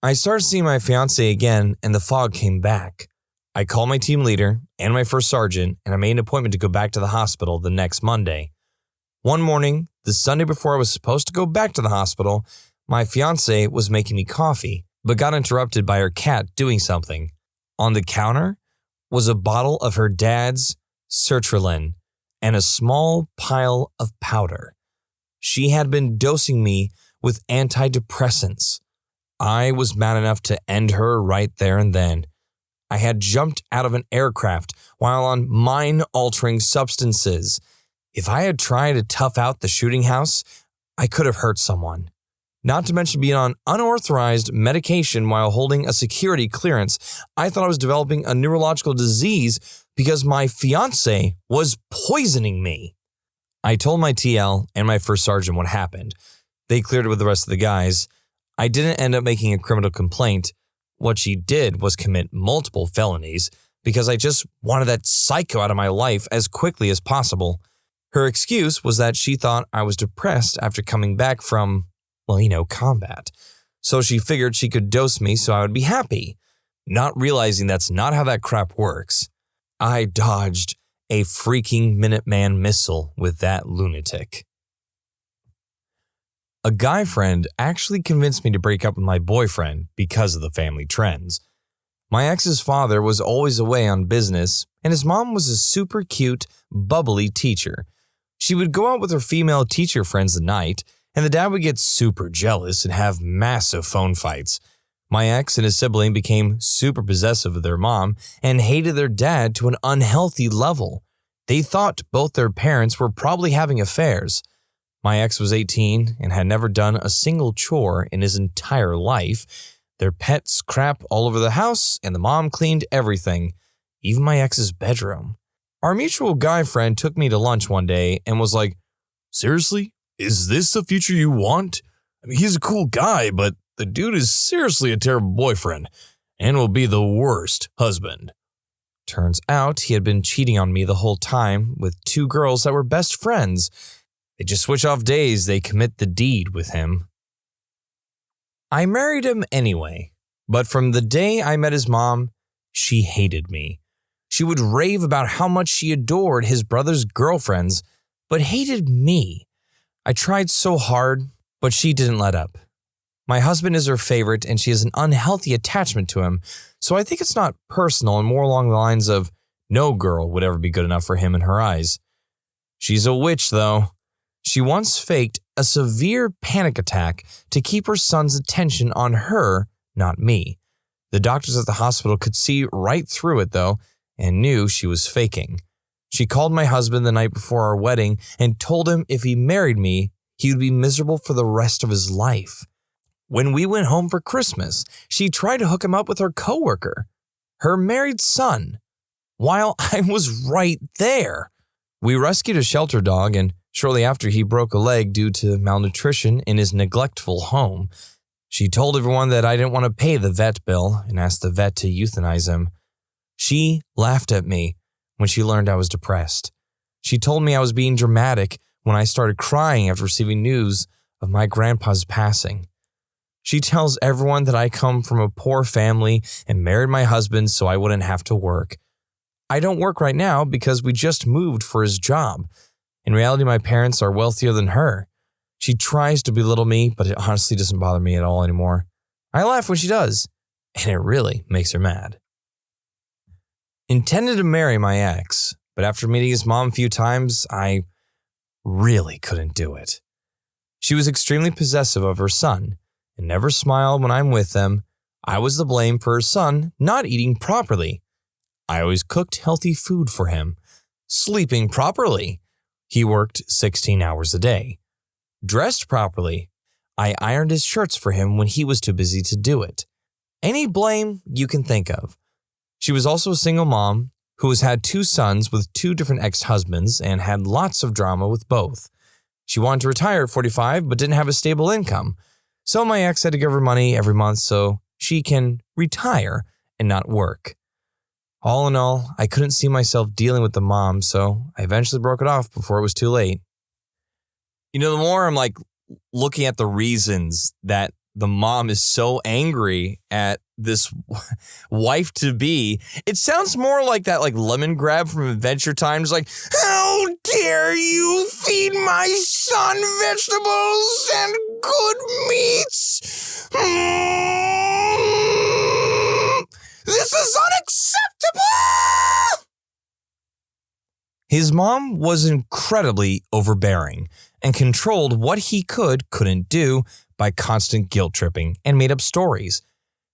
[SPEAKER 2] I started seeing my fiance again, and the fog came back. I called my team leader and my first sergeant, and I made an appointment to go back to the hospital the next Monday. One morning, the Sunday before I was supposed to go back to the hospital, my fiance was making me coffee, but got interrupted by her cat doing something. On the counter was a bottle of her dad's sertraline and a small pile of powder. She had been dosing me with antidepressants. I was mad enough to end her right there and then. I had jumped out of an aircraft while on mind-altering substances. If I had tried to tough out the shooting house, I could have hurt someone. Not to mention being on unauthorized medication while holding a security clearance, I thought I was developing a neurological disease because my fiance was poisoning me. I told my TL and my first sergeant what happened. They cleared it with the rest of the guys. I didn't end up making a criminal complaint. What she did was commit multiple felonies because I just wanted that psycho out of my life as quickly as possible. Her excuse was that she thought I was depressed after coming back from, combat. So she figured she could dose me so I would be happy, not realizing that's not how that crap works. I dodged a freaking Minuteman missile with that lunatic. A guy friend actually convinced me to break up with my boyfriend because of the family trends. My ex's father was always away on business, and his mom was a super cute, bubbly teacher. She would go out with her female teacher friends at night, and the dad would get super jealous and have massive phone fights. My ex and his sibling became super possessive of their mom and hated their dad to an unhealthy level. They thought both their parents were probably having affairs. My ex was 18 and had never done a single chore in his entire life. Their pets crap all over the house, and the mom cleaned everything, even my ex's bedroom. Our mutual guy friend took me to lunch one day and was like, "Seriously? Is this the future you want? I mean, he's a cool guy, but the dude is seriously a terrible boyfriend and will be the worst husband." Turns out he had been cheating on me the whole time with two girls that were best friends. They just switch off days they commit the deed with him. I married him anyway, but from the day I met his mom, she hated me. She would rave about how much she adored his brother's girlfriends, but hated me. I tried so hard, but she didn't let up. My husband is her favorite, and she has an unhealthy attachment to him, so I think it's not personal and more along the lines of no girl would ever be good enough for him in her eyes. She's a witch, though. She once faked a severe panic attack to keep her son's attention on her, not me. The doctors at the hospital could see right through it, though, and knew she was faking. She called my husband the night before our wedding and told him if he married me, he would be miserable for the rest of his life. When we went home for Christmas, she tried to hook him up with her coworker, her married son, while I was right there. We rescued a shelter dog, and shortly after he broke a leg due to malnutrition in his neglectful home. She told everyone that I didn't want to pay the vet bill and asked the vet to euthanize him. She laughed at me when she learned I was depressed. She told me I was being dramatic when I started crying after receiving news of my grandpa's passing. She tells everyone that I come from a poor family and married my husband so I wouldn't have to work. I don't work right now because we just moved for his job. In reality, my parents are wealthier than her. She tries to belittle me, but it honestly doesn't bother me at all anymore. I laugh when she does, and it really makes her mad. Intended to marry my ex, but after meeting his mom a few times, I really couldn't do it. She was extremely possessive of her son and never smiled when I'm with them. I was the blame for her son not eating properly. I always cooked healthy food for him, sleeping properly. He worked 16 hours a day. Dressed properly. I ironed his shirts for him when he was too busy to do it. Any blame you can think of. She was also a single mom who has had 2 sons with 2 different ex-husbands and had lots of drama with both. She wanted to retire at 45 but didn't have a stable income. So my ex had to give her money every month so she can retire and not work. All in all, I couldn't see myself dealing with the mom, so I eventually broke it off before it was too late. The more I'm looking at the reasons that the mom is so angry at this wife-to-be, it sounds more like that lemon grab from Adventure Time. It's like, how dare you feed my son vegetables and good meats? This is unacceptable! His mom was incredibly overbearing and controlled what he couldn't do by constant guilt tripping and made up stories.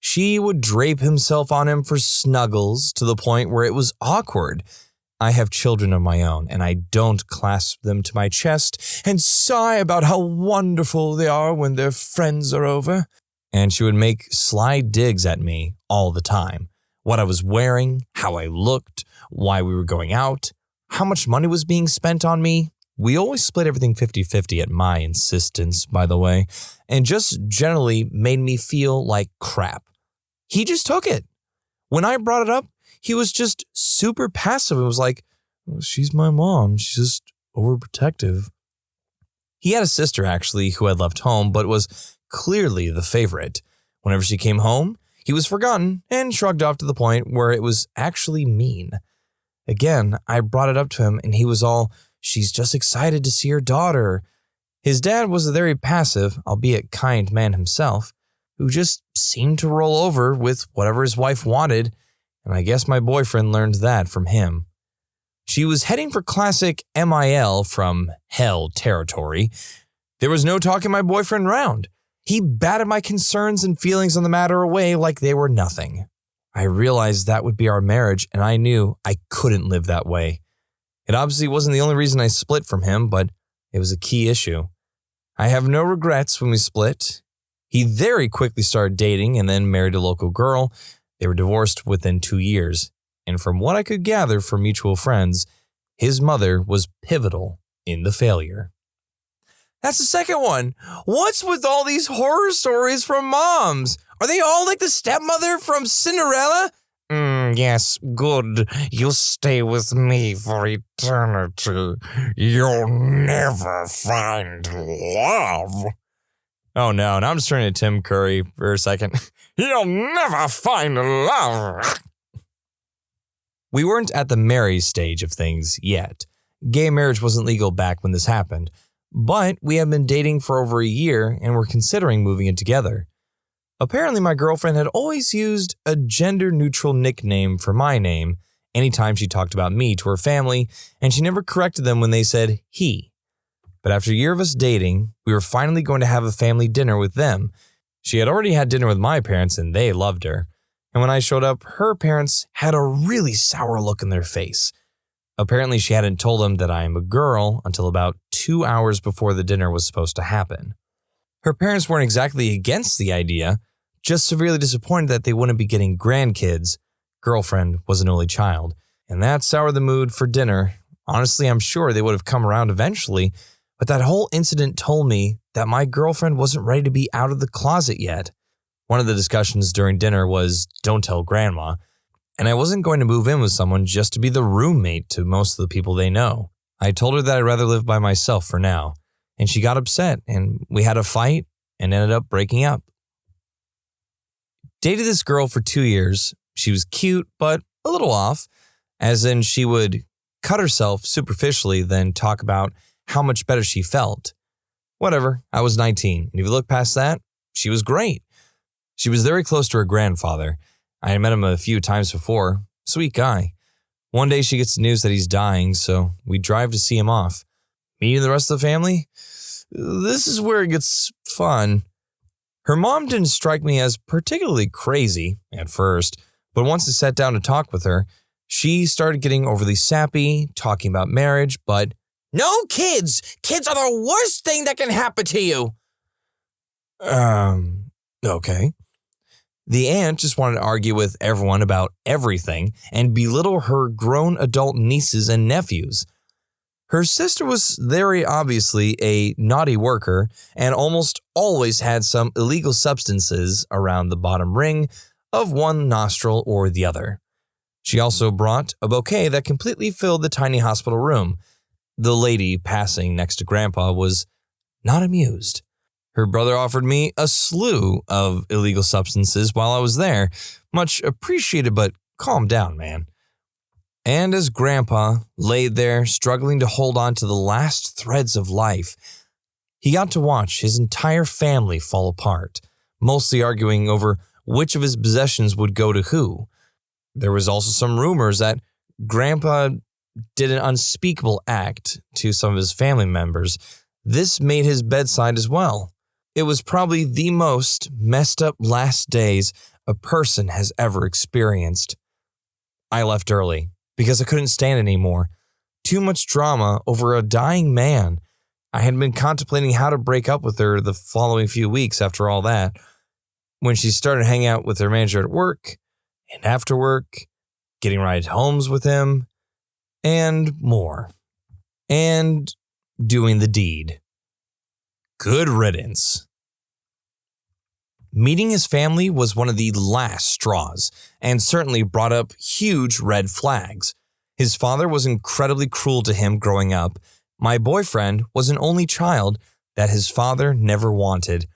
[SPEAKER 2] She would drape himself on him for snuggles to the point where it was awkward. I have children of my own, and I don't clasp them to my chest and sigh about how wonderful they are when their friends are over. And she would make sly digs at me all the time. What I was wearing, how I looked, why we were going out, how much money was being spent on me. We always split everything 50-50 at my insistence, by the way, and just generally made me feel like crap. He just took it. When I brought it up, he was just super passive and was like, well, she's my mom. She's just overprotective. He had a sister, actually, who had left home, but was clearly the favorite. Whenever she came home, he was forgotten and shrugged off to the point where it was actually mean. Again, I brought it up to him and he was all, she's just excited to see her daughter. His dad was a very passive, albeit kind man himself, who just seemed to roll over with whatever his wife wanted, and I guess my boyfriend learned that from him. She was heading for classic MIL from hell territory. There was no talking my boyfriend round. He batted my concerns and feelings on the matter away like they were nothing. I realized that would be our marriage, and I knew I couldn't live that way. It obviously wasn't the only reason I split from him, but it was a key issue. I have no regrets when we split. He very quickly started dating and then married a local girl. They were divorced within 2 years. And from what I could gather from mutual friends, his mother was pivotal in the failure. That's the second one. What's with all these horror stories from moms? Are they all like the stepmother from Cinderella? Yes, good. You'll stay with me for eternity. You'll never find love. Oh no, now I'm just turning to Tim Curry for a second. You'll never find love. We weren't at the marriage stage of things yet. Gay marriage wasn't legal back when this happened, but we had been dating for over a year and were considering moving in together. Apparently, my girlfriend had always used a gender-neutral nickname for my name anytime she talked about me to her family, and she never corrected them when they said he. But after a year of us dating, we were finally going to have a family dinner with them. She had already had dinner with my parents, and they loved her. And when I showed up, her parents had a really sour look in their face. Apparently, she hadn't told them that I am a girl until about 2 hours before the dinner was supposed to happen. Her parents weren't exactly against the idea, just severely disappointed that they wouldn't be getting grandkids. Girlfriend was an only child, and that soured the mood for dinner. Honestly, I'm sure they would have come around eventually, but that whole incident told me that my girlfriend wasn't ready to be out of the closet yet. One of the discussions during dinner was, don't tell grandma, and I wasn't going to move in with someone just to be the roommate to most of the people they know. I told her that I'd rather live by myself for now, and she got upset, and we had a fight and ended up breaking up. Dated this girl for 2 years. She was cute, but a little off, as in she would cut herself superficially, then talk about how much better she felt. Whatever, I was 19, and if you look past that, she was great. She was very close to her grandfather. I had met him a few times before. Sweet guy. One day she gets the news that he's dying, so we drive to see him off. Meeting the rest of the family? This is where it gets fun. Her mom didn't strike me as particularly crazy at first, but once I sat down to talk with her, she started getting overly sappy, talking about marriage, but no kids! Kids are the worst thing that can happen to you! Okay. The aunt just wanted to argue with everyone about everything and belittle her grown adult nieces and nephews. Her sister was very obviously a naughty worker and almost always had some illegal substances around the bottom ring of one nostril or the other. She also brought a bouquet that completely filled the tiny hospital room. The lady passing next to Grandpa was not amused. Her brother offered me a slew of illegal substances while I was there. Much appreciated, but calm down, man. And as Grandpa laid there, struggling to hold on to the last threads of life, he got to watch his entire family fall apart, mostly arguing over which of his possessions would go to who. There was also some rumors that Grandpa did an unspeakable act to some of his family members. This made his bedside as well. It was probably the most messed up last days a person has ever experienced. I left early because I couldn't stand it anymore. Too much drama over a dying man. I had been contemplating how to break up with her the following few weeks after all that, when she started hanging out with her manager at work, and after work, getting ride homes with him, and more. And doing the deed. Good riddance. Meeting his family was one of the last straws, and certainly brought up huge red flags. His father was incredibly cruel to him growing up. My boyfriend was an only child that his father never wanted.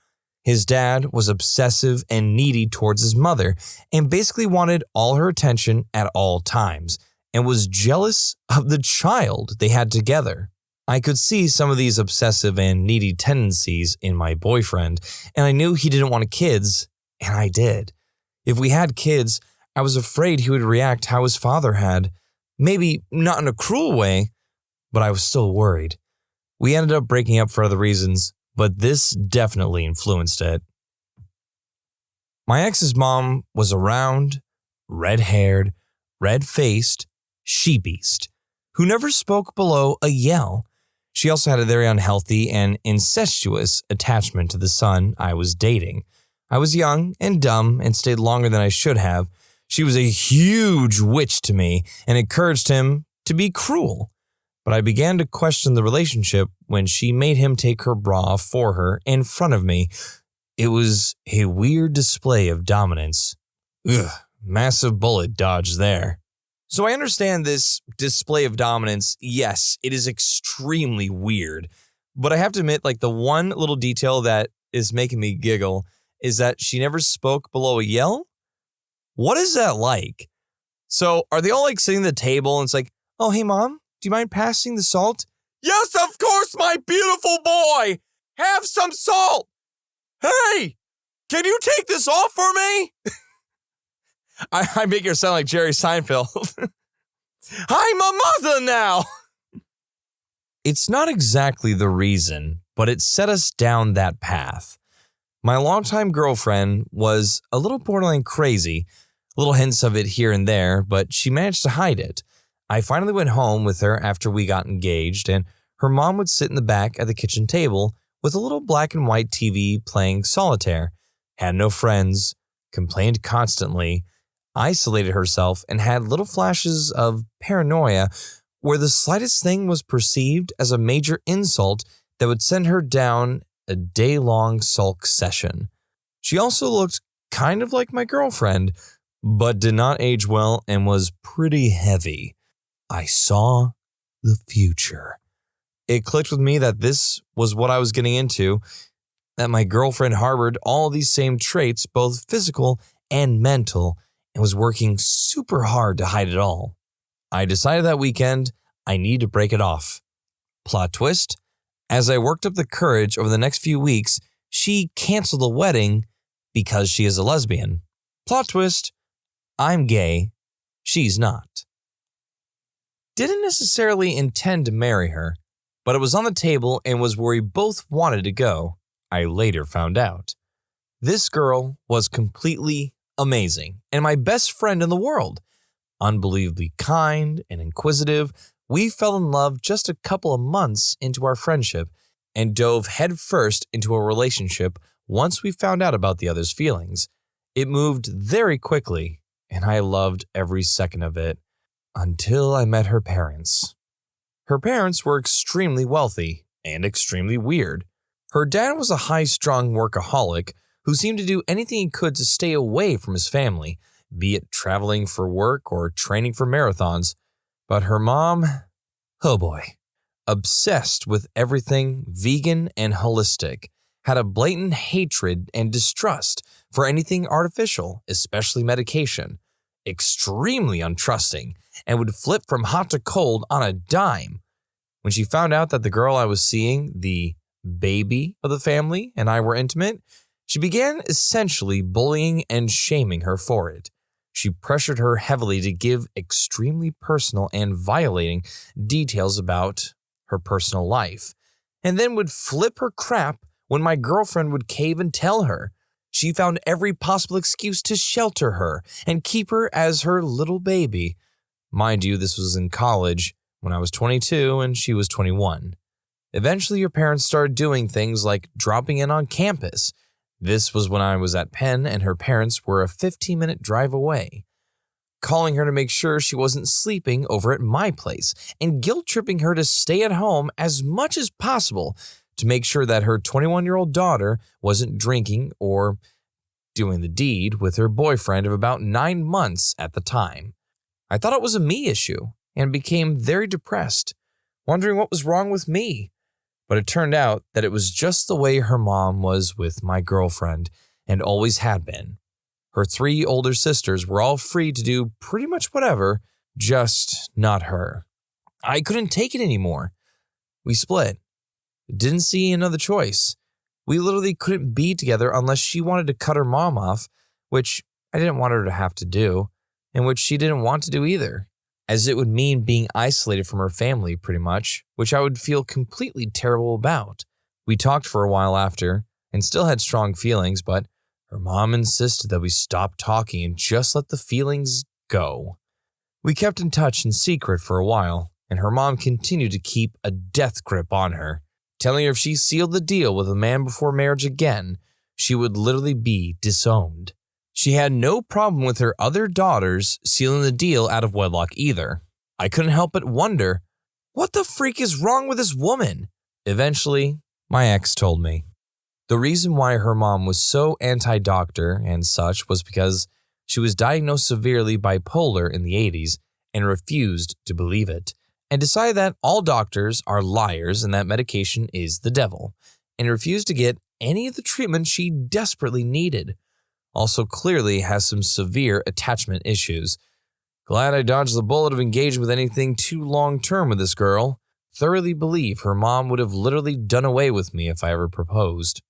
[SPEAKER 2] His dad was obsessive and needy towards his mother, and basically wanted all her attention at all times, and was jealous of the child they had together. I could see some of these obsessive and needy tendencies in my boyfriend, and I knew he didn't want kids, and I did. If we had kids, I was afraid he would react how his father had. Maybe not in a cruel way, but I was still worried. We ended up breaking up for other reasons, but this definitely influenced it. My ex's mom was a round, red-haired, red-faced she-beast who never spoke below a yell. She also had a very unhealthy and incestuous attachment to the son I was dating. I was young and dumb and stayed longer than I should have. She was a huge witch to me and encouraged him to be cruel. But I began to question the relationship when she made him take her bra off for her in front of me. It was a weird display of dominance. Ugh, massive bullet dodge there. So I understand this display of dominance. Yes, it is extremely weird. But I have to admit, the one little detail that is making me giggle is that she never spoke below a yell. What is that like? So are they all sitting at the table and it's like, oh, hey, Mom, do you mind passing the salt? Yes, of course, my beautiful boy. Have some salt. Hey, can you take this off for me? I make her sound like Jerry Seinfeld. I'm a mother now. It's not exactly the reason, but it set us down that path. My longtime girlfriend was a little borderline crazy, little hints of it here and there, but she managed to hide it. I finally went home with her after we got engaged, and her mom would sit in the back at the kitchen table with a little black and white TV playing solitaire, had no friends, complained constantly, isolated herself, and had little flashes of paranoia where the slightest thing was perceived as a major insult that would send her down a day-long sulk session. She also looked kind of like my girlfriend, but did not age well and was pretty heavy. I saw the future. It clicked with me that this was what I was getting into, that my girlfriend harbored all these same traits, both physical and mental, and was working super hard to hide it all. I decided that weekend I need to break it off. Plot twist, as I worked up the courage over the next few weeks, she canceled the wedding because she is a lesbian. Plot twist, I'm gay, she's not. Didn't necessarily intend to marry her, but it was on the table and was where we both wanted to go, I later found out. This girl was completely amazing and my best friend in the world. Unbelievably kind and inquisitive, we fell in love just a couple of months into our friendship and dove headfirst into a relationship once we found out about the other's feelings. It moved very quickly, and I loved every second of it until I met her parents. Her parents were extremely wealthy and extremely weird. Her dad was a high-strung workaholic who seemed to do anything he could to stay away from his family, be it traveling for work or training for marathons. But her mom, oh boy, obsessed with everything vegan and holistic, had a blatant hatred and distrust for anything artificial, especially medication, extremely untrusting, and would flip from hot to cold on a dime. When she found out that the girl I was seeing, the baby of the family, and I were intimate, she began essentially bullying and shaming her for it. She pressured her heavily to give extremely personal and violating details about her personal life, and then would flip her crap when my girlfriend would cave and tell her. She found every possible excuse to shelter her and keep her as her little baby. Mind you, this was in college when I was 22 and she was 21. Eventually, her parents started doing things like dropping in on campus. This was when I was at Penn and her parents were a 15-minute drive away. Calling her to make sure she wasn't sleeping over at my place and guilt-tripping her to stay at home as much as possible to make sure that her 21-year-old daughter wasn't drinking or doing the deed with her boyfriend of about 9 months at the time. I thought it was a me issue and became very depressed, wondering what was wrong with me. But it turned out that it was just the way her mom was with my girlfriend and always had been. Her 3 older sisters were all free to do pretty much whatever, just not her. I couldn't take it anymore. We split. Didn't see another choice. We literally couldn't be together unless she wanted to cut her mom off, which I didn't want her to have to do, and which she didn't want to do either, as it would mean being isolated from her family pretty much, which I would feel completely terrible about. We talked for a while after, and still had strong feelings, but her mom insisted that we stop talking and just let the feelings go. We kept in touch in secret for a while, and her mom continued to keep a death grip on her, telling her if she sealed the deal with a man before marriage again, she would literally be disowned. She had no problem with her other daughters sealing the deal out of wedlock either. I couldn't help but wonder, what the freak is wrong with this woman? Eventually, my ex told me. The reason why her mom was so anti-doctor and such was because she was diagnosed severely bipolar in the 80s and refused to believe it, and decided that all doctors are liars and that medication is the devil, and refused to get any of the treatment she desperately needed. Also clearly has some severe attachment issues. Glad I dodged the bullet of engaging with anything too long-term with this girl. Thoroughly believe her mom would have literally done away with me if I ever proposed.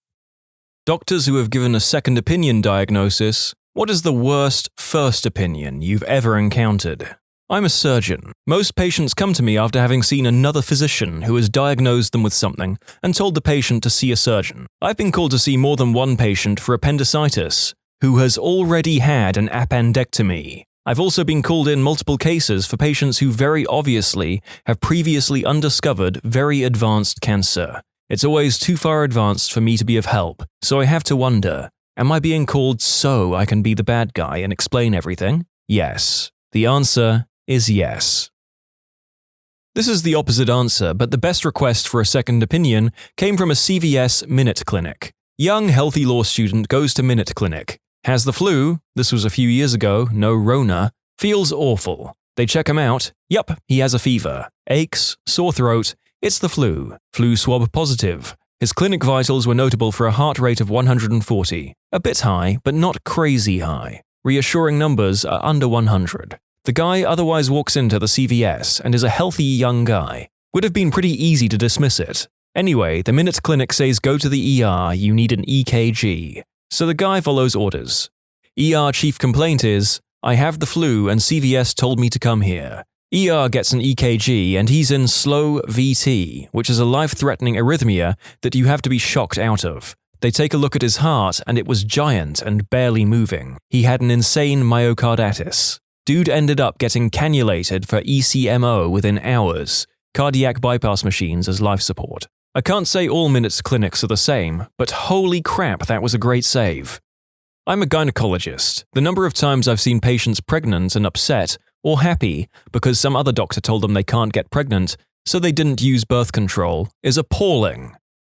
[SPEAKER 1] Doctors who have given a second opinion diagnosis, what is the worst first opinion you've ever encountered? I'm a surgeon. Most patients come to me after having seen another physician who has diagnosed them with something and told the patient to see a surgeon. I've been called to see more than one patient for appendicitis who has already had an appendectomy. I've also been called in multiple cases for patients who very obviously have previously undiscovered very advanced cancer. It's always too far advanced for me to be of help, so I have to wonder, am I being called so I can be the bad guy and explain everything? Yes. The answer is yes. This is the opposite answer, but the best request for a second opinion came from a CVS Minute Clinic. Young, healthy law student goes to Minute Clinic. Has the flu, this was a few years ago, no Rona, feels awful. They check him out, yup, he has a fever, aches, sore throat, it's the flu swab positive. His clinic vitals were notable for a heart rate of 140, a bit high, but not crazy high. Reassuring numbers are under 100. The guy otherwise walks into the CVS and is a healthy young guy. Would have been pretty easy to dismiss it. Anyway, the Minute Clinic says go to the ER, you need an EKG. So the guy follows orders. ER chief complaint is, I have the flu and CVS told me to come here. ER gets an EKG and he's in slow VT, which is a life-threatening arrhythmia that you have to be shocked out of. They take a look at his heart and it was giant and barely moving. He had an insane myocarditis. Dude ended up getting cannulated for ECMO within hours, cardiac bypass machines as life support. I can't say all Minute clinics are the same, but holy crap, that was a great save. I'm a gynecologist. The number of times I've seen patients pregnant and upset or happy because some other doctor told them they can't get pregnant, so they didn't use birth control, is appalling.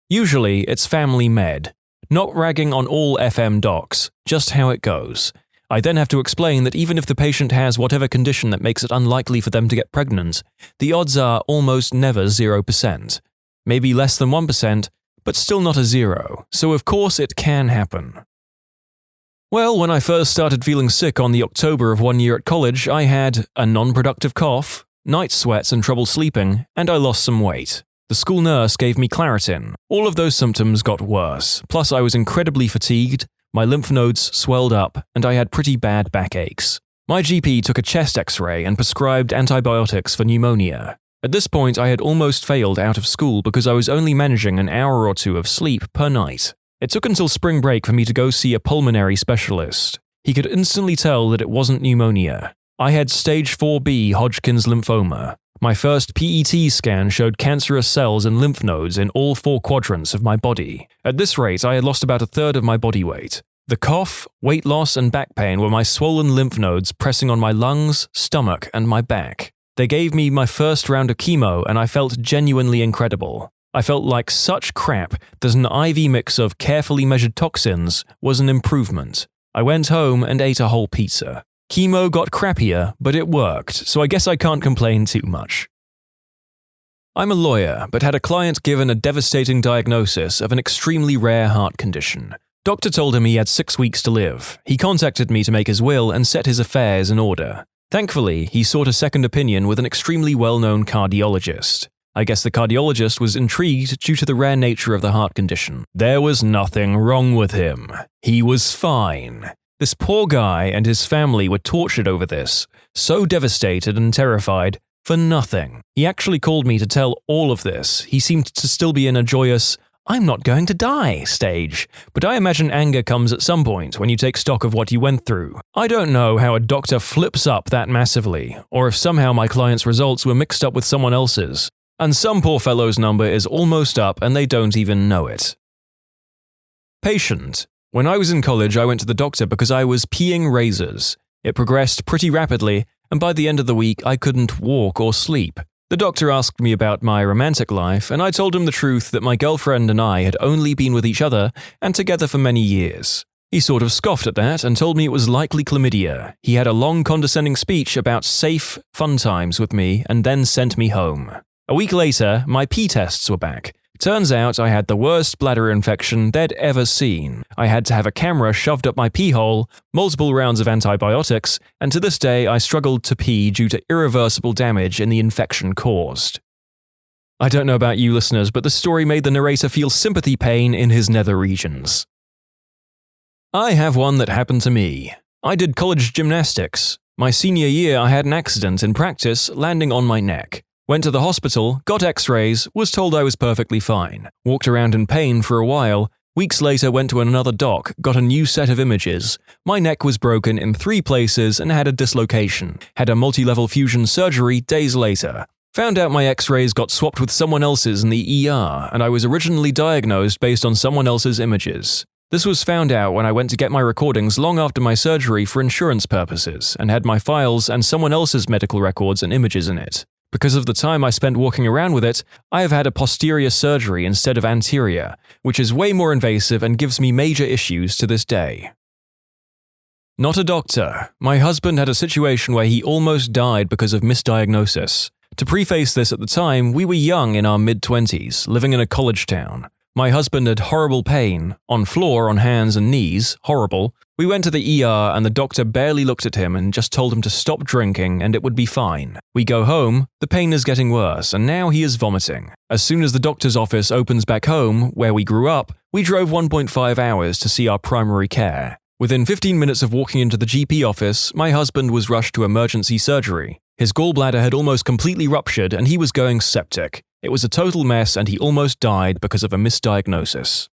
[SPEAKER 1] Usually, it's family med. Not ragging on all FM docs, just how it goes. I then have to explain that even if the patient has whatever condition that makes it unlikely for them to get pregnant, the odds are almost never 0%. Maybe less than 1%, but still not a zero, so of course it can happen. Well, when I first started feeling sick on the October of 1 year at college, I had a non-productive cough, night sweats and trouble sleeping, and I lost some weight. The school nurse gave me Claritin. All of those symptoms got worse, plus I was incredibly fatigued, my lymph nodes swelled up, and I had pretty bad backaches. My GP took a chest x-ray and prescribed antibiotics for pneumonia. At this point, I had almost failed out of school because I was only managing an hour or two of sleep per night. It took until spring break for me to go see a pulmonary specialist. He could instantly tell that it wasn't pneumonia. I had stage 4B Hodgkin's lymphoma. My first PET scan showed cancerous cells and lymph nodes in all 4 quadrants of my body. At this rate, I had lost about a third of my body weight. The cough, weight loss, and back pain were my swollen lymph nodes pressing on my lungs, stomach, and my back. They gave me my first round of chemo, and I felt genuinely incredible. I felt like such crap that an IV mix of carefully measured toxins was an improvement. I went home and ate a whole pizza. Chemo got crappier, but it worked, so I guess I can't complain too much. I'm a lawyer, but had a client given a devastating diagnosis of an extremely rare heart condition. Doctor told him he had 6 weeks to live. He contacted me to make his will and set his affairs in order. Thankfully, he sought a second opinion with an extremely well-known cardiologist. I guess the cardiologist was intrigued due to the rare nature of the heart condition. There was nothing wrong with him. He was fine. This poor guy and his family were tortured over this, so devastated and terrified, for nothing. He actually called me to tell all of this. He seemed to still be in a joyous, "I'm not going to die" stage, but I imagine anger comes at some point when you take stock of what you went through. I don't know how a doctor flips up that massively, or if somehow my client's results were mixed up with someone else's, and some poor fellow's number is almost up and they don't even know it. Patient. When I was in college, I went to the doctor because I was peeing razors. It progressed pretty rapidly, and by the end of the week, I couldn't walk or sleep. The doctor asked me about my romantic life, and I told him the truth that my girlfriend and I had only been with each other and together for many years. He sort of scoffed at that and told me it was likely chlamydia. He had a long condescending speech about safe, fun times with me and then sent me home. A week later, my pee tests were back. Turns out I had the worst bladder infection they'd ever seen. I had to have a camera shoved up my pee hole, multiple rounds of antibiotics, and to this day I struggled to pee due to irreversible damage in the infection caused. I don't know about you listeners, but the story made the narrator feel sympathy pain in his nether regions. I have one that happened to me. I did college gymnastics. My senior year I had an accident in practice landing on my neck. Went to the hospital, got x-rays, was told I was perfectly fine. Walked around in pain for a while. Weeks later went to another doc, got a new set of images. My neck was broken in 3 places and had a dislocation. Had a multi-level fusion surgery days later. Found out my x-rays got swapped with someone else's in the ER, and I was originally diagnosed based on someone else's images. This was found out when I went to get my recordings long after my surgery for insurance purposes, and had my files and someone else's medical records and images in it. Because of the time I spent walking around with it, I have had a posterior surgery instead of anterior, which is way more invasive and gives me major issues to this day. Not a doctor. My husband had a situation where he almost died because of misdiagnosis. To preface this, at the time, we were young in our mid-20s, living in a college town. My husband had horrible pain, on floor, on hands and knees, horrible. We went to the ER and the doctor barely looked at him and just told him to stop drinking and it would be fine. We go home, the pain is getting worse and now he is vomiting. As soon as the doctor's office opens back home, where we grew up, we drove 1.5 hours to see our primary care. Within 15 minutes of walking into the GP office, my husband was rushed to emergency surgery. His gallbladder had almost completely ruptured and he was going septic. It was a total mess and he almost died because of a misdiagnosis.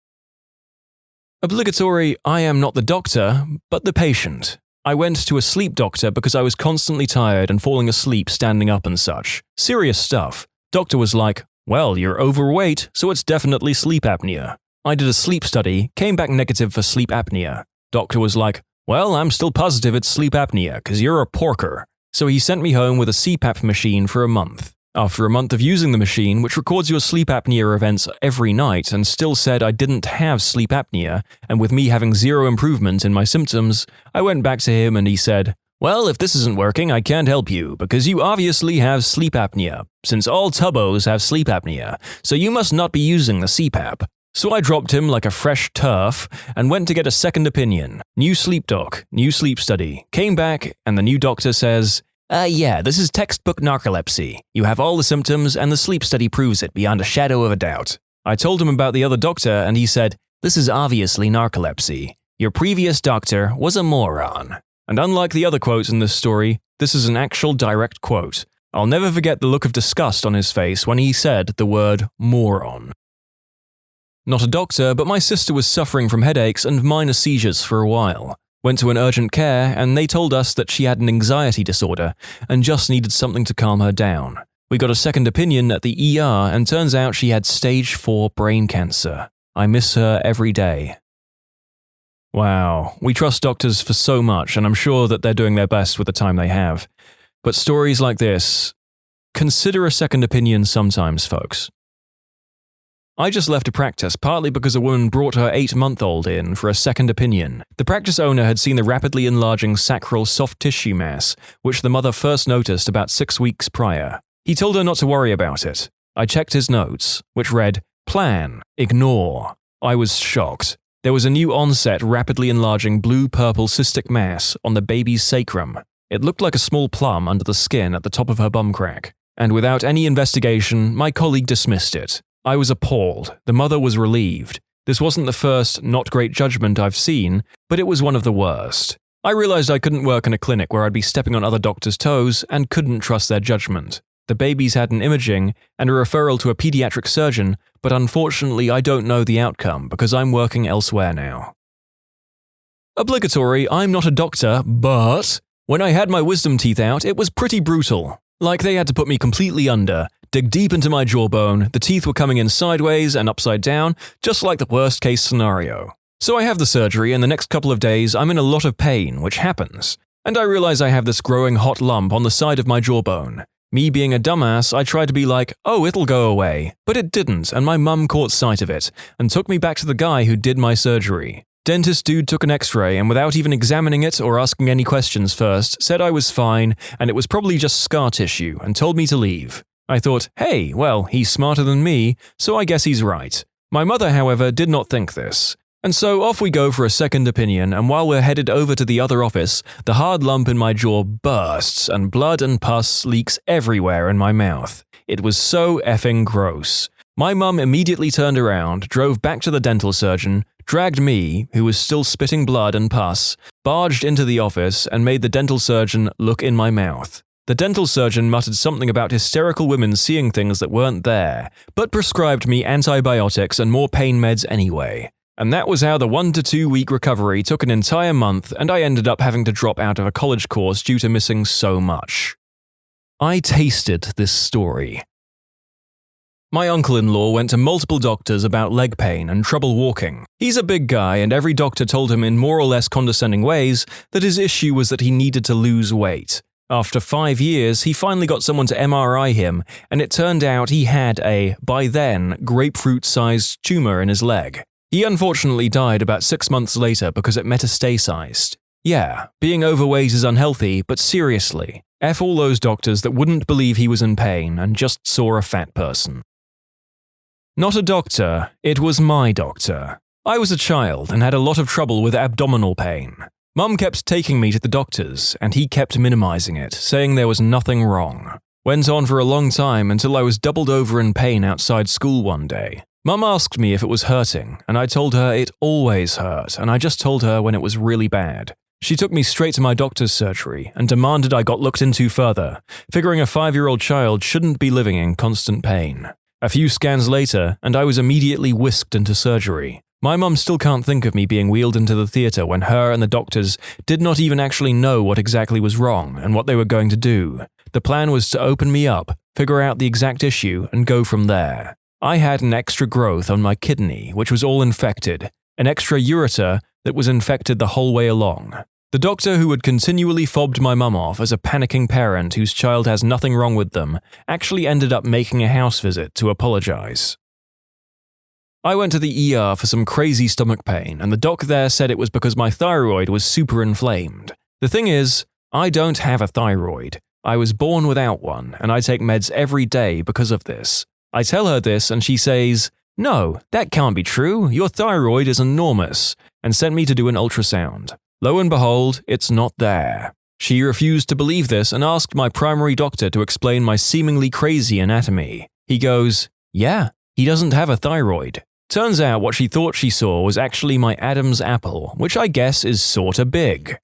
[SPEAKER 1] Obligatory, I am not the doctor, but the patient. I went to a sleep doctor because I was constantly tired and falling asleep standing up and such. Serious stuff. Doctor was like, "Well, you're overweight, so it's definitely sleep apnea." I did a sleep study, came back negative for sleep apnea. Doctor was like, "Well, I'm still positive it's sleep apnea, 'cause you're a porker." So he sent me home with a CPAP machine for a month. After a month of using the machine, which records your sleep apnea events every night, and still said I didn't have sleep apnea, and with me having zero improvement in my symptoms, I went back to him and he said, "Well, if this isn't working, I can't help you, because you obviously have sleep apnea, since all tubbos have sleep apnea, so you must not be using the CPAP." So I dropped him like a fresh turf and went to get a second opinion. New sleep doc, new sleep study. Came back, and the new doctor says, yeah, this is textbook narcolepsy. You have all the symptoms, and the sleep study proves it beyond a shadow of a doubt. I told him about the other doctor, and he said, "This is obviously narcolepsy. Your previous doctor was a moron." And unlike the other quotes in this story, this is an actual direct quote. I'll never forget the look of disgust on his face when he said the word moron. Not a doctor, but my sister was suffering from headaches and minor seizures for a while. Went to an urgent care, and they told us that she had an anxiety disorder and just needed something to calm her down. We got a second opinion at the ER, and turns out she had stage 4 brain cancer. I miss her every day. Wow, we trust doctors for so much, and I'm sure that they're doing their best with the time they have. But stories like this, consider a second opinion sometimes, folks. I just left a practice partly because a woman brought her 8-month-old in for a second opinion. The practice owner had seen the rapidly enlarging sacral soft tissue mass, which the mother first noticed about 6 weeks prior. He told her not to worry about it. I checked his notes, which read, "Plan, ignore." I was shocked. There was a new onset rapidly enlarging blue-purple cystic mass on the baby's sacrum. It looked like a small plum under the skin at the top of her bum crack. And without any investigation, my colleague dismissed it. I was appalled. The mother was relieved. This wasn't the first not great judgment I've seen, but it was one of the worst. I realized I couldn't work in a clinic where I'd be stepping on other doctors' toes and couldn't trust their judgment. The babies had an imaging and a referral to a pediatric surgeon, but unfortunately I don't know the outcome because I'm working elsewhere now. Obligatory, I'm not a doctor, but when I had my wisdom teeth out, it was pretty brutal. Like they had to put me completely under, dig deep into my jawbone, the teeth were coming in sideways and upside down, just like the worst case scenario. So I have the surgery, and the next couple of days I'm in a lot of pain, which happens. And I realize I have this growing hot lump on the side of my jawbone. Me being a dumbass, I tried to be like, oh, it'll go away. But it didn't, and my mum caught sight of it, and took me back to the guy who did my surgery. Dentist dude took an x-ray and without even examining it or asking any questions first, said I was fine and it was probably just scar tissue and told me to leave. I thought, hey, well, he's smarter than me, so I guess he's right. My mother, however, did not think this. And so off we go for a second opinion, and while we're headed over to the other office, the hard lump in my jaw bursts and blood and pus leaks everywhere in my mouth. It was so effing gross. My mum immediately turned around, drove back to the dental surgeon, dragged me, who was still spitting blood and pus, barged into the office and made the dental surgeon look in my mouth. The dental surgeon muttered something about hysterical women seeing things that weren't there, but prescribed me antibiotics and more pain meds anyway. And that was how the 1 to 2 week recovery took an entire month, and I ended up having to drop out of a college course due to missing so much. I tasted this story. My uncle-in-law went to multiple doctors about leg pain and trouble walking. He's a big guy, and every doctor told him in more or less condescending ways that his issue was that he needed to lose weight. After 5 years, he finally got someone to MRI him, and it turned out he had a, by then, grapefruit-sized tumor in his leg. He unfortunately died about 6 months later because it metastasized. Yeah, being overweight is unhealthy, but seriously, F all those doctors that wouldn't believe he was in pain and just saw a fat person. Not a doctor, it was my doctor. I was a child and had a lot of trouble with abdominal pain. Mum kept taking me to the doctors, and he kept minimizing it, saying there was nothing wrong. Went on for a long time until I was doubled over in pain outside school one day. Mum asked me if it was hurting, and I told her it always hurt, and I just told her when it was really bad. She took me straight to my doctor's surgery and demanded I got looked into further, figuring a 5-year-old child shouldn't be living in constant pain. A few scans later, and I was immediately whisked into surgery. My mum still can't think of me being wheeled into the theatre when her and the doctors did not even actually know what exactly was wrong and what they were going to do. The plan was to open me up, figure out the exact issue, and go from there. I had an extra growth on my kidney, which was all infected, an extra ureter that was infected the whole way along. The doctor who had continually fobbed my mum off as a panicking parent whose child has nothing wrong with them actually ended up making a house visit to apologize. I went to the ER for some crazy stomach pain, and the doc there said it was because my thyroid was super inflamed. The thing is, I don't have a thyroid. I was born without one, and I take meds every day because of this. I tell her this, and she says, "No, that can't be true. Your thyroid is enormous," and sent me to do an ultrasound. Lo and behold, it's not there. She refused to believe this and asked my primary doctor to explain my seemingly crazy anatomy. He goes, "Yeah, he doesn't have a thyroid." Turns out what she thought she saw was actually my Adam's apple, which I guess is sorta big.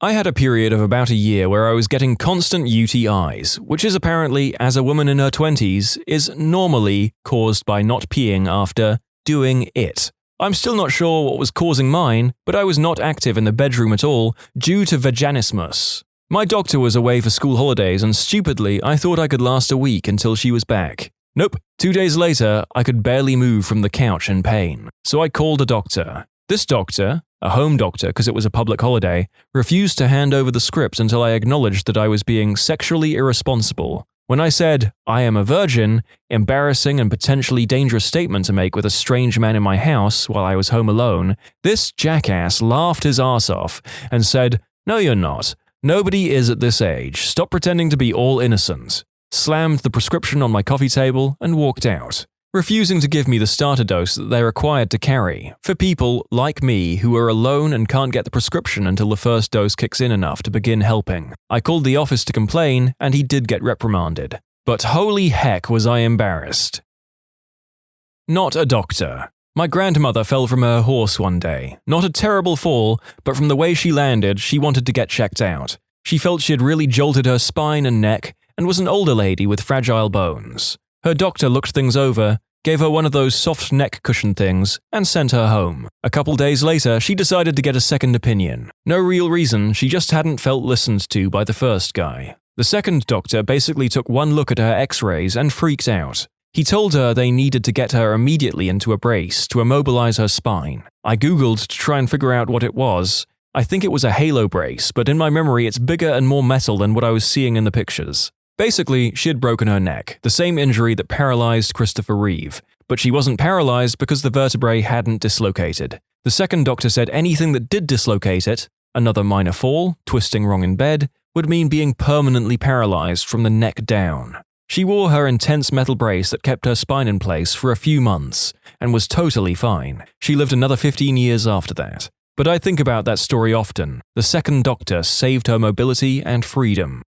[SPEAKER 1] I had a period of about a year where I was getting constant UTIs, which is apparently, as a woman in her 20s, is normally caused by not peeing after doing it. I'm still not sure what was causing mine, but I was not active in the bedroom at all due to vaginismus. My doctor was away for school holidays and stupidly I thought I could last a week until she was back. Nope, 2 days later I could barely move from the couch in pain, so I called a doctor. This doctor, a home doctor because it was a public holiday, refused to hand over the script until I acknowledged that I was being sexually irresponsible. When I said, "I am a virgin," embarrassing and potentially dangerous statement to make with a strange man in my house while I was home alone, this jackass laughed his ass off and said, "No, you're not. Nobody is at this age. Stop pretending to be all innocent." Slammed the prescription on my coffee table and walked out, refusing to give me the starter dose that they're required to carry for people like me who are alone and can't get the prescription until the first dose kicks in enough to begin helping. I called the office to complain, and he did get reprimanded. But holy heck was I embarrassed. Not a doctor. My grandmother fell from her horse one day. Not a terrible fall, but from the way she landed, she wanted to get checked out. She felt she had really jolted her spine and neck, and was an older lady with fragile bones. Her doctor looked things over, gave her one of those soft neck cushion things, and sent her home. A couple days later, she decided to get a second opinion. No real reason, she just hadn't felt listened to by the first guy. The second doctor basically took one look at her x-rays and freaked out. He told her they needed to get her immediately into a brace to immobilize her spine. I googled to try and figure out what it was. I think it was a halo brace, but in my memory it's bigger and more metal than what I was seeing in the pictures. Basically, she had broken her neck, the same injury that paralyzed Christopher Reeve, but she wasn't paralyzed because the vertebrae hadn't dislocated. The second doctor said anything that did dislocate it, another minor fall, twisting wrong in bed, would mean being permanently paralyzed from the neck down. She wore her intense metal brace that kept her spine in place for a few months, and was totally fine. She lived another 15 years after that. But I think about that story often. The second doctor saved her mobility and freedom.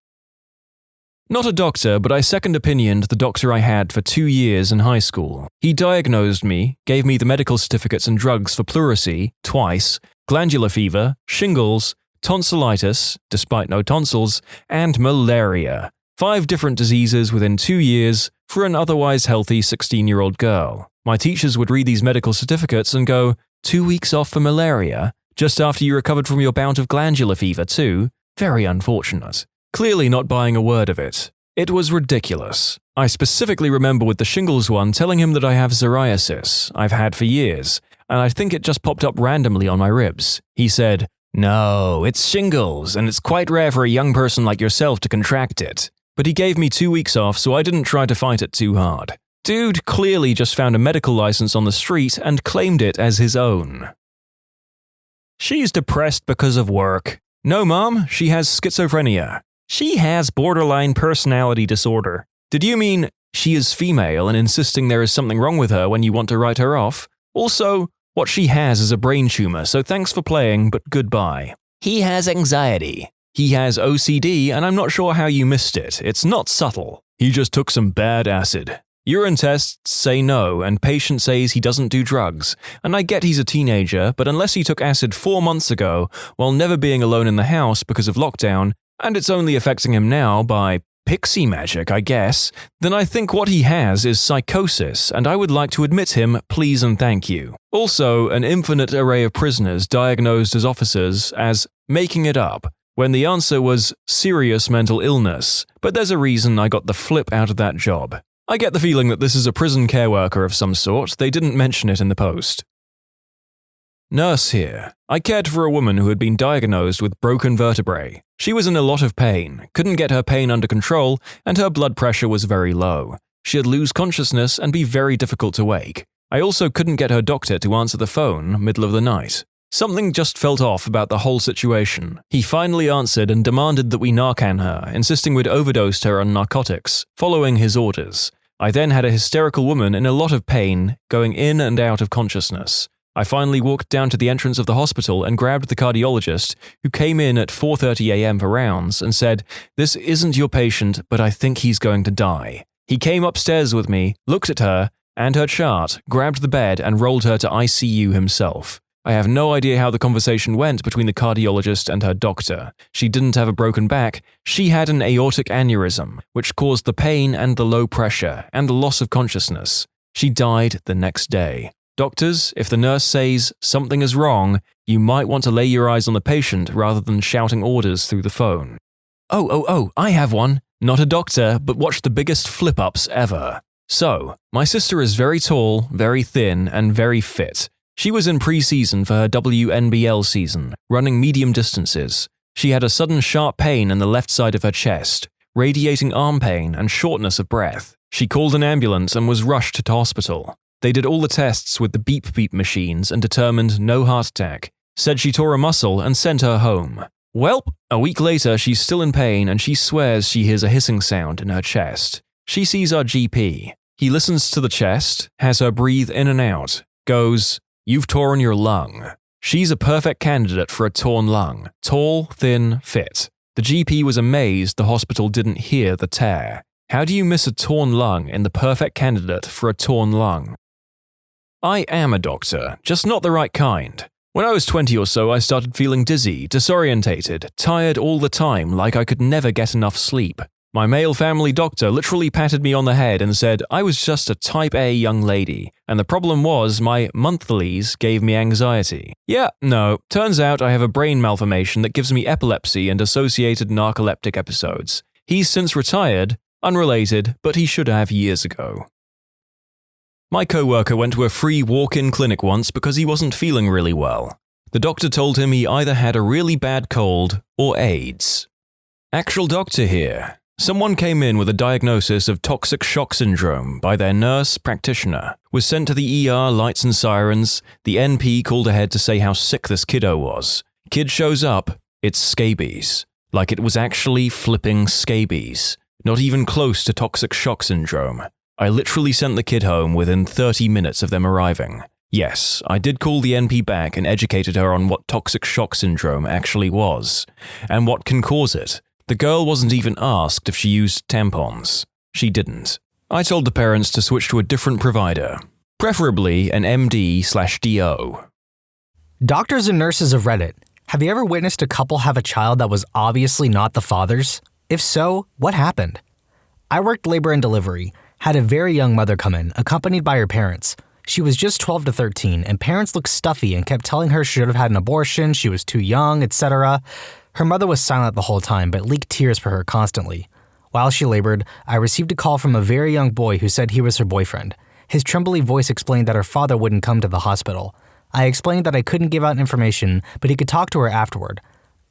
[SPEAKER 1] Not a doctor, but I second opinioned the doctor I had for 2 years in high school. He diagnosed me, gave me the medical certificates and drugs for pleurisy, twice, glandular fever, shingles, tonsillitis, despite no tonsils, and malaria. 5 different diseases within 2 years for an otherwise healthy 16-year-old girl. My teachers would read these medical certificates and go, 2 weeks off for malaria? Just after you recovered from your bout of glandular fever too? Very unfortunate. Clearly not buying a word of it. It was ridiculous. I specifically remember with the shingles one telling him that I have psoriasis, I've had for years, and I think it just popped up randomly on my ribs. He said, "No, it's shingles, and it's quite rare for a young person like yourself to contract it." But he gave me 2 weeks off, so I didn't try to fight it too hard. Dude clearly just found a medical license on the street and claimed it as his own. She's depressed because of work. No, Mom, she has schizophrenia. She has borderline personality disorder. Did you mean she is female and insisting there is something wrong with her when you want to write her off? Also, what she has is a brain tumor, so thanks for playing, but goodbye. He has anxiety. He has OCD, and I'm not sure how you missed it. It's not subtle. He just took some bad acid. Urine tests say no, and patient says he doesn't do drugs. And I get he's a teenager, but unless he took acid 4 months ago, while never being alone in the house because of lockdown, and it's only affecting him now by pixie magic, I guess, then I think what he has is psychosis, and I would like to admit him, please and thank you. Also, an infinite array of prisoners diagnosed as officers as making it up, when the answer was serious mental illness, but there's a reason I got the flip out of that job. I get the feeling that this is a prison care worker of some sort, they didn't mention it in the post. Nurse here. I cared for a woman who had been diagnosed with broken vertebrae. She was in a lot of pain, couldn't get her pain under control, and her blood pressure was very low. She'd lose consciousness and be very difficult to wake. I also couldn't get her doctor to answer the phone middle of the night. Something just felt off about the whole situation. He finally answered and demanded that we Narcan her, insisting we'd overdosed her on narcotics, following his orders. I then had a hysterical woman in a lot of pain, going in and out of consciousness. I finally walked down to the entrance of the hospital and grabbed the cardiologist, who came in at 4:30 a.m. for rounds, and said, "This isn't your patient, but I think he's going to die." He came upstairs with me, looked at her and her chart, grabbed the bed and rolled her to ICU himself. I have no idea how the conversation went between the cardiologist and her doctor. She didn't have a broken back, she had an aortic aneurysm, which caused the pain and the low pressure and the loss of consciousness. She died the next day. Doctors, if the nurse says something is wrong, you might want to lay your eyes on the patient rather than shouting orders through the phone. Oh, I have one. Not a doctor, but watch the biggest flip-ups ever. So, my sister is very tall, very thin, and very fit. She was in pre-season for her WNBL season, running medium distances. She had a sudden sharp pain in the left side of her chest, radiating arm pain and shortness of breath. She called an ambulance and was rushed to hospital. They did all the tests with the beep-beep machines and determined no heart attack, said she tore a muscle and sent her home. Welp, a week later she's still in pain and she swears she hears a hissing sound in her chest. She sees our GP. He listens to the chest, has her breathe in and out, goes, "You've torn your lung." She's a perfect candidate for a torn lung, tall, thin, fit. The GP was amazed the hospital didn't hear the tear. How do you miss a torn lung in the perfect candidate for a torn lung? I am a doctor, just not the right kind. When I was 20 or so, I started feeling dizzy, disorientated, tired all the time like I could never get enough sleep. My male family doctor literally patted me on the head and said I was just a type A young lady, and the problem was my monthlies gave me anxiety. Yeah, no, turns out I have a brain malformation that gives me epilepsy and associated narcoleptic episodes. He's since retired, unrelated, but he should have years ago. My coworker went to a free walk-in clinic once because he wasn't feeling really well. The doctor told him he either had a really bad cold or AIDS. Actual doctor here. Someone came in with a diagnosis of toxic shock syndrome by their nurse practitioner, was sent to the ER, lights and sirens. The NP called ahead to say how sick this kiddo was. Kid shows up, it's scabies. Like it was actually flipping scabies. Not even close to toxic shock syndrome. I literally sent the kid home within 30 minutes of them arriving. Yes, I did call the NP back and educated her on what toxic shock syndrome actually was, and what can cause it. The girl wasn't even asked if she used tampons. She didn't. I told the parents to switch to a different provider, preferably an MD/DO.
[SPEAKER 4] Doctors and nurses of Reddit, have you ever witnessed a couple have a child that was obviously not the father's? If so, what happened? I worked labor and delivery, had a very young mother come in, accompanied by her parents. She was just 12 to 13, and parents looked stuffy and kept telling her she should have had an abortion, she was too young, etc. Her mother was silent the whole time, but leaked tears for her constantly. While she labored, I received a call from a very young boy who said he was her boyfriend. His trembly voice explained that her father wouldn't come to the hospital. I explained that I couldn't give out information, but he could talk to her afterward.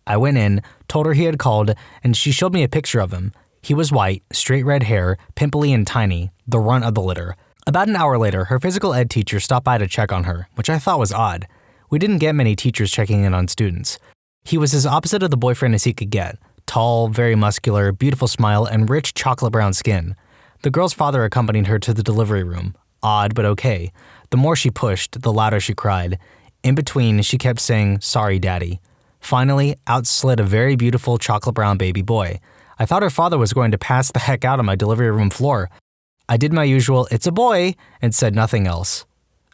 [SPEAKER 4] I went in, told her he had called, and she showed me a picture of him. He was white, straight red hair, pimply and tiny, the runt of the litter. About an hour later, her physical ed teacher stopped by to check on her, which I thought was odd. We didn't get many teachers checking in on students. He was as opposite of the boyfriend as he could get. Tall, very muscular, beautiful smile, and rich chocolate brown skin. The girl's father accompanied her to the delivery room. Odd, but okay. The more she pushed, the louder she cried. In between, she kept saying, "Sorry, Daddy." Finally, out slid a very beautiful chocolate brown baby boy. I thought her father was going to pass the heck out on my delivery room floor. I did my usual, "It's a boy," and said nothing else.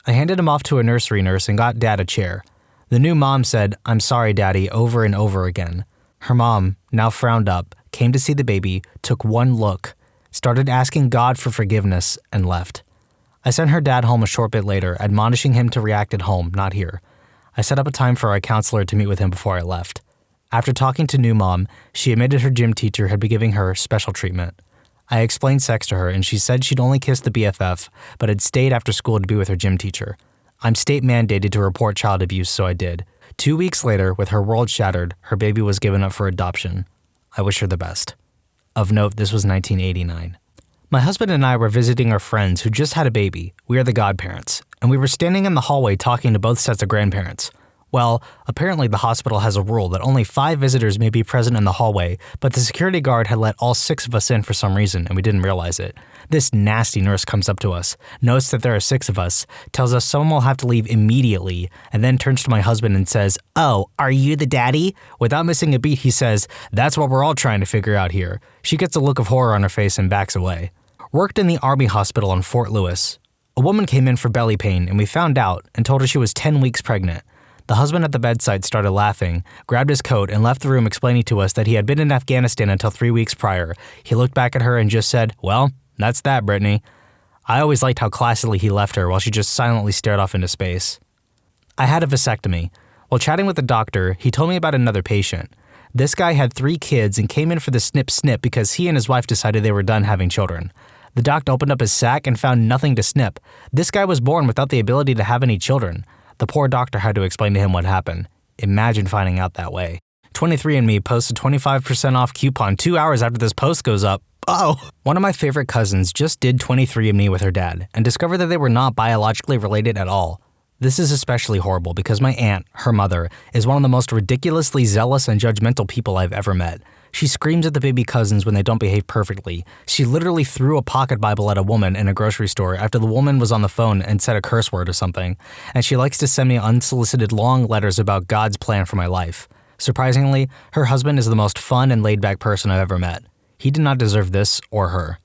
[SPEAKER 4] I handed him off to a nursery nurse and got Dad a chair. The new mom said, "I'm sorry, Daddy," over and over again. Her mom, now frowned up, came to see the baby, took one look, started asking God for forgiveness, and left. I sent her dad home a short bit later, admonishing him to react at home, not here. I set up a time for our counselor to meet with him before I left. After talking to new mom, she admitted her gym teacher had been giving her special treatment. I explained sex to her and she said she'd only kissed the BFF, but had stayed after school to be with her gym teacher. I'm state mandated to report child abuse, so I did. 2 weeks later, with her world shattered, her baby was given up for adoption. I wish her the best. Of note, this was 1989. My husband and I were visiting our friends who just had a baby. We are the godparents, and we were standing in the hallway talking to both sets of grandparents. Well, apparently the hospital has a rule that only 5 visitors may be present in the hallway, but the security guard had let all 6 of us in for some reason, and we didn't realize it. This nasty nurse comes up to us, notes that there are 6 of us, tells us someone will have to leave immediately, and then turns to my husband and says, "Oh, are you the daddy?" Without missing a beat, he says, "That's what we're all trying to figure out here." She gets a look of horror on her face and backs away. Worked in the Army hospital in Fort Lewis. A woman came in for belly pain, and we found out and told her she was 10 weeks pregnant. The husband at the bedside started laughing, grabbed his coat, and left the room explaining to us that he had been in Afghanistan until 3 weeks prior. He looked back at her and just said, "Well, that's that, Brittany." I always liked how classily he left her while she just silently stared off into space. I had a vasectomy. While chatting with the doctor, he told me about another patient. This guy had 3 kids and came in for the snip because he and his wife decided they were done having children. The doctor opened up his sack and found nothing to snip. This guy was born without the ability to have any children. The poor doctor had to explain to him what happened. Imagine finding out that way. 23andMe posts a 25% off coupon 2 hours after this post goes up. Oh! One of my favorite cousins just did 23andMe with her dad and discovered that they were not biologically related at all. This is especially horrible because my aunt, her mother, is one of the most ridiculously zealous and judgmental people I've ever met. She screams at the baby cousins when they don't behave perfectly. She literally threw a pocket Bible at a woman in a grocery store after the woman was on the phone and said a curse word or something. And she likes to send me unsolicited long letters about God's plan for my life. Surprisingly, her husband is the most fun and laid-back person I've ever met. He did not deserve this or her.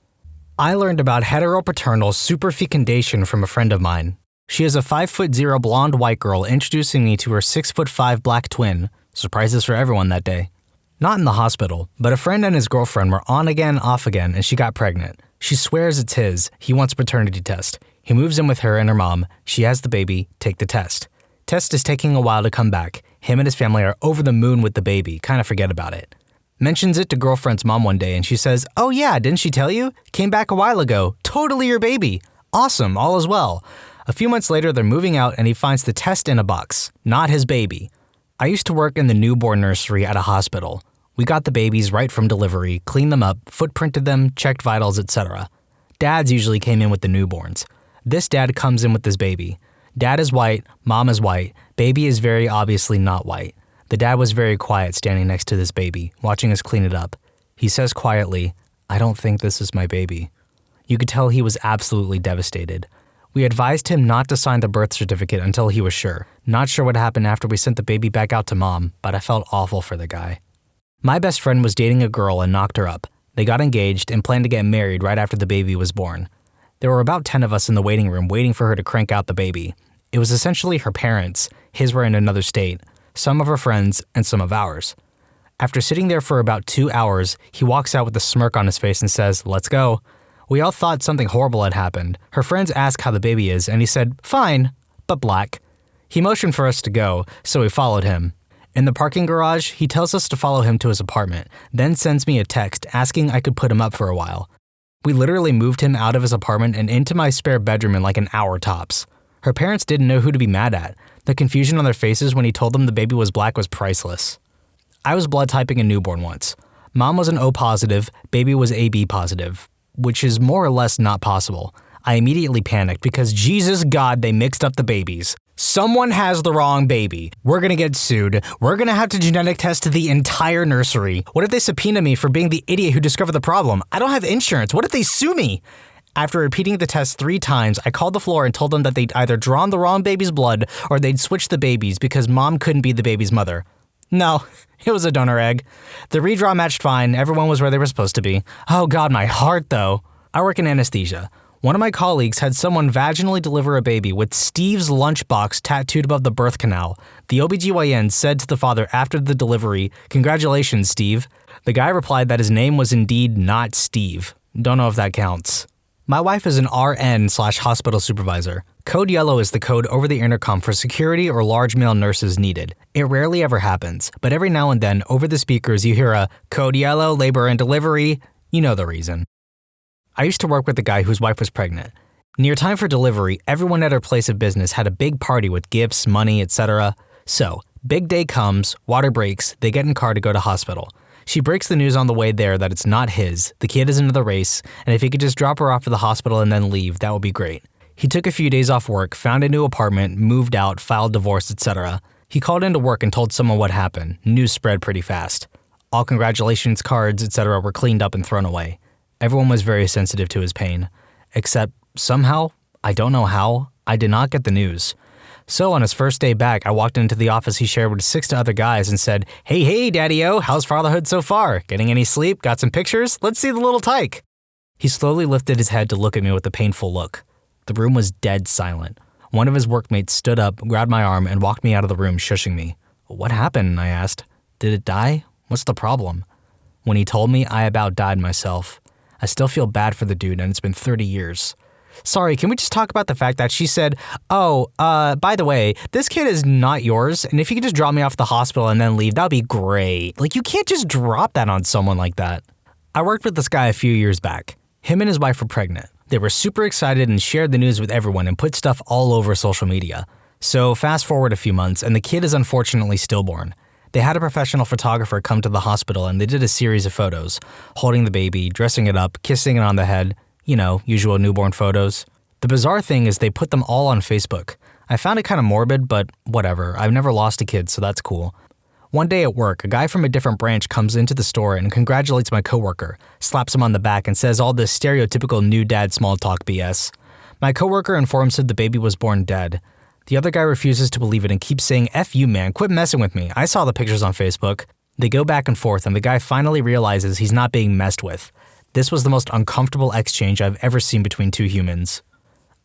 [SPEAKER 4] I learned about heteropaternal superfecundation from a friend of mine. She is a 5'0" blonde white girl introducing me to her 6'5" black twin. Surprises for everyone that day. Not in the hospital, but a friend and his girlfriend were on again, off again, and she got pregnant. She swears it's his. He wants a paternity test. He moves in with her and her mom. She has the baby. Take the test. Test is taking a while to come back. Him and his family are over the moon with the baby. Kind of forget about it. Mentions it to girlfriend's mom one day and she says, "Oh yeah, didn't she tell you? Came back a while ago. Totally your baby. Awesome, all is well." A few months later, they're moving out and he finds the test in a box. Not his baby. I used to work in the newborn nursery at a hospital. We got the babies right from delivery, cleaned them up, footprinted them, checked vitals, etc. Dads usually came in with the newborns. This dad comes in with this baby. Dad is white, mom is white, baby is very obviously not white. The dad was very quiet standing next to this baby, watching us clean it up. He says quietly, "I don't think this is my baby." You could tell he was absolutely devastated. We advised him not to sign the birth certificate until he was sure. Not sure what happened after we sent the baby back out to mom, but I felt awful for the guy. My best friend was dating a girl and knocked her up. They got engaged and planned to get married right after the baby was born. There were about 10 of us in the waiting room waiting for her to crank out the baby. It was essentially her parents, his were in another state, some of her friends, and some of ours. After sitting there for about 2 hours, he walks out with a smirk on his face and says, "Let's go." We all thought something horrible had happened. Her friends asked how the baby is, and he said, "Fine, but black." He motioned for us to go, so we followed him. In the parking garage, he tells us to follow him to his apartment, then sends me a text asking I could put him up for a while. We literally moved him out of his apartment and into my spare bedroom in like an hour tops. Her parents didn't know who to be mad at. The confusion on their faces when he told them the baby was black was priceless. I was blood typing a newborn once. Mom was an O positive, baby was AB positive, which is more or less not possible. I immediately panicked because Jesus God, they mixed up the babies. Someone has the wrong baby. We're gonna get sued. We're gonna have to genetic test the entire nursery. What if they subpoena me for being the idiot who discovered the problem? I don't have insurance. What if they sue me? After repeating the test 3 times, I called the floor and told them that they'd either drawn the wrong baby's blood or they'd switched the babies because mom couldn't be the baby's mother. No, it was a donor egg. The redraw matched fine. Everyone was where they were supposed to be. Oh God, my heart though. I work in anesthesia. One of my colleagues had someone vaginally deliver a baby with Steve's lunchbox tattooed above the birth canal. The OBGYN said to the father after the delivery, "Congratulations, Steve." The guy replied that his name was indeed not Steve. Don't know if that counts. My wife is an RN/hospital supervisor. Code yellow is the code over the intercom for security or large male nurses needed. It rarely ever happens, but every now and then over the speakers you hear a code yellow, labor and delivery. You know the reason. I used to work with a guy whose wife was pregnant. Near time for delivery, everyone at her place of business had a big party with gifts, money, etc. So, big day comes, water breaks, they get in car to go to hospital. She breaks the news on the way there that it's not his, the kid is into the race, and if he could just drop her off at the hospital and then leave, that would be great. He took a few days off work, found a new apartment, moved out, filed divorce, etc. He called into work and told someone what happened. News spread pretty fast. All congratulations cards, etc. were cleaned up and thrown away. Everyone was very sensitive to his pain. Except, somehow, I don't know how, I did not get the news. So on his first day back, I walked into the office he shared with 6 other guys and said, Hey, Daddy-O, how's fatherhood so far? Getting any sleep? Got some pictures? Let's see the little tyke." He slowly lifted his head to look at me with a painful look. The room was dead silent. One of his workmates stood up, grabbed my arm, and walked me out of the room, shushing me. "What happened?" I asked. "Did it die? What's the problem?" When he told me, I about died myself. I still feel bad for the dude, and it's been 30 years. "Sorry, can we just talk about the fact that she said, by the way, this kid is not yours, and if you could just drop me off at the hospital and then leave, that'd be great. Like, you can't just drop that on someone like that." I worked with this guy a few years back. Him and his wife were pregnant. They were super excited and shared the news with everyone and put stuff all over social media. So fast forward a few months, and the kid is unfortunately stillborn. They had a professional photographer come to the hospital and they did a series of photos, holding the baby, dressing it up, kissing it on the head, usual newborn photos. The bizarre thing is they put them all on Facebook. I found it kind of morbid, but whatever. I've never lost a kid, so that's cool. One day at work, a guy from a different branch comes into the store and congratulates my coworker, slaps him on the back and says all this stereotypical new dad small talk BS. My coworker informs him the baby was born dead. The other guy refuses to believe it and keeps saying, "F you, man, quit messing with me. I saw the pictures on Facebook." They go back and forth and the guy finally realizes he's not being messed with. This was the most uncomfortable exchange I've ever seen between two humans.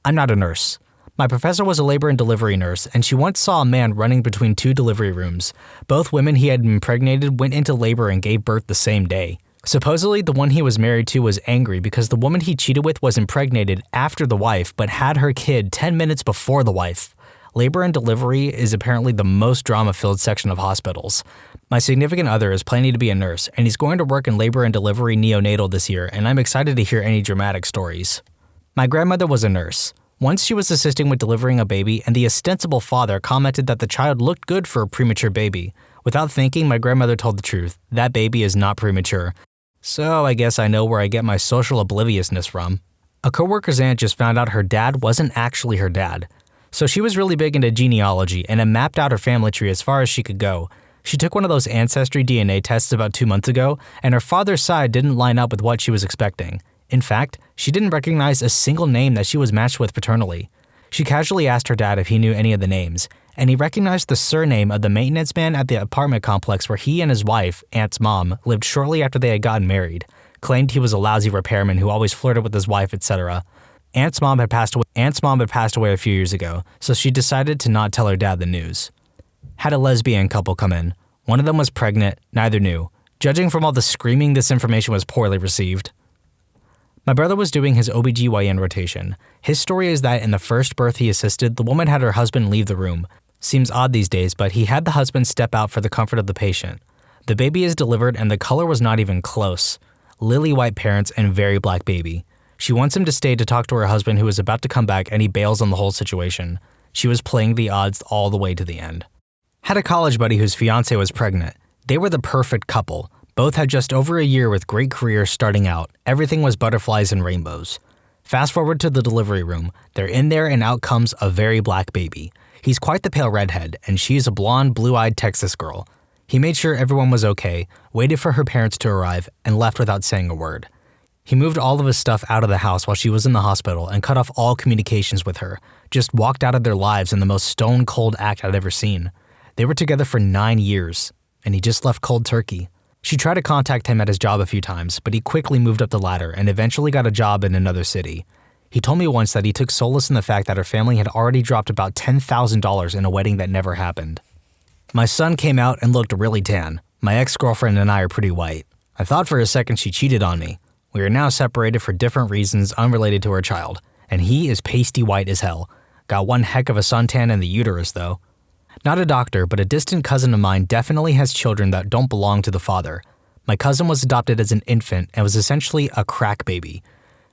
[SPEAKER 4] I'm not a nurse. My professor was a labor and delivery nurse, and she once saw a man running between 2 delivery rooms. Both women he had impregnated went into labor and gave birth the same day. Supposedly, the one he was married to was angry because the woman he cheated with was impregnated after the wife, but had her kid 10 minutes before the wife. Labor and delivery is apparently the most drama-filled section of hospitals. My significant other is planning to be a nurse, and he's going to work in labor and delivery neonatal this year, and I'm excited to hear any dramatic stories. My grandmother was a nurse. Once she was assisting with delivering a baby, and the ostensible father commented that the child looked good for a premature baby. Without thinking, my grandmother told the truth. That baby is not premature. So I guess I know where I get my social obliviousness from. A coworker's aunt just found out her dad wasn't actually her dad. So she was really big into genealogy and had mapped out her family tree as far as she could go. She took one of those Ancestry DNA tests about 2 months ago, and her father's side didn't line up with what she was expecting. In fact, she didn't recognize a single name that she was matched with paternally. She casually asked her dad if he knew any of the names, and he recognized the surname of the maintenance man at the apartment complex where he and his wife, Aunt's mom, lived shortly after they had gotten married, claimed he was a lousy repairman who always flirted with his wife, etc. Aunt's mom had passed away a few years ago, so she decided to not tell her dad the news. Had a lesbian couple come in. One of them was pregnant, neither knew. Judging from all the screaming, this information was poorly received. My brother was doing his OBGYN rotation. His story is that in the first birth he assisted, the woman had her husband leave the room. Seems odd these days, but he had the husband step out for the comfort of the patient. The baby is delivered and the color was not even close. Lily white parents and very black baby. She wants him to stay to talk to her husband who is about to come back and he bails on the whole situation. She was playing the odds all the way to the end. Had a college buddy whose fiance was pregnant. They were the perfect couple. Both had just over a year with great careers starting out. Everything was butterflies and rainbows. Fast forward to the delivery room. They're in there and out comes a very black baby. He's quite the pale redhead and she's a blonde, blue-eyed Texas girl. He made sure everyone was okay, waited for her parents to arrive, and left without saying a word. He moved all of his stuff out of the house while she was in the hospital and cut off all communications with her, just walked out of their lives in the most stone-cold act I'd ever seen. They were together for 9 years, and he just left cold turkey. She tried to contact him at his job a few times, but he quickly moved up the ladder and eventually got a job in another city. He told me once that he took solace in the fact that her family had already dropped about $10,000 in a wedding that never happened. My son came out and looked really tan. My ex-girlfriend and I are pretty white. I thought for a second she cheated on me. We are now separated for different reasons unrelated to her child, and he is pasty white as hell. Got one heck of a suntan in the uterus, though. Not a doctor, but a distant cousin of mine definitely has children that don't belong to the father. My cousin was adopted as an infant and was essentially a crack baby.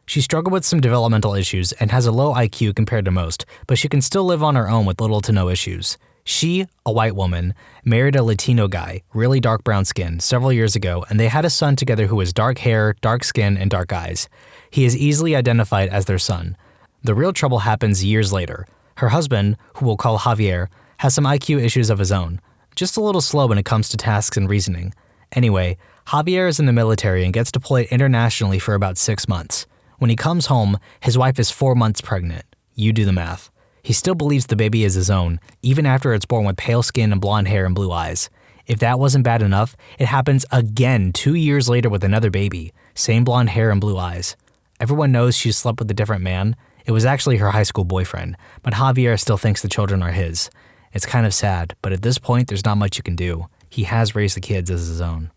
[SPEAKER 4] She struggled with some developmental issues and has a low IQ compared to most, but she can still live on her own with little to no issues. She, a white woman, married a Latino guy, really dark brown skin, several years ago, and they had a son together who has dark hair, dark skin, and dark eyes. He is easily identified as their son. The real trouble happens years later. Her husband, who we'll call Javier, has some IQ issues of his own. Just a little slow when it comes to tasks and reasoning. Anyway, Javier is in the military and gets deployed internationally for about 6 months. When he comes home, his wife is 4 months pregnant. You do the math. He still believes the baby is his own, even after it's born with pale skin and blonde hair and blue eyes. If that wasn't bad enough, it happens again 2 years later with another baby. Same blonde hair and blue eyes. Everyone knows she slept with a different man. It was actually her high school boyfriend, but Javier still thinks the children are his. It's kind of sad, but at this point, there's not much you can do. He has raised the kids as his own.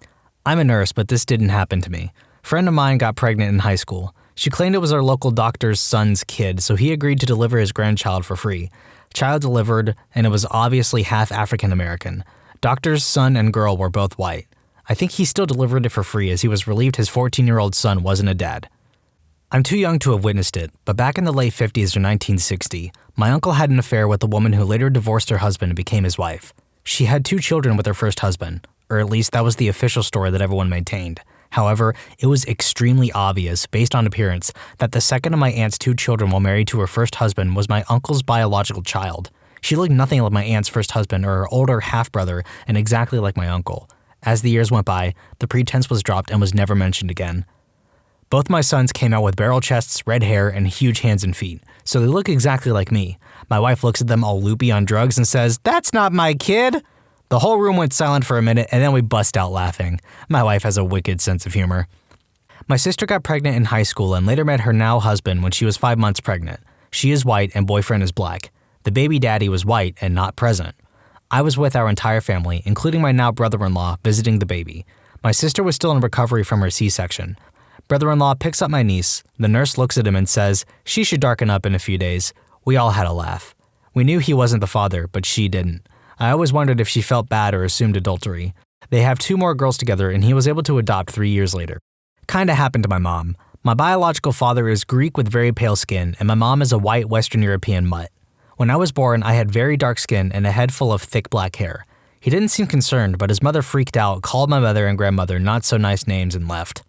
[SPEAKER 4] I'm a nurse, but this didn't happen to me. A friend of mine got pregnant in high school. She claimed it was our local doctor's son's kid, so he agreed to deliver his grandchild for free. Child delivered, and it was obviously half African American. Doctor's son and girl were both white. I think he still delivered it for free as he was relieved his 14-year-old son wasn't a dad. I'm too young to have witnessed it, but back in the late 50s or 1960, my uncle had an affair with a woman who later divorced her husband and became his wife. She had 2 children with her first husband, or at least that was the official story that everyone maintained. However, it was extremely obvious, based on appearance, that the second of my aunt's 2 children while married to her first husband was my uncle's biological child. She looked nothing like my aunt's first husband or her older half-brother, and exactly like my uncle. As the years went by, the pretense was dropped and was never mentioned again. Both my sons came out with barrel chests, red hair, and huge hands and feet, so they look exactly like me. My wife looks at them all loopy on drugs and says, "That's not my kid!" The whole room went silent for a minute, and then we bust out laughing. My wife has a wicked sense of humor. My sister got pregnant in high school and later met her now husband when she was 5 months pregnant. She is white and boyfriend is black. The baby daddy was white and not present. I was with our entire family, including my now brother-in-law, visiting the baby. My sister was still in recovery from her C-section. Brother-in-law picks up my niece. The nurse looks at him and says, she should darken up in a few days. We all had a laugh. We knew he wasn't the father, but she didn't. I always wondered if she felt bad or assumed adultery. They have 2 more girls together and he was able to adopt 3 years later. Kinda happened to my mom. My biological father is Greek with very pale skin and my mom is a white Western European mutt. When I was born, I had very dark skin and a head full of thick black hair. He didn't seem concerned, but his mother freaked out, called my mother and grandmother not so nice names and left.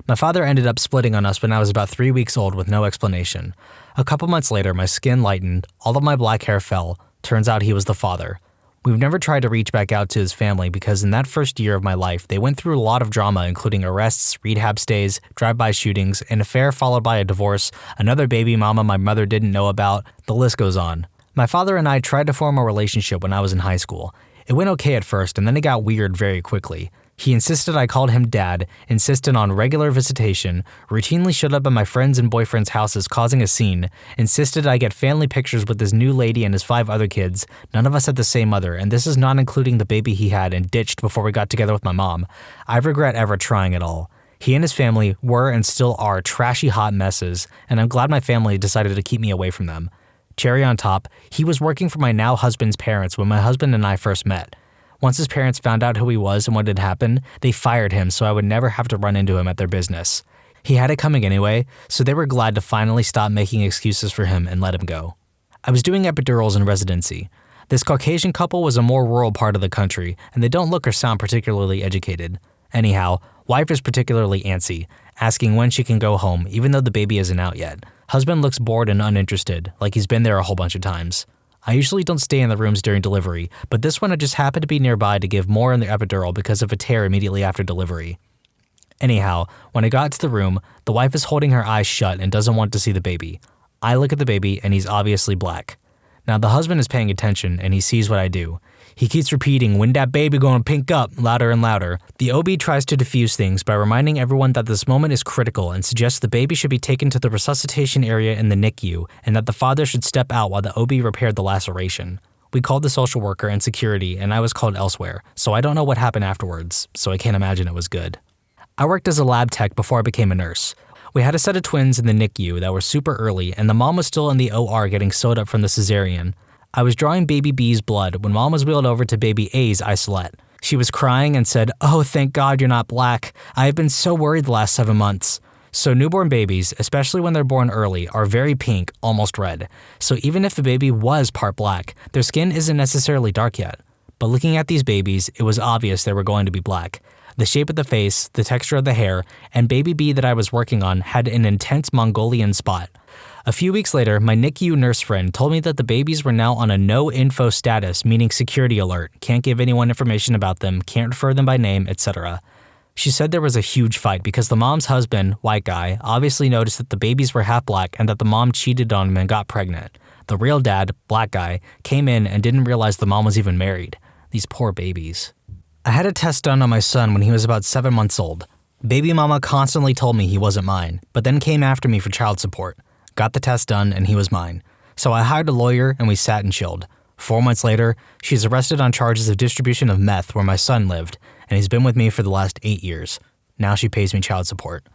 [SPEAKER 4] My father ended up splitting on us when I was about 3 weeks old with no explanation. A couple months later, my skin lightened, all of my black hair fell. Turns out he was the father. We've never tried to reach back out to his family because in that first year of my life, they went through a lot of drama, including arrests, rehab stays, drive-by shootings, an affair followed by a divorce, another baby mama my mother didn't know about, the list goes on. My father and I tried to form a relationship when I was in high school. It went okay at first, and then it got weird very quickly. He insisted I called him dad, insisted on regular visitation, routinely showed up at my friends' and boyfriends' houses causing a scene, insisted I get family pictures with his new lady and his 5 other kids. None of us had the same mother, and this is not including the baby he had and ditched before we got together with my mom. I regret ever trying at all. He and his family were and still are trashy hot messes, and I'm glad my family decided to keep me away from them. Cherry on top, he was working for my now husband's parents when my husband and I first met. Once his parents found out who he was and what had happened, they fired him so I would never have to run into him at their business. He had it coming anyway, so they were glad to finally stop making excuses for him and let him go. I was doing epidurals in residency. This Caucasian couple was a more rural part of the country, and they don't look or sound particularly educated. Anyhow, wife is particularly antsy, asking when she can go home even though the baby isn't out yet. Husband looks bored and uninterested, like he's been there a whole bunch of times. I usually don't stay in the rooms during delivery, but this one I just happened to be nearby to give more in the epidural because of a tear immediately after delivery. Anyhow, when I got to the room, the wife is holding her eyes shut and doesn't want to see the baby. I look at the baby and he's obviously black. Now the husband is paying attention and he sees what I do. He keeps repeating, "When that baby gonna pink up?" louder and louder. The OB tries to diffuse things by reminding everyone that this moment is critical and suggests the baby should be taken to the resuscitation area in the NICU and that the father should step out while the OB repaired the laceration. We called the social worker and security and I was called elsewhere, so I don't know what happened afterwards, so I can't imagine it was good. I worked as a lab tech before I became a nurse. We had a set of twins in the NICU that were super early and the mom was still in the OR getting sewed up from the cesarean. I was drawing baby B's blood when mom was wheeled over to baby A's isolette. She was crying and said, "Oh, thank God you're not black. I have been so worried the last 7 months." So newborn babies, especially when they're born early, are very pink, almost red. So even if the baby was part black, their skin isn't necessarily dark yet. But looking at these babies, it was obvious they were going to be black. The shape of the face, the texture of the hair, and baby B that I was working on had an intense Mongolian spot. A few weeks later, my NICU nurse friend told me that the babies were now on a no info status, meaning security alert, can't give anyone information about them, can't refer them by name, etc. She said there was a huge fight because the mom's husband, white guy, obviously noticed that the babies were half black and that the mom cheated on him and got pregnant. The real dad, black guy, came in and didn't realize the mom was even married. These poor babies. I had a test done on my son when he was about 7 months old. Baby mama constantly told me he wasn't mine, but then came after me for child support. Got the test done and he was mine. So I hired a lawyer and we sat and chilled. 4 months later, she's arrested on charges of distribution of meth where my son lived, and he's been with me for the last 8 years. Now she pays me child support.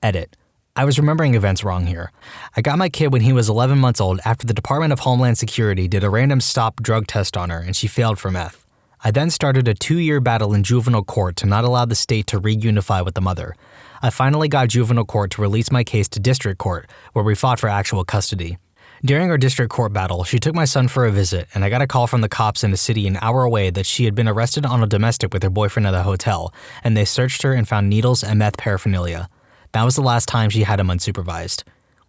[SPEAKER 4] Edit. I was remembering events wrong here. I got my kid when he was 11 months old after the Department of Homeland Security did a random stop drug test on her and she failed for meth. I then started a 2-year battle in juvenile court to not allow the state to reunify with the mother. I finally got juvenile court to release my case to district court, where we fought for actual custody. During our district court battle, she took my son for a visit, and I got a call from the cops in a city an hour away that she had been arrested on a domestic with her boyfriend at a hotel, and they searched her and found needles and meth paraphernalia. That was the last time she had him unsupervised.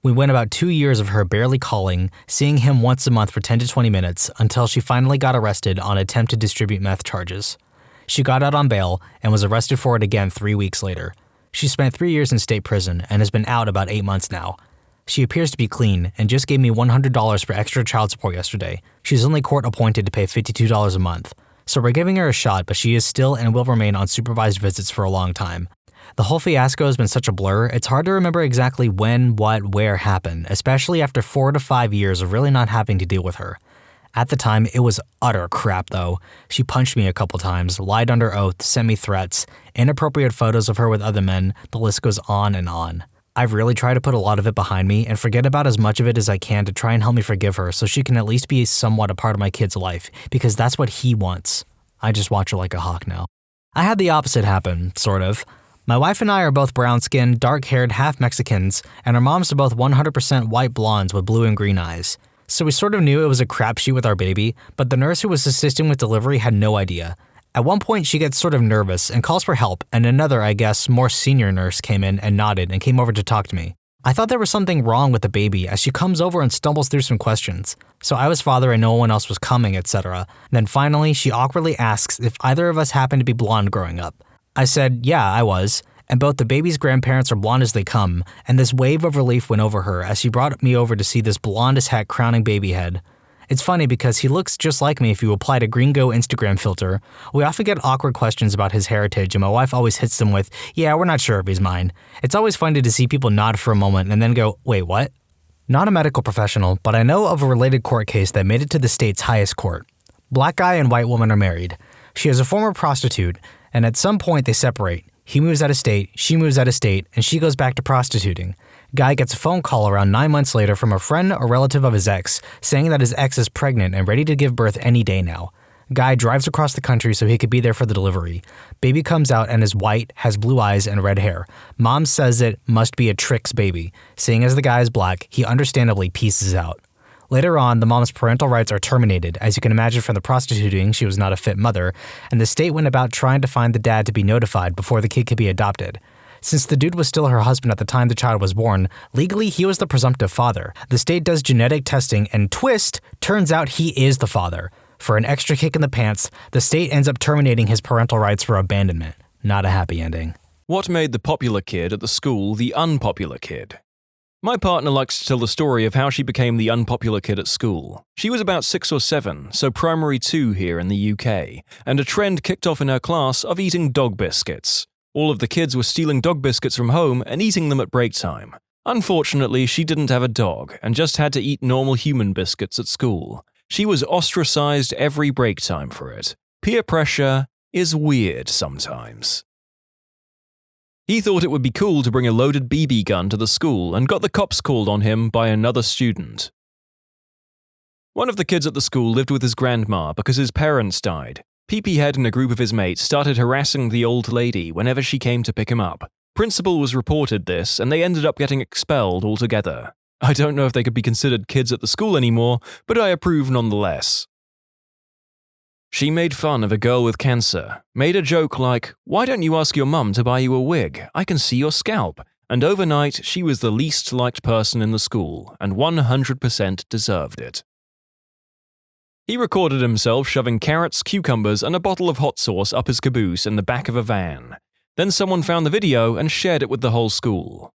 [SPEAKER 4] We went about 2 years of her barely calling, seeing him once a month for 10 to 20 minutes, until she finally got arrested on attempt to distribute meth charges. She got out on bail and was arrested for it again 3 weeks later. She spent 3 years in state prison and has been out about 8 months now. She appears to be clean and just gave me $100 for extra child support yesterday. She's only court appointed to pay $52 a month. So we're giving her a shot, but she is still and will remain on supervised visits for a long time. The whole fiasco has been such a blur, it's hard to remember exactly when, what, where happened, especially after 4 to 5 years of really not having to deal with her. At the time, it was utter crap though. She punched me a couple times, lied under oath, sent me threats, inappropriate photos of her with other men, the list goes on and on. I've really tried to put a lot of it behind me and forget about as much of it as I can to try and help me forgive her so she can at least be somewhat a part of my kid's life, because that's what he wants. I just watch her like a hawk now. I had the opposite happen, sort of. My wife and I are both brown-skinned, dark-haired, half Mexicans, and our moms are both 100% white blondes with blue and green eyes. So we sort of knew it was a crapshoot with our baby, but the nurse who was assisting with delivery had no idea. At one point, she gets sort of nervous and calls for help, and another, I guess, more senior nurse came in and nodded and came over to talk to me. I thought there was something wrong with the baby as she comes over and stumbles through some questions. So I was father and no one else was coming, etc. Then finally, she awkwardly asks if either of us happened to be blonde growing up. I said, yeah, I was. And both the baby's grandparents are blonde as they come, and this wave of relief went over her as she brought me over to see this blonde-as-heck crowning baby head. It's funny because he looks just like me if you applied a Gringo Instagram filter. We often get awkward questions about his heritage, and my wife always hits them with, yeah, we're not sure if he's mine. It's always funny to see people nod for a moment and then go, wait, what? Not a medical professional, but I know of a related court case that made it to the state's highest court. Black guy and white woman are married. She is a former prostitute, and at some point they separate. He moves out of state, she moves out of state, and she goes back to prostituting. Guy gets a phone call around 9 months later from a friend or relative of his ex, saying that his ex is pregnant and ready to give birth any day now. Guy drives across the country so he could be there for the delivery. Baby comes out and is white, has blue eyes, and red hair. Mom says it must be a Trix baby. Seeing as the guy is black, he understandably pieces out. Later on, the mom's parental rights are terminated. As you can imagine from the prostituting, she was not a fit mother, and the state went about trying to find the dad to be notified before the kid could be adopted. Since the dude was still her husband at the time the child was born, legally he was the presumptive father. The state does genetic testing, and twist, turns out he is the father. For an extra kick in the pants, the state ends up terminating his parental rights for abandonment. Not a happy ending.
[SPEAKER 1] What made the popular kid at the school the unpopular kid? My partner likes to tell the story of how she became the unpopular kid at school. She was about 6 or 7, so primary 2 here in the UK, and a trend kicked off in her class of eating dog biscuits. All of the kids were stealing dog biscuits from home and eating them at break time. Unfortunately, she didn't have a dog and just had to eat normal human biscuits at school. She was ostracized every break time for it. Peer pressure is weird sometimes. He thought it would be cool to bring a loaded BB gun to the school and got the cops called on him by another student. One of the kids at the school lived with his grandma because his parents died. PP Head and a group of his mates started harassing the old lady whenever she came to pick him up. Principal was reported this, and they ended up getting expelled altogether. I don't know if they could be considered kids at the school anymore, but I approve nonetheless. She made fun of a girl with cancer, made a joke like, "Why don't you ask your mum to buy you a wig? I can see your scalp." And overnight, she was the least liked person in the school, and 100% deserved it. He recorded himself shoving carrots, cucumbers, and a bottle of hot sauce up his caboose in the back of a van. Then someone found the video and shared it with the whole school.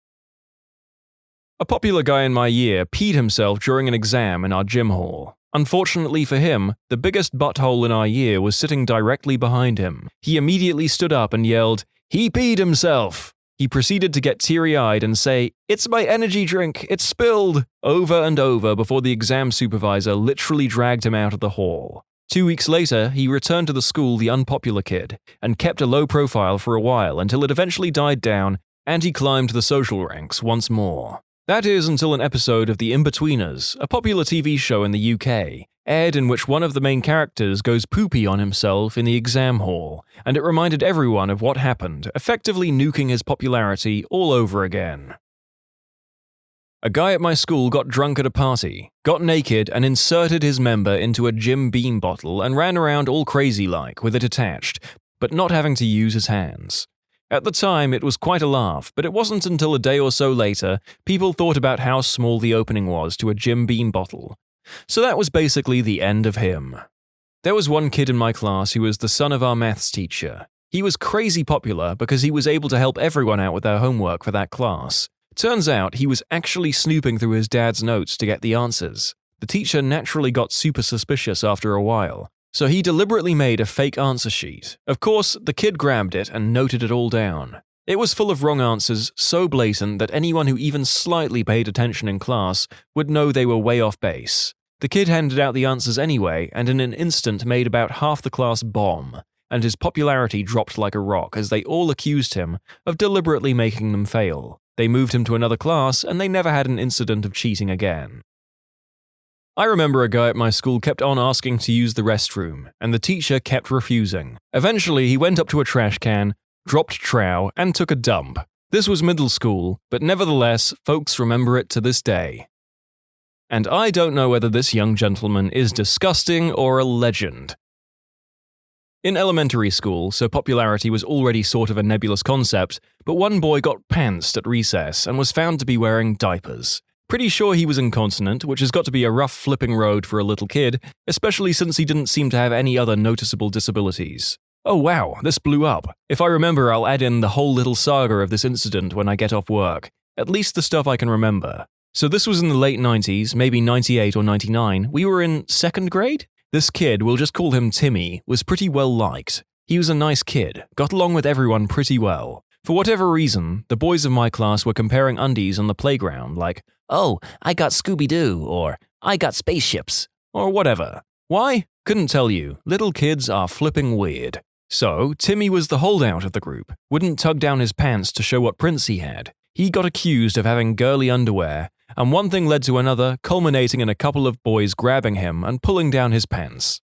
[SPEAKER 1] A popular guy in my year peed himself during an exam in our gym hall. Unfortunately for him, the biggest butthole in our year was sitting directly behind him. He immediately stood up and yelled, "He peed himself!" He proceeded to get teary-eyed and say, "It's my energy drink, it's spilled," over and over before the exam supervisor literally dragged him out of the hall. 2 weeks later, he returned to the school the unpopular kid, and kept a low profile for a while until it eventually died down and he climbed the social ranks once more. That is until an episode of The In-Betweeners, a popular TV show in the UK, aired in which one of the main characters goes poopy on himself in the exam hall, and it reminded everyone of what happened, effectively nuking his popularity all over again. A guy at my school got drunk at a party, got naked and inserted his member into a Jim Beam bottle and ran around all crazy-like with it attached, but not having to use his hands. At the time, it was quite a laugh, but it wasn't until a day or so later people thought about how small the opening was to a Jim Beam bottle. So that was basically the end of him. There was one kid in my class who was the son of our maths teacher. He was crazy popular because he was able to help everyone out with their homework for that class. Turns out he was actually snooping through his dad's notes to get the answers. The teacher naturally got super suspicious after a while, so he deliberately made a fake answer sheet. Of course, the kid grabbed it and noted it all down. It was full of wrong answers, so blatant that anyone who even slightly paid attention in class would know they were way off base. The kid handed out the answers anyway, and in an instant made about half the class bomb, and his popularity dropped like a rock as they all accused him of deliberately making them fail. They moved him to another class, and they never had an incident of cheating again. I remember a guy at my school kept on asking to use the restroom, and the teacher kept refusing. Eventually, he went up to a trash can, dropped trow, and took a dump. This was middle school, but nevertheless, folks remember it to this day. And I don't know whether this young gentleman is disgusting or a legend. In elementary school, so popularity was already sort of a nebulous concept, but one boy got pantsed at recess and was found to be wearing diapers. Pretty sure he was incontinent, which has got to be a rough flipping road for a little kid, especially since he didn't seem to have any other noticeable disabilities. Oh wow, this blew up. If I remember, I'll add in the whole little saga of this incident when I get off work. At least the stuff I can remember. So this was in the late 90s, maybe 98 or 99. We were in 2nd grade? This kid, we'll just call him Timmy, was pretty well liked. He was a nice kid, got along with everyone pretty well. For whatever reason, the boys of my class were comparing undies on the playground like, "Oh, I got Scooby-Doo," or "I got spaceships," or whatever. Why? Couldn't tell you. Little kids are flipping weird. So, Timmy was the holdout of the group, wouldn't tug down his pants to show what prints he had. He got accused of having girly underwear, and one thing led to another, culminating in a couple of boys grabbing him and pulling down his pants.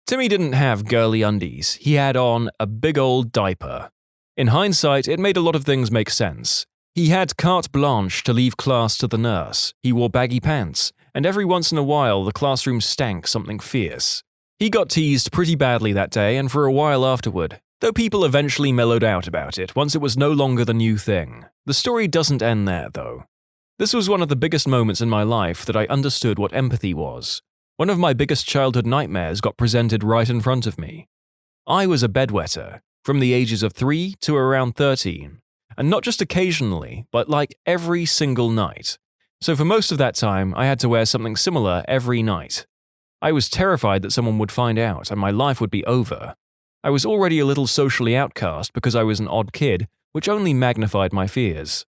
[SPEAKER 1] Timmy didn't have girly undies, he had on a big old diaper. In hindsight, it made a lot of things make sense. He had carte blanche to leave class to the nurse, he wore baggy pants, and every once in a while the classroom stank something fierce. He got teased pretty badly that day and for a while afterward, though people eventually mellowed out about it once it was no longer the new thing. The story doesn't end there, though. This was one of the biggest moments in my life that I understood what empathy was. One of my biggest childhood nightmares got presented right in front of me. I was a bedwetter, from the ages of 3 to around 13, and not just occasionally, but like every single night. So for most of that time, I had to wear something similar every night. I was terrified that someone would find out and my life would be over. I was already a little socially outcast because I was an odd kid, which only magnified my fears.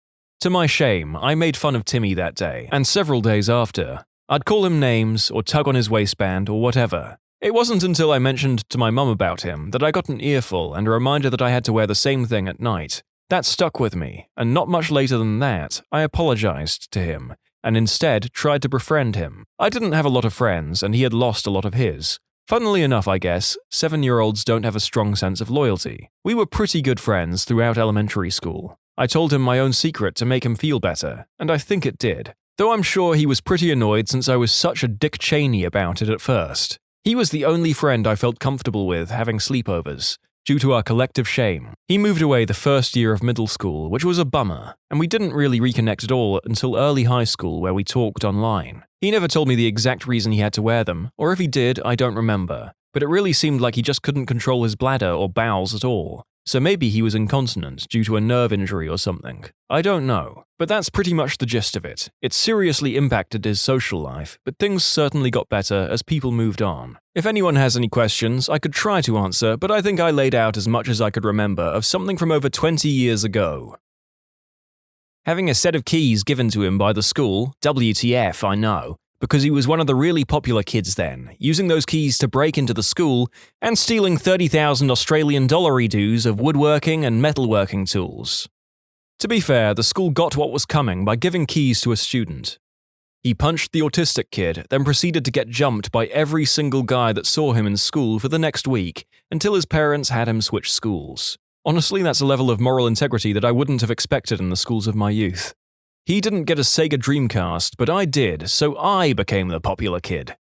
[SPEAKER 1] To my shame, I made fun of Timmy that day, and several days after. I'd call him names, or tug on his waistband, or whatever. It wasn't until I mentioned to my mum about him that I got an earful and a reminder that I had to wear the same thing at night. That stuck with me, and not much later than that, I apologized to him, and instead tried to befriend him. I didn't have a lot of friends, and he had lost a lot of his. Funnily enough, I guess, 7-year-olds don't have a strong sense of loyalty. We were pretty good friends throughout elementary school. I told him my own secret to make him feel better, and I think it did. Though I'm sure he was pretty annoyed since I was such a Dick Cheney about it at first. He was the only friend I felt comfortable with having sleepovers, due to our collective shame. He moved away the first year of middle school, which was a bummer, and we didn't really reconnect at all until early high school where we talked online. He never told me the exact reason he had to wear them, or if he did, I don't remember, but it really seemed like he just couldn't control his bladder or bowels at all. So maybe he was incontinent due to a nerve injury or something. I don't know, but that's pretty much the gist of it. It seriously impacted his social life, but things certainly got better as people moved on. If anyone has any questions, I could try to answer, but I think I laid out as much as I could remember of something from over 20 years ago. Having a set of keys given to him by the school, WTF, I know, because he was one of the really popular kids then, using those keys to break into the school and stealing 30,000 Australian dollar dues of woodworking and metalworking tools. To be fair, the school got what was coming by giving keys to a student. He punched the autistic kid, then proceeded to get jumped by every single guy that saw him in school for the next week, until his parents had him switch schools. Honestly, that's a level of moral integrity that I wouldn't have expected in the schools of my youth. He didn't get a Sega Dreamcast, but I did, so I became the popular kid.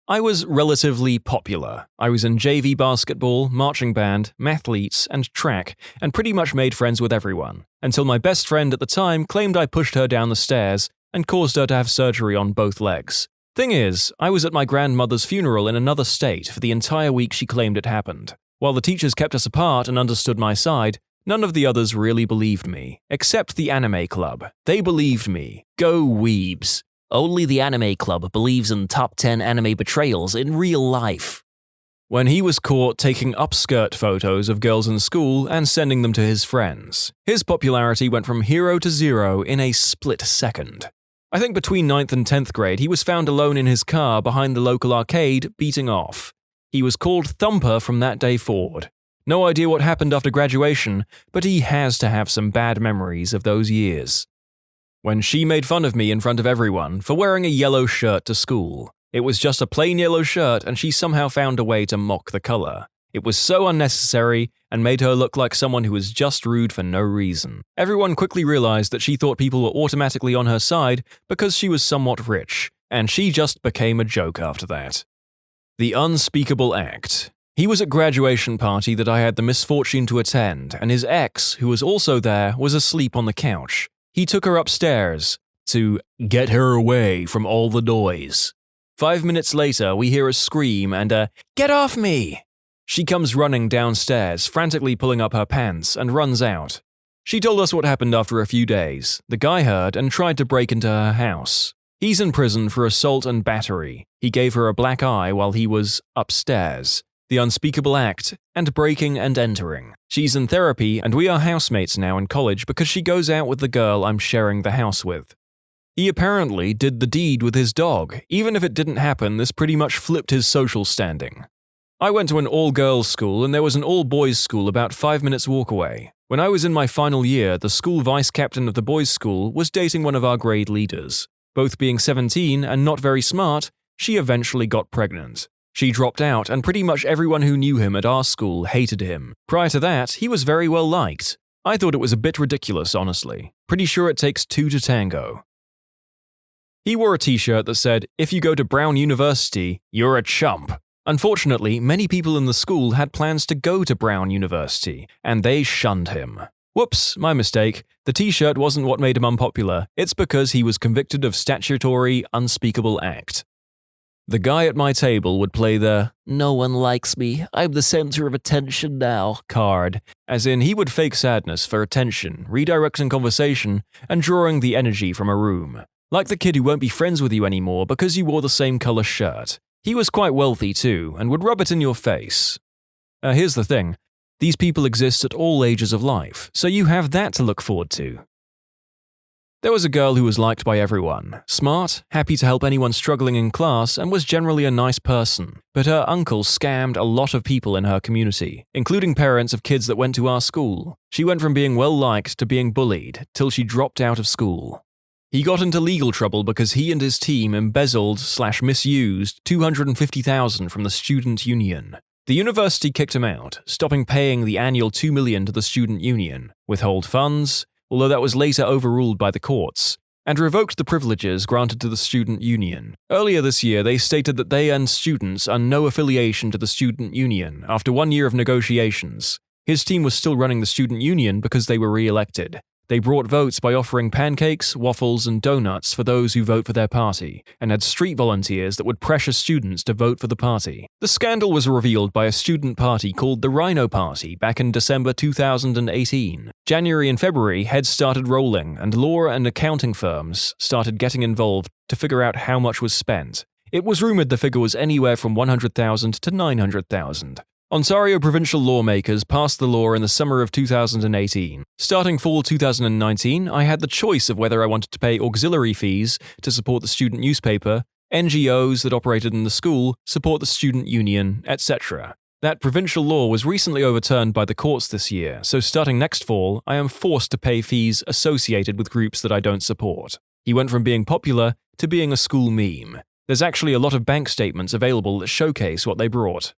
[SPEAKER 1] I was relatively popular. I was in JV basketball, marching band, mathletes, and track, and pretty much made friends with everyone, until my best friend at the time claimed I pushed her down the stairs and caused her to have surgery on both legs. Thing is, I was at my grandmother's funeral in another state for the entire week she claimed it happened. While the teachers kept us apart and understood my side, none of the others really believed me, except the anime club. They believed me. Go weebs.
[SPEAKER 3] Only the anime club believes in top 10 anime betrayals in real life.
[SPEAKER 1] When he was caught taking upskirt photos of girls in school and sending them to his friends, his popularity went from hero to zero in a split second. I think between 9th and 10th grade he was found alone in his car behind the local arcade, beating off. He was called Thumper from that day forward. No idea what happened after graduation, but he has to have some bad memories of those years. When she made fun of me in front of everyone for wearing a yellow shirt to school. It was just a plain yellow shirt and she somehow found a way to mock the color. It was so unnecessary and made her look like someone who was just rude for no reason. Everyone quickly realized that she thought people were automatically on her side because she was somewhat rich, and she just became a joke after that. The unspeakable act. He was at a graduation party that I had the misfortune to attend, and his ex, who was also there, was asleep on the couch. He took her upstairs to get her away from all the noise. 5 minutes later, we hear a scream and a "Get off me!" She comes running downstairs, frantically pulling up her pants, and runs out. She told us what happened after a few days. The guy heard and tried to break into her house. He's in prison for assault and battery. He gave her a black eye while he was upstairs. The unspeakable act, and breaking and entering. She's in therapy, and we are housemates now in college because she goes out with the girl I'm sharing the house with. He apparently did the deed with his dog. Even if it didn't happen, this pretty much flipped his social standing. I went to an all-girls school and there was an all-boys school about 5 minutes walk away. When I was in my final year, the school vice captain of the boys' school was dating one of our grade leaders. Both being 17 and not very smart, she eventually got pregnant. She dropped out and pretty much everyone who knew him at our school hated him. Prior to that, he was very well liked. I thought it was a bit ridiculous, honestly. Pretty sure it takes two to tango. He wore a t-shirt that said, "If you go to Brown University, you're a chump." Unfortunately, many people in the school had plans to go to Brown University, and they shunned him. Whoops, my mistake. The t-shirt wasn't what made him unpopular. It's because he was convicted of statutory, unspeakable act. The guy at my table would play the "No one likes me, I'm the center of attention now" card, as in he would fake sadness for attention, redirecting conversation, and drawing the energy from a room. Like the kid who won't be friends with you anymore because you wore the same color shirt. He was quite wealthy too, and would rub it in your face. Here's the thing. These people exist at all ages of life, so you have that to look forward to. There was a girl who was liked by everyone, smart, happy to help anyone struggling in class, and was generally a nice person. But her uncle scammed a lot of people in her community, including parents of kids that went to our school. She went from being well-liked to being bullied, till she dropped out of school. He got into legal trouble because he and his team embezzled/misused $250,000 from the student union. The university kicked him out, stopping paying the annual $2 million to the student union, withhold funds, although that was later overruled by the courts, and revoked the privileges granted to the student union. Earlier this year, they stated that they and students are no affiliation to the student union after 1 year of negotiations. His team was still running the student union because they were re-elected. They brought votes by offering pancakes, waffles, and donuts for those who vote for their party, and had street volunteers that would pressure students to vote for the party. The scandal was revealed by a student party called the Rhino Party back in December 2018. January and February, heads started rolling, and law and accounting firms started getting involved to figure out how much was spent. It was rumored the figure was anywhere from $100,000 to $900,000. Ontario provincial lawmakers passed the law in the summer of 2018. Starting fall 2019, I had the choice of whether I wanted to pay auxiliary fees to support the student newspaper, NGOs that operated in the school, support the student union, etc. That provincial law was recently overturned by the courts this year, so starting next fall, I am forced to pay fees associated with groups that I don't support. He went from being popular to being a school meme. There's actually a lot of bank statements available that showcase what they brought.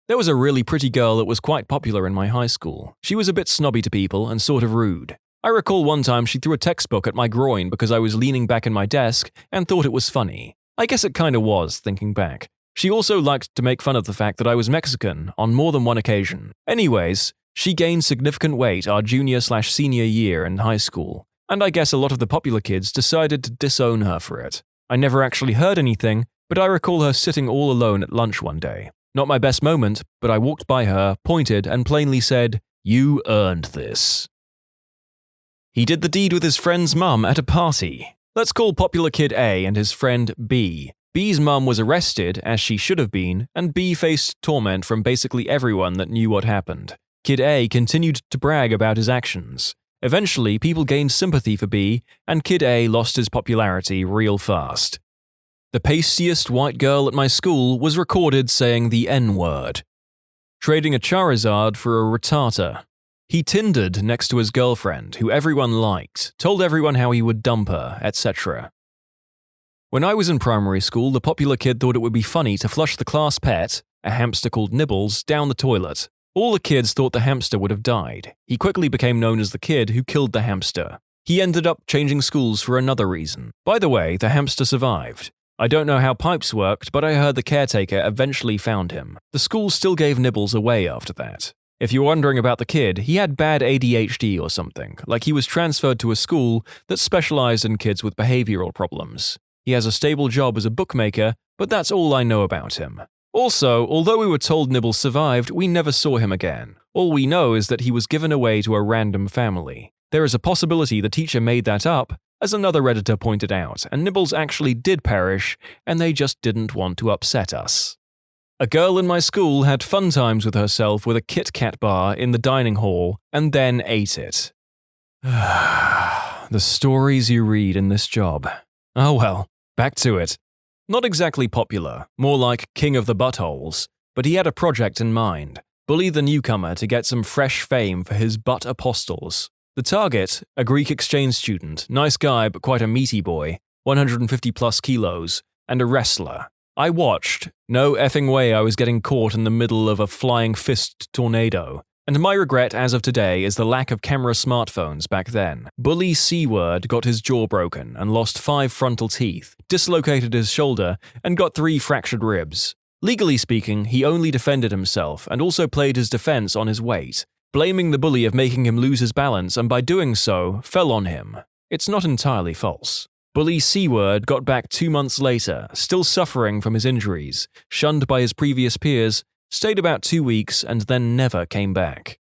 [SPEAKER 1] There was a really pretty girl that was quite popular in my high school. She was a bit snobby to people and sort of rude. I recall one time she threw a textbook at my groin because I was leaning back in my desk and thought it was funny. I guess it kinda was, thinking back. She also liked to make fun of the fact that I was Mexican on more than one occasion. Anyways, she gained significant weight our junior/senior year in high school, and I guess a lot of the popular kids decided to disown her for it. I never actually heard anything, but I recall her sitting all alone at lunch one day. Not my best moment, but I walked by her, pointed, and plainly said, "You earned this." He did the deed with his friend's mum at a party. Let's call popular kid A and his friend B. B's mum was arrested, as she should have been, and B faced torment from basically everyone that knew what happened. Kid A continued to brag about his actions. Eventually, people gained sympathy for B, and Kid A lost his popularity real fast. The pastiest white girl at my school was recorded saying the N-word, trading a Charizard for a Rattata. He Tindered next to his girlfriend, who everyone liked, told everyone how he would dump her, etc. When I was in primary school, the popular kid thought it would be funny to flush the class pet, a hamster called Nibbles, down the toilet. All the kids thought the hamster would have died. He quickly became known as the kid who killed the hamster. He ended up changing schools for another reason. By the way, the hamster survived. I don't know how pipes worked, but I heard the caretaker eventually found him. The school still gave Nibbles away after that. If you're wondering about the kid, he had bad ADHD or something, like he was transferred to a school that specialized in kids with behavioral problems. He has a stable job as a bookmaker, but that's all I know about him. Also, although we were told Nibbles survived, we never saw him again. All we know is that he was given away to a random family. There is a possibility the teacher made that up, as another Redditor pointed out, and Nibbles actually did perish, and they just didn't want to upset us. A girl in my school had fun times with herself with a Kit Kat bar in the dining hall, and then ate it. The stories you read in this job. Oh well, back to it. Not exactly popular, more like king of the buttholes, but he had a project in mind. Bully the newcomer to get some fresh fame for his butt apostles. The target, a Greek exchange student, nice guy but quite a meaty boy, 150 plus kilos, and a wrestler. I watched. No effing way I was getting caught in the middle of a flying fist tornado. And my regret as of today is the lack of camera smartphones back then. Bully C-word got his jaw broken and lost 5 frontal teeth, dislocated his shoulder, and got 3 fractured ribs. Legally speaking, he only defended himself and also played his defense on his weight, blaming the bully of making him lose his balance and by doing so, fell on him. It's not entirely false. Bully C-word got back 2 months later, still suffering from his injuries, shunned by his previous peers, stayed about 2 weeks and then never came back.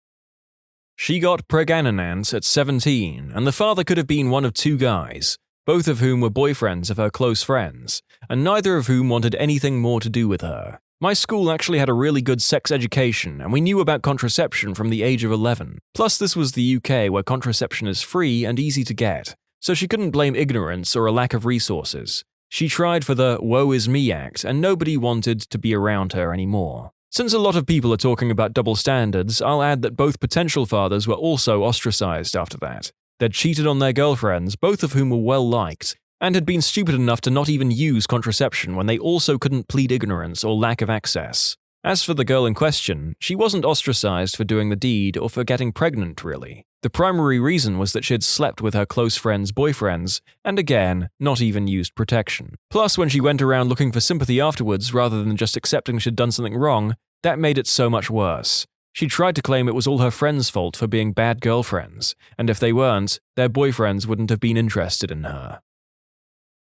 [SPEAKER 1] She got pregnant at 17, and the father could have been one of 2 guys, both of whom were boyfriends of her close friends, and neither of whom wanted anything more to do with her. My school actually had a really good sex education, and we knew about contraception from the age of 11. Plus, this was the UK where contraception is free and easy to get, so she couldn't blame ignorance or a lack of resources. She tried for the Woe is Me Act, and nobody wanted to be around her anymore. Since a lot of people are talking about double standards, I'll add that both potential fathers were also ostracized after that. They'd cheated on their girlfriends, both of whom were well-liked, and had been stupid enough to not even use contraception when they also couldn't plead ignorance or lack of access. As for the girl in question, she wasn't ostracized for doing the deed or for getting pregnant, really. The primary reason was that she had slept with her close friends' boyfriends, and again, not even used protection. Plus, when she went around looking for sympathy afterwards rather than just accepting she'd done something wrong, that made it so much worse. She tried to claim it was all her friends' fault for being bad girlfriends, and if they weren't, their boyfriends wouldn't have been interested in her.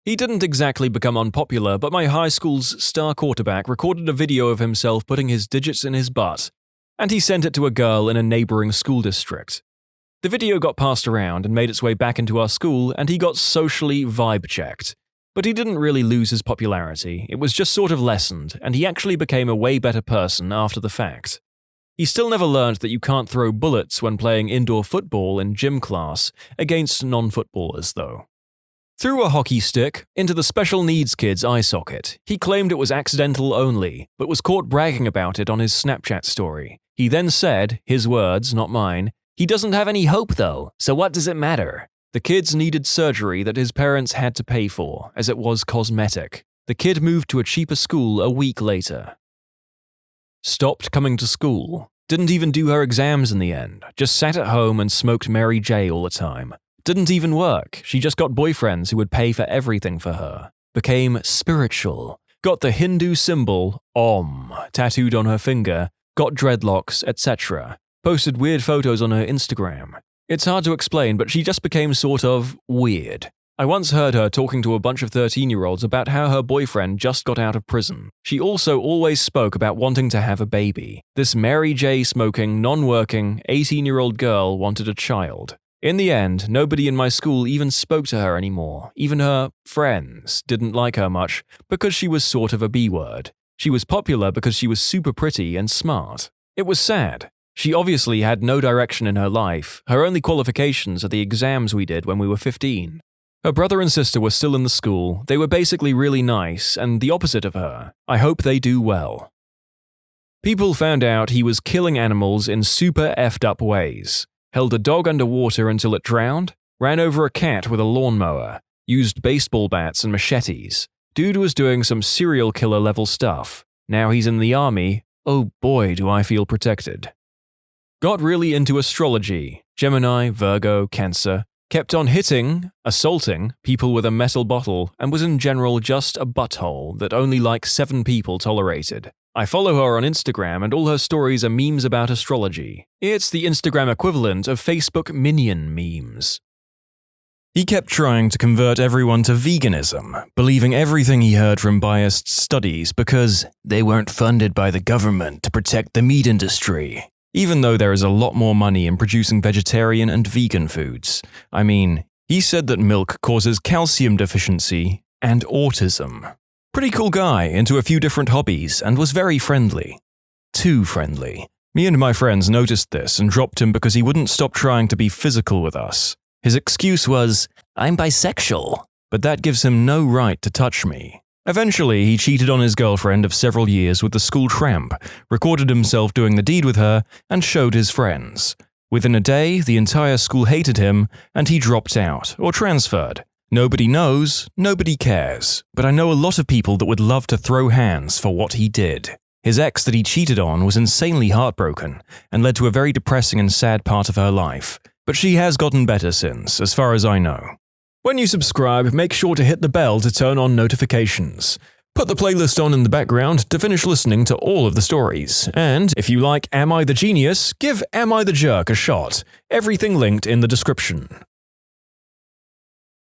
[SPEAKER 1] He didn't exactly become unpopular, but my high school's star quarterback recorded a video of himself putting his digits in his butt, and he sent it to a girl in a neighboring school district. The video got passed around and made its way back into our school, and he got socially vibe-checked. But he didn't really lose his popularity, it was just sort of lessened, and he actually became a way better person after the fact. He still never learned that you can't throw bullets when playing indoor football in gym class against non-footballers, though. Threw a hockey stick into the special needs kid's eye socket. He claimed it was accidental only, but was caught bragging about it on his Snapchat story. He then said, his words, not mine, "He doesn't have any hope though, so what does it matter?" The kid's needed surgery that his parents had to pay for, as it was cosmetic. The kid moved to a cheaper school a week later. Stopped coming to school. Didn't even do her exams in the end. Just sat at home and smoked Mary J all the time. Didn't even work. She just got boyfriends who would pay for everything for her. Became spiritual. Got the Hindu symbol, Om, tattooed on her finger. Got dreadlocks, etc. Posted weird photos on her Instagram. It's hard to explain, but she just became sort of weird. I once heard her talking to a bunch of 13-year-olds about how her boyfriend just got out of prison. She also always spoke about wanting to have a baby. This Mary J smoking, non-working, 18-year-old girl wanted a child. In the end, nobody in my school even spoke to her anymore. Even her friends didn't like her much because she was sort of a B-word. She was popular because she was super pretty and smart. It was sad. She obviously had no direction in her life. Her only qualifications are the exams we did when we were 15. Her brother and sister were still in the school. They were basically really nice and the opposite of her. I hope they do well. People found out he was killing animals in super effed up ways. Held a dog underwater until it drowned, ran over a cat with a lawnmower, used baseball bats and machetes. Dude was doing some serial killer level stuff. Now he's in the army. Oh boy, do I feel protected. Got really into astrology. Gemini, Virgo, Cancer. Kept on hitting, assaulting people with a metal bottle and was in general just a butthole that only like 7 people tolerated. I follow her on Instagram and all her stories are memes about astrology. It's the Instagram equivalent of Facebook Minion memes. He kept trying to convert everyone to veganism, believing everything he heard from biased studies because they weren't funded by the government to protect the meat industry. Even though there is a lot more money in producing vegetarian and vegan foods. I mean, he said that milk causes calcium deficiency and autism. Pretty cool guy, into a few different hobbies, and was very friendly. Too friendly. Me and my friends noticed this and dropped him because he wouldn't stop trying to be physical with us. His excuse was, "I'm bisexual," but that gives him no right to touch me. Eventually, he cheated on his girlfriend of several years with the school tramp, recorded himself doing the deed with her, and showed his friends. Within a day, the entire school hated him, and he dropped out, or transferred. Nobody knows, nobody cares, but I know a lot of people that would love to throw hands for what he did. His ex that he cheated on was insanely heartbroken, and led to a very depressing and sad part of her life. But she has gotten better since, as far as I know. When you subscribe, make sure to hit the bell to turn on notifications. Put the playlist on in the background to finish listening to all of the stories. And if you like Am I the Genius, give Am I the Jerk a shot. Everything linked in the description.